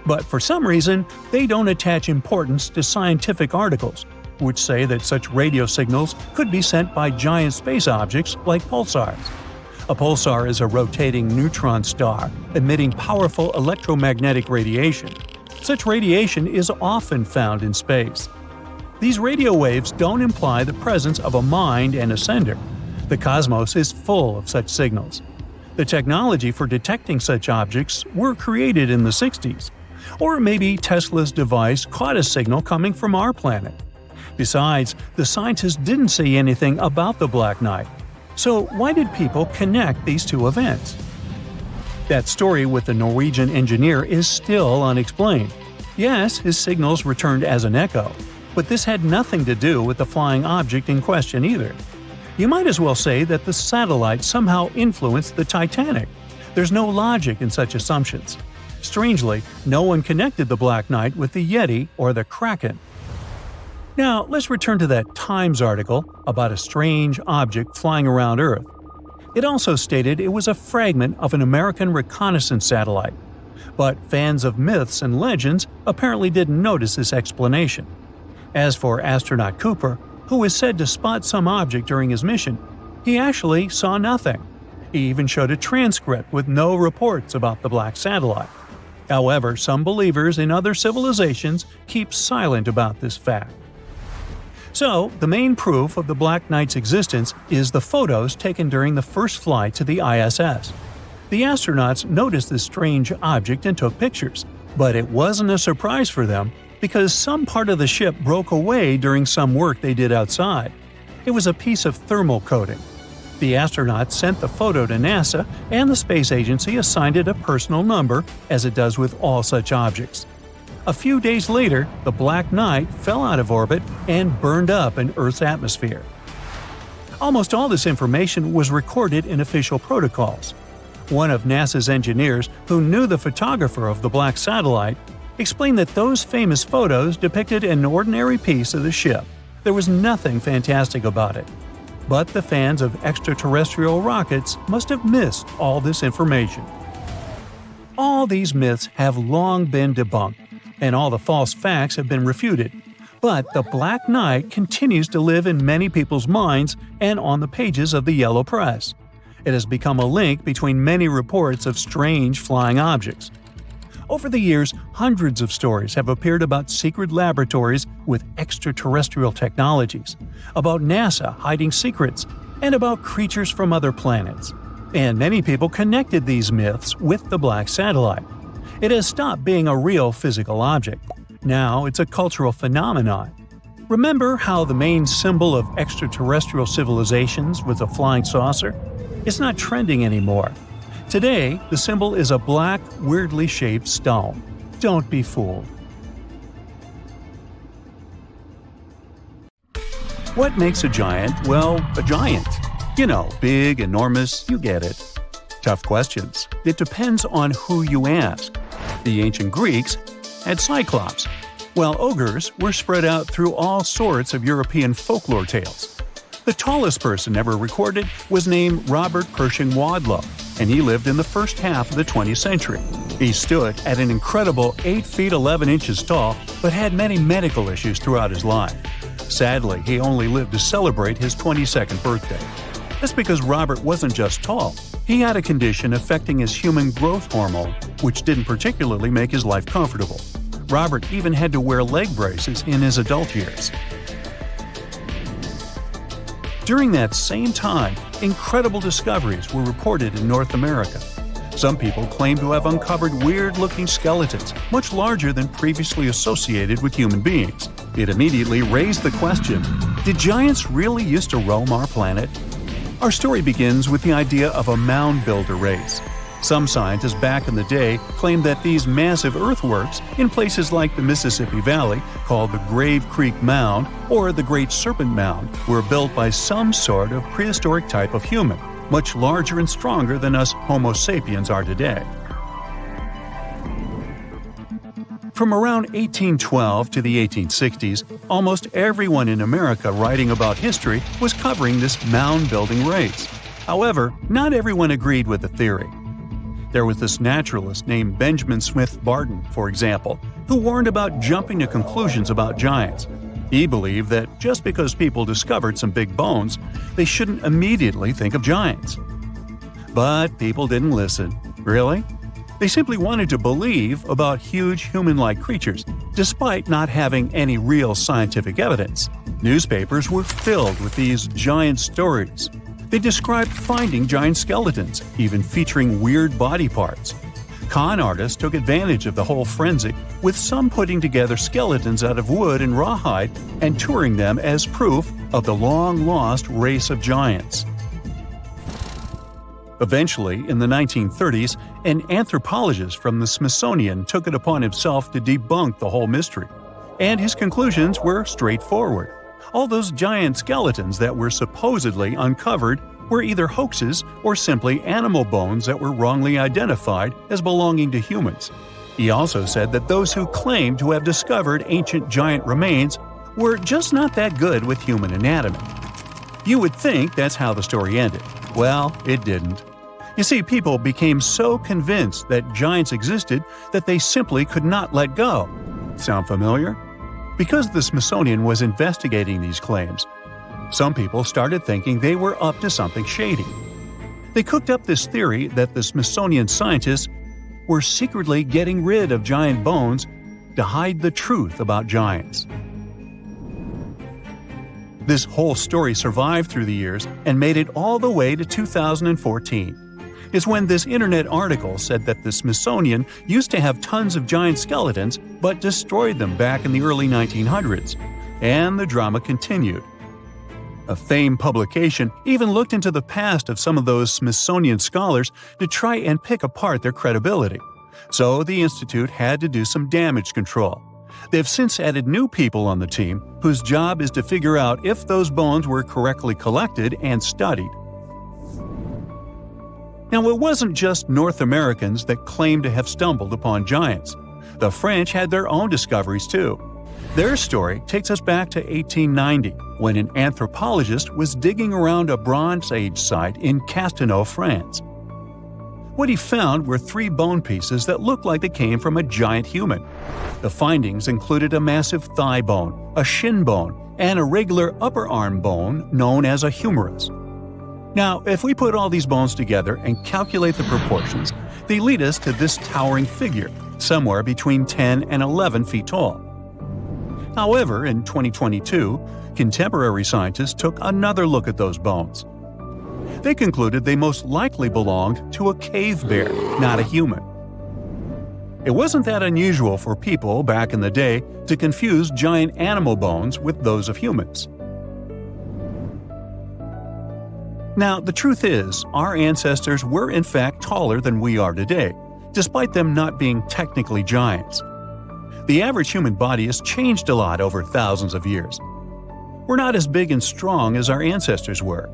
But for some reason, they don't attach importance to scientific articles, which say that such radio signals could be sent by giant space objects like pulsars. A pulsar is a rotating neutron star emitting powerful electromagnetic radiation. Such radiation is often found in space. These radio waves don't imply the presence of a mind and a sender. The cosmos is full of such signals. The technology for detecting such objects were created in the 60s. Or maybe Tesla's device caught a signal coming from our planet. Besides, the scientists didn't say anything about the Black Knight. So why did people connect these two events? That story with the Norwegian engineer is still unexplained. Yes, his signals returned as an echo, but this had nothing to do with the flying object in question either. You might as well say that the satellite somehow influenced the Titanic. There's no logic in such assumptions. Strangely, no one connected the Black Knight with the Yeti or the Kraken. Now, let's return to that Times article about a strange object flying around Earth. It also stated it was a fragment of an American reconnaissance satellite. But fans of myths and legends apparently didn't notice this explanation. As for astronaut Cooper, who is said to spot some object during his mission, he actually saw nothing. He even showed a transcript with no reports about the black satellite. However, some believers in other civilizations keep silent about this fact. So, the main proof of the Black Knight's existence is the photos taken during the first flight to the ISS. The astronauts noticed this strange object and took pictures, but it wasn't a surprise for them because some part of the ship broke away during some work they did outside. It was a piece of thermal coating. The astronauts sent the photo to NASA, and the space agency assigned it a personal number, as it does with all such objects. A few days later, the Black Knight fell out of orbit and burned up in Earth's atmosphere. Almost all this information was recorded in official protocols. One of NASA's engineers, who knew the photographer of the black satellite, explained that those famous photos depicted an ordinary piece of the ship. There was nothing fantastic about it. But the fans of extraterrestrial rockets must have missed all this information. All these myths have long been debunked, and all the false facts have been refuted. But the Black Knight continues to live in many people's minds and on the pages of the yellow press. It has become a link between many reports of strange flying objects. Over the years, hundreds of stories have appeared about secret laboratories with extraterrestrial technologies, about NASA hiding secrets, and about creatures from other planets. And many people connected these myths with the black satellite. It has stopped being a real physical object. Now it's a cultural phenomenon. Remember how the main symbol of extraterrestrial civilizations was a flying saucer? It's not trending anymore. Today, the symbol is a black, weirdly shaped stone. Don't be fooled. What makes a giant, well, a giant? You know, big, enormous, you get it. Tough questions. It depends on who you ask. The ancient Greeks had cyclops, while ogres were spread out through all sorts of European folklore tales. The tallest person ever recorded was named Robert Pershing Wadlow, and he lived in the first half of the 20th century. He stood at an incredible 8 feet 11 inches tall, but had many medical issues throughout his life. Sadly, he only lived to celebrate his 22nd birthday. That's because Robert wasn't just tall. He had a condition affecting his human growth hormone, which didn't particularly make his life comfortable. Robert even had to wear leg braces in his adult years. During that same time, incredible discoveries were reported in North America. Some people claim to have uncovered weird-looking skeletons, much larger than previously associated with human beings. It immediately raised the question, did giants really used to roam our planet? Our story begins with the idea of a mound builder race. Some scientists back in the day claimed that these massive earthworks in places like the Mississippi Valley, called the Grave Creek Mound or the Great Serpent Mound, were built by some sort of prehistoric type of human, much larger and stronger than us Homo sapiens are today. From around 1812 to the 1860s, almost everyone in America writing about history was covering this mound-building race. However, not everyone agreed with the theory. There was this naturalist named Benjamin Smith Barton, for example, who warned about jumping to conclusions about giants. He believed that just because people discovered some big bones, they shouldn't immediately think of giants. But people didn't listen. Really? They simply wanted to believe about huge human-like creatures, despite not having any real scientific evidence. Newspapers were filled with these giant stories. They described finding giant skeletons, even featuring weird body parts. Con artists took advantage of the whole frenzy, with some putting together skeletons out of wood and rawhide and touring them as proof of the long-lost race of giants. Eventually, in the 1930s, an anthropologist from the Smithsonian took it upon himself to debunk the whole mystery. And his conclusions were straightforward. All those giant skeletons that were supposedly uncovered were either hoaxes or simply animal bones that were wrongly identified as belonging to humans. He also said that those who claimed to have discovered ancient giant remains were just not that good with human anatomy. You would think that's how the story ended. Well, it didn't. You see, people became so convinced that giants existed that they simply could not let go. Sound familiar? Because the Smithsonian was investigating these claims, some people started thinking they were up to something shady. They cooked up this theory that the Smithsonian scientists were secretly getting rid of giant bones to hide the truth about giants. This whole story survived through the years and made it all the way to 2014. It's when this internet article said that the Smithsonian used to have tons of giant skeletons but destroyed them back in the early 1900s. And the drama continued. A famed publication even looked into the past of some of those Smithsonian scholars to try and pick apart their credibility. So the Institute had to do some damage control. They've since added new people on the team whose job is to figure out if those bones were correctly collected and studied. Now, it wasn't just North Americans that claimed to have stumbled upon giants. The French had their own discoveries too. Their story takes us back to 1890, when an anthropologist was digging around a Bronze Age site in Castelnau, France. What he found were 3 bone pieces that looked like they came from a giant human. The findings included a massive thigh bone, a shin bone, and a regular upper arm bone known as a humerus. Now, if we put all these bones together and calculate the proportions, they lead us to this towering figure, somewhere between 10 and 11 feet tall. However, in 2022, contemporary scientists took another look at those bones. They concluded they most likely belonged to a cave bear, not a human. It wasn't that unusual for people back in the day to confuse giant animal bones with those of humans. Now, the truth is, our ancestors were in fact taller than we are today, despite them not being technically giants. The average human body has changed a lot over thousands of years. we're not as big and strong as our ancestors were.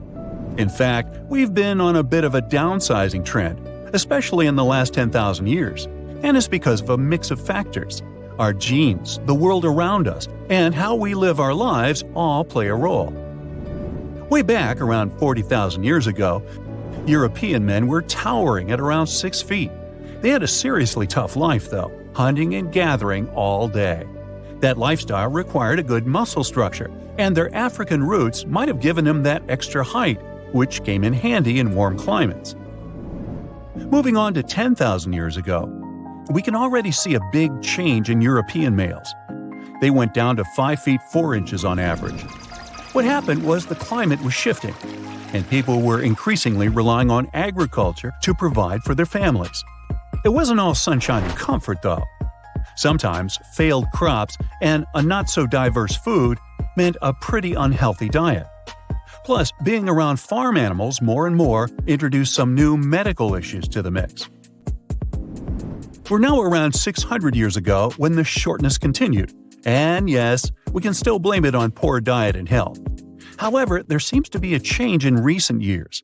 In fact, we've been on a bit of a downsizing trend, especially in the last 10,000 years, and it's because of a mix of factors. Our genes, the world around us, and how we live our lives all play a role. Way back around 40,000 years ago, European men were towering at around 6 feet. They had a seriously tough life, though, hunting and gathering all day. That lifestyle required a good muscle structure, and their African roots might have given them that extra height, which came in handy in warm climates. Moving on to 10,000 years ago, we can already see a big change in European males. They went down to 5 feet 4 inches on average. What happened was the climate was shifting, and people were increasingly relying on agriculture to provide for their families. It wasn't all sunshine and comfort, though. Sometimes failed crops and a not-so-diverse food meant a pretty unhealthy diet. Plus, being around farm animals more and more introduced some new medical issues to the mix. We're now around 600 years ago when the shortness continued. And yes, we can still blame it on poor diet and health. However, there seems to be a change in recent years.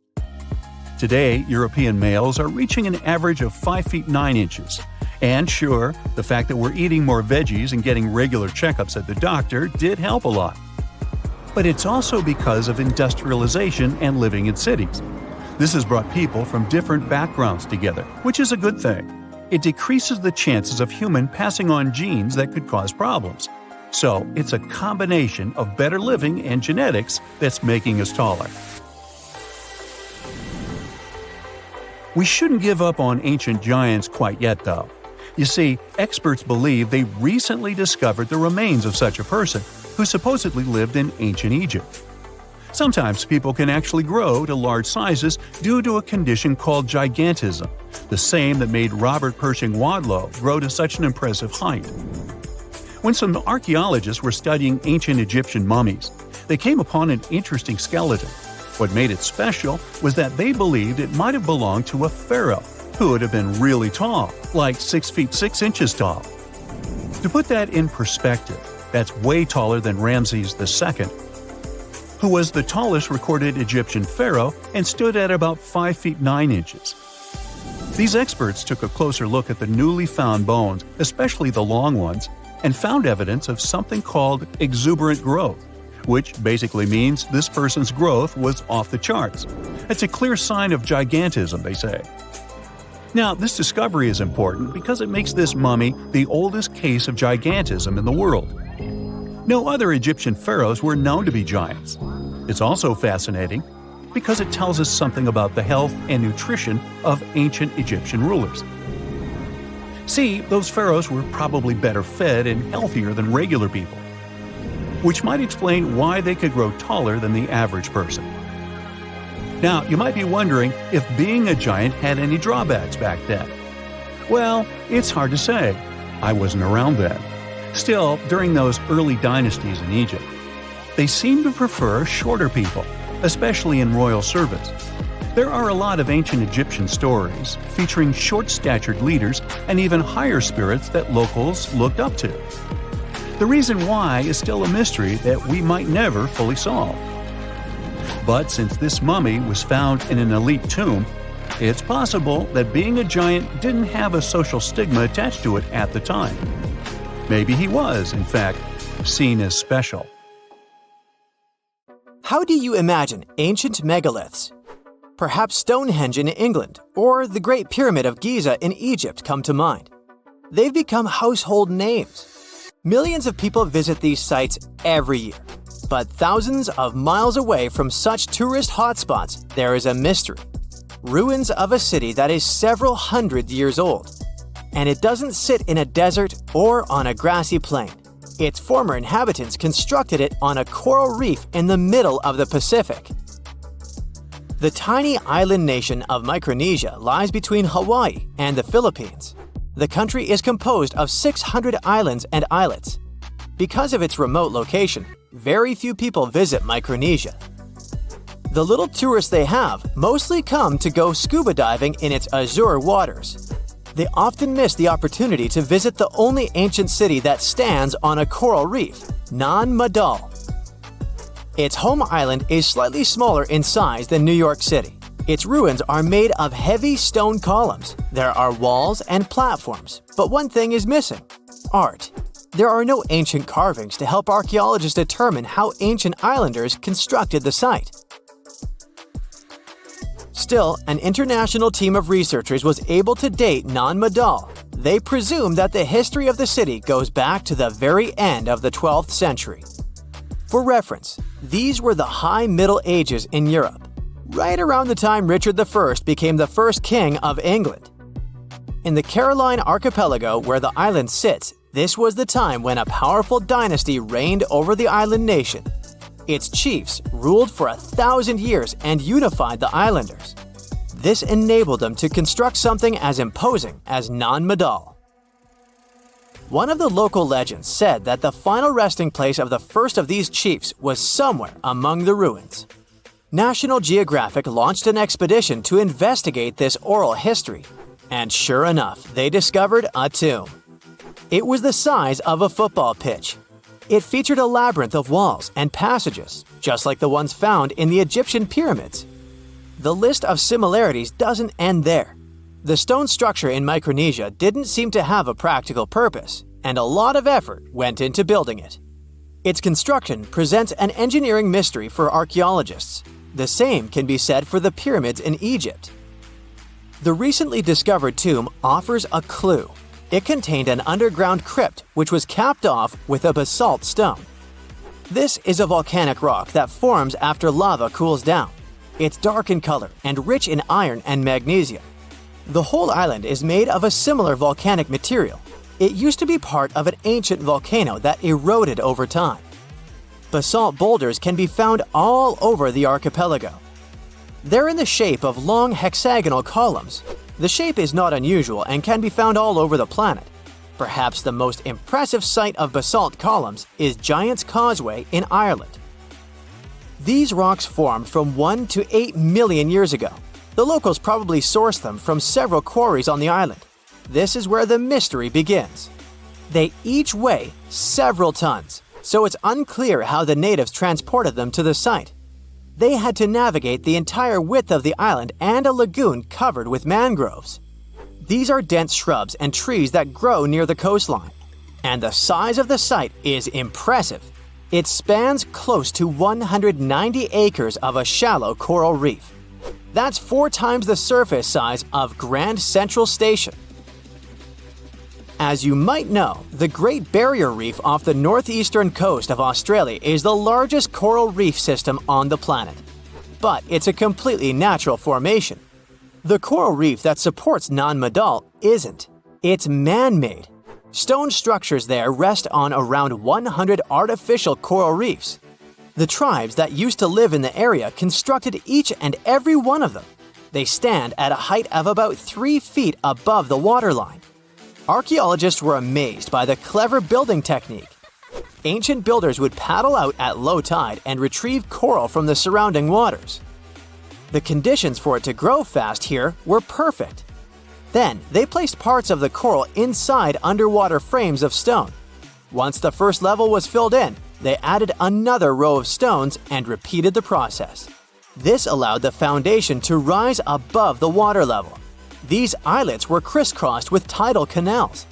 Today, European males are reaching an average of 5 feet 9 inches. And sure, the fact that we're eating more veggies and getting regular checkups at the doctor did help a lot. But it's also because of industrialization and living in cities. This has brought people from different backgrounds together, which is a good thing. It decreases the chances of human passing on genes that could cause problems. So, it's a combination of better living and genetics that's making us taller. We shouldn't give up on ancient giants quite yet, though. You see, experts believe they recently discovered the remains of such a person who supposedly lived in ancient Egypt. Sometimes people can actually grow to large sizes due to a condition called gigantism, the same that made Robert Pershing Wadlow grow to such an impressive height. When some archaeologists were studying ancient Egyptian mummies, they came upon an interesting skeleton. What made it special was that they believed it might have belonged to a pharaoh who would have been really tall, like 6 feet 6 inches tall. To put that in perspective, that's way taller than Ramses II, who was the tallest recorded Egyptian pharaoh and stood at about 5 feet 9 inches. These experts took a closer look at the newly found bones, especially the long ones, and found evidence of something called exuberant growth, which basically means this person's growth was off the charts. It's a clear sign of gigantism, they say. Now, this discovery is important because it makes this mummy the oldest case of gigantism in the world. No other Egyptian pharaohs were known to be giants. It's also fascinating because it tells us something about the health and nutrition of ancient Egyptian rulers. See, those pharaohs were probably better fed and healthier than regular people, which might explain why they could grow taller than the average person. Now, you might be wondering if being a giant had any drawbacks back then. Well, it's hard to say. I wasn't around then. Still, during those early dynasties in Egypt, they seemed to prefer shorter people, especially in royal service. There are a lot of ancient Egyptian stories featuring short-statured leaders and even higher spirits that locals looked up to. The reason why is still a mystery that we might never fully solve. But since this mummy was found in an elite tomb, it's possible that being a giant didn't have a social stigma attached to it at the time. Maybe he was, in fact, seen as special. How do you imagine ancient megaliths? Perhaps Stonehenge in England or the Great Pyramid of Giza in Egypt come to mind. They've become household names. Millions of people visit these sites every year. But thousands of miles away from such tourist hotspots, there is a mystery. Ruins of a city that is several hundred years old. And it doesn't sit in a desert or on a grassy plain. Its former inhabitants constructed it on a coral reef in the middle of the Pacific. The tiny island nation of Micronesia lies between Hawaii and the Philippines. The country is composed of 600 islands and islets. Because of its remote location, very few people visit Micronesia. The little tourists they have mostly come to go scuba diving in its azure waters. They often miss the opportunity to visit the only ancient city that stands on a coral reef, Nan Madol. Its home island is slightly smaller in size than New York City. Its ruins are made of heavy stone columns. There are walls and platforms, but one thing is missing: art. There are no ancient carvings to help archaeologists determine how ancient islanders constructed the site. Still, an international team of researchers was able to date Nan Madol. They presume that the history of the city goes back to the very end of the 12th century. For reference, these were the High Middle Ages in Europe, right around the time Richard I became the first king of England. In the Caroline archipelago where the island sits, this was the time when a powerful dynasty reigned over the island nation. Its chiefs ruled for 1,000 years and unified the islanders. This enabled them to construct something as imposing as Nan Madol. One of the local legends said that the final resting place of the first of these chiefs was somewhere among the ruins. National Geographic launched an expedition to investigate this oral history, and sure enough, they discovered a tomb. It was the size of a football pitch. It featured a labyrinth of walls and passages, just like the ones found in the Egyptian pyramids. The list of similarities doesn't end there. The stone structure in Micronesia didn't seem to have a practical purpose, and a lot of effort went into building it. Its construction presents an engineering mystery for archaeologists. The same can be said for the pyramids in Egypt. The recently discovered tomb offers a clue. It contained an underground crypt which was capped off with a basalt stone. This is a volcanic rock that forms after lava cools down. It's dark in color and rich in iron and magnesium. The whole island is made of a similar volcanic material. It used to be part of an ancient volcano that eroded over time. Basalt boulders can be found all over the archipelago. They're in the shape of long hexagonal columns. The shape is not unusual and can be found all over the planet. Perhaps the most impressive site of basalt columns is Giant's Causeway in Ireland. These rocks formed from 1 to 8 million years ago. The locals probably sourced them from several quarries on the island. This is where the mystery begins. They each weigh several tons, so it's unclear how the natives transported them to the site. They had to navigate the entire width of the island and a lagoon covered with mangroves. These are dense shrubs and trees that grow near the coastline. And the size of the site is impressive. It spans close to 190 acres of a shallow coral reef. That's 4 times the surface size of Grand Central Station. As you might know, the Great Barrier Reef off the northeastern coast of Australia is the largest coral reef system on the planet. But it's a completely natural formation. The coral reef that supports Nan Madol isn't. It's man-made. Stone structures there rest on around 100 artificial coral reefs. The tribes that used to live in the area constructed each and every one of them. They stand at a height of about 3 feet above the waterline. Archaeologists were amazed by the clever building technique. Ancient builders would paddle out at low tide and retrieve coral from the surrounding waters. The conditions for it to grow fast here were perfect. Then, they placed parts of the coral inside underwater frames of stone. Once the first level was filled in, they added another row of stones and repeated the process. This allowed the foundation to rise above the water level. These islets were crisscrossed with tidal canals.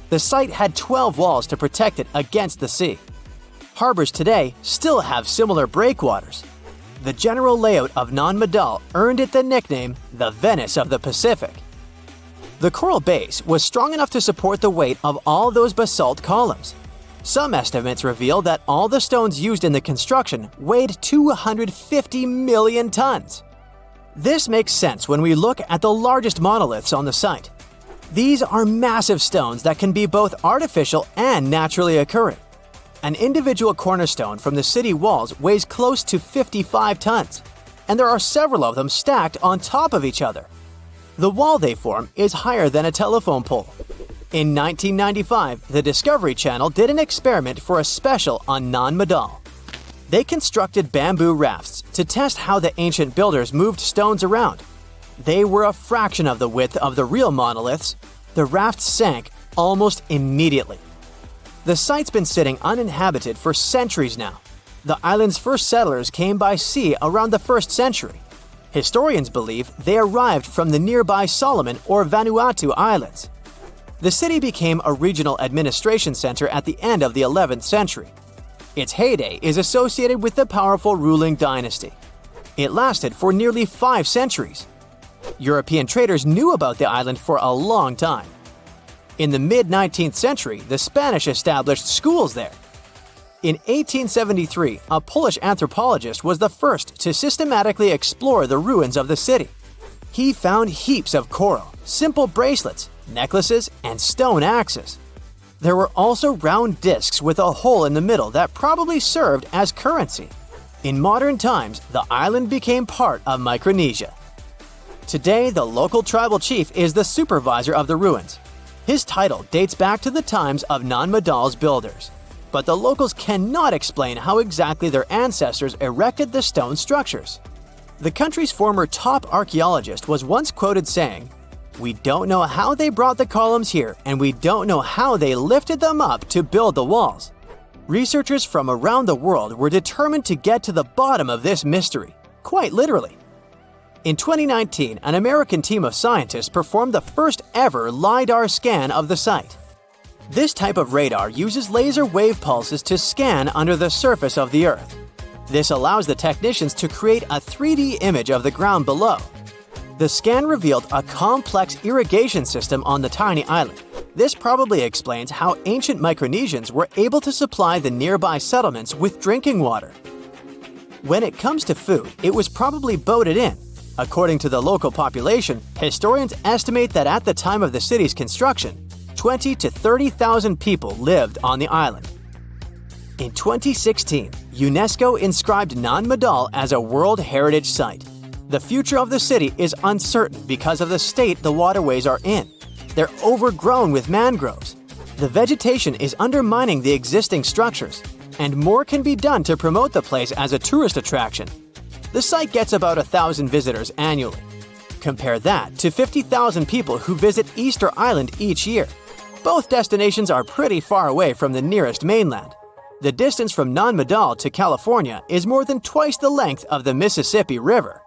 The site had 12 walls to protect it against the sea. Harbors today still have similar breakwaters. The general layout of Nan Madol earned it the nickname the Venice of the Pacific. The coral base was strong enough to support the weight of all those basalt columns. Some estimates reveal that all the stones used in the construction weighed 250 million tons. This makes sense when we look at the largest monoliths on the site. These are massive stones that can be both artificial and naturally occurring. An individual cornerstone from the city walls weighs close to 55 tons, and there are several of them stacked on top of each other. The wall they form is higher than a telephone pole. In 1995, the Discovery Channel did an experiment for a special on Nan Madol. They constructed bamboo rafts to test how the ancient builders moved stones around. They were a fraction of the width of the real monoliths. The rafts sank almost immediately. The site's been sitting uninhabited for centuries now. The island's first settlers came by sea around the 1st century. Historians believe they arrived from the nearby Solomon or Vanuatu Islands. The city became a regional administration center at the end of the 11th century. Its heyday is associated with the powerful ruling dynasty. It lasted for nearly 5 centuries. European traders knew about the island for a long time. In the mid-19th century, the Spanish established schools there. In 1873, a Polish anthropologist was the first to systematically explore the ruins of the city. He found heaps of coral, simple bracelets, necklaces, and stone axes. There were also round discs with a hole in the middle that probably served as currency. In modern times, the island became part of Micronesia. Today, the local tribal chief is the supervisor of the ruins. His title dates back to the times of Nan-Madol's builders. But the locals cannot explain how exactly their ancestors erected the stone structures. The country's former top archaeologist was once quoted saying, "We don't know how they brought the columns here, and we don't know how they lifted them up to build the walls." Researchers from around the world were determined to get to the bottom of this mystery, quite literally. In 2019, an American team of scientists performed the first ever LiDAR scan of the site. This type of radar uses laser wave pulses to scan under the surface of the Earth. This allows the technicians to create a 3D image of the ground below. The scan revealed a complex irrigation system on the tiny island. This probably explains how ancient Micronesians were able to supply the nearby settlements with drinking water. When it comes to food, it was probably boated in. According to the local population, historians estimate that at the time of the city's construction, 20 to 30,000 people lived on the island. In 2016, UNESCO inscribed Nan-Madol as a World Heritage Site. The future of the city is uncertain because of the state the waterways are in. They're overgrown with mangroves. The vegetation is undermining the existing structures, and more can be done to promote the place as a tourist attraction. The site gets about 1,000 visitors annually. Compare that to 50,000 people who visit Easter Island each year. Both destinations are pretty far away from the nearest mainland. The distance from Nan-Madol to California is more than twice the length of the Mississippi River.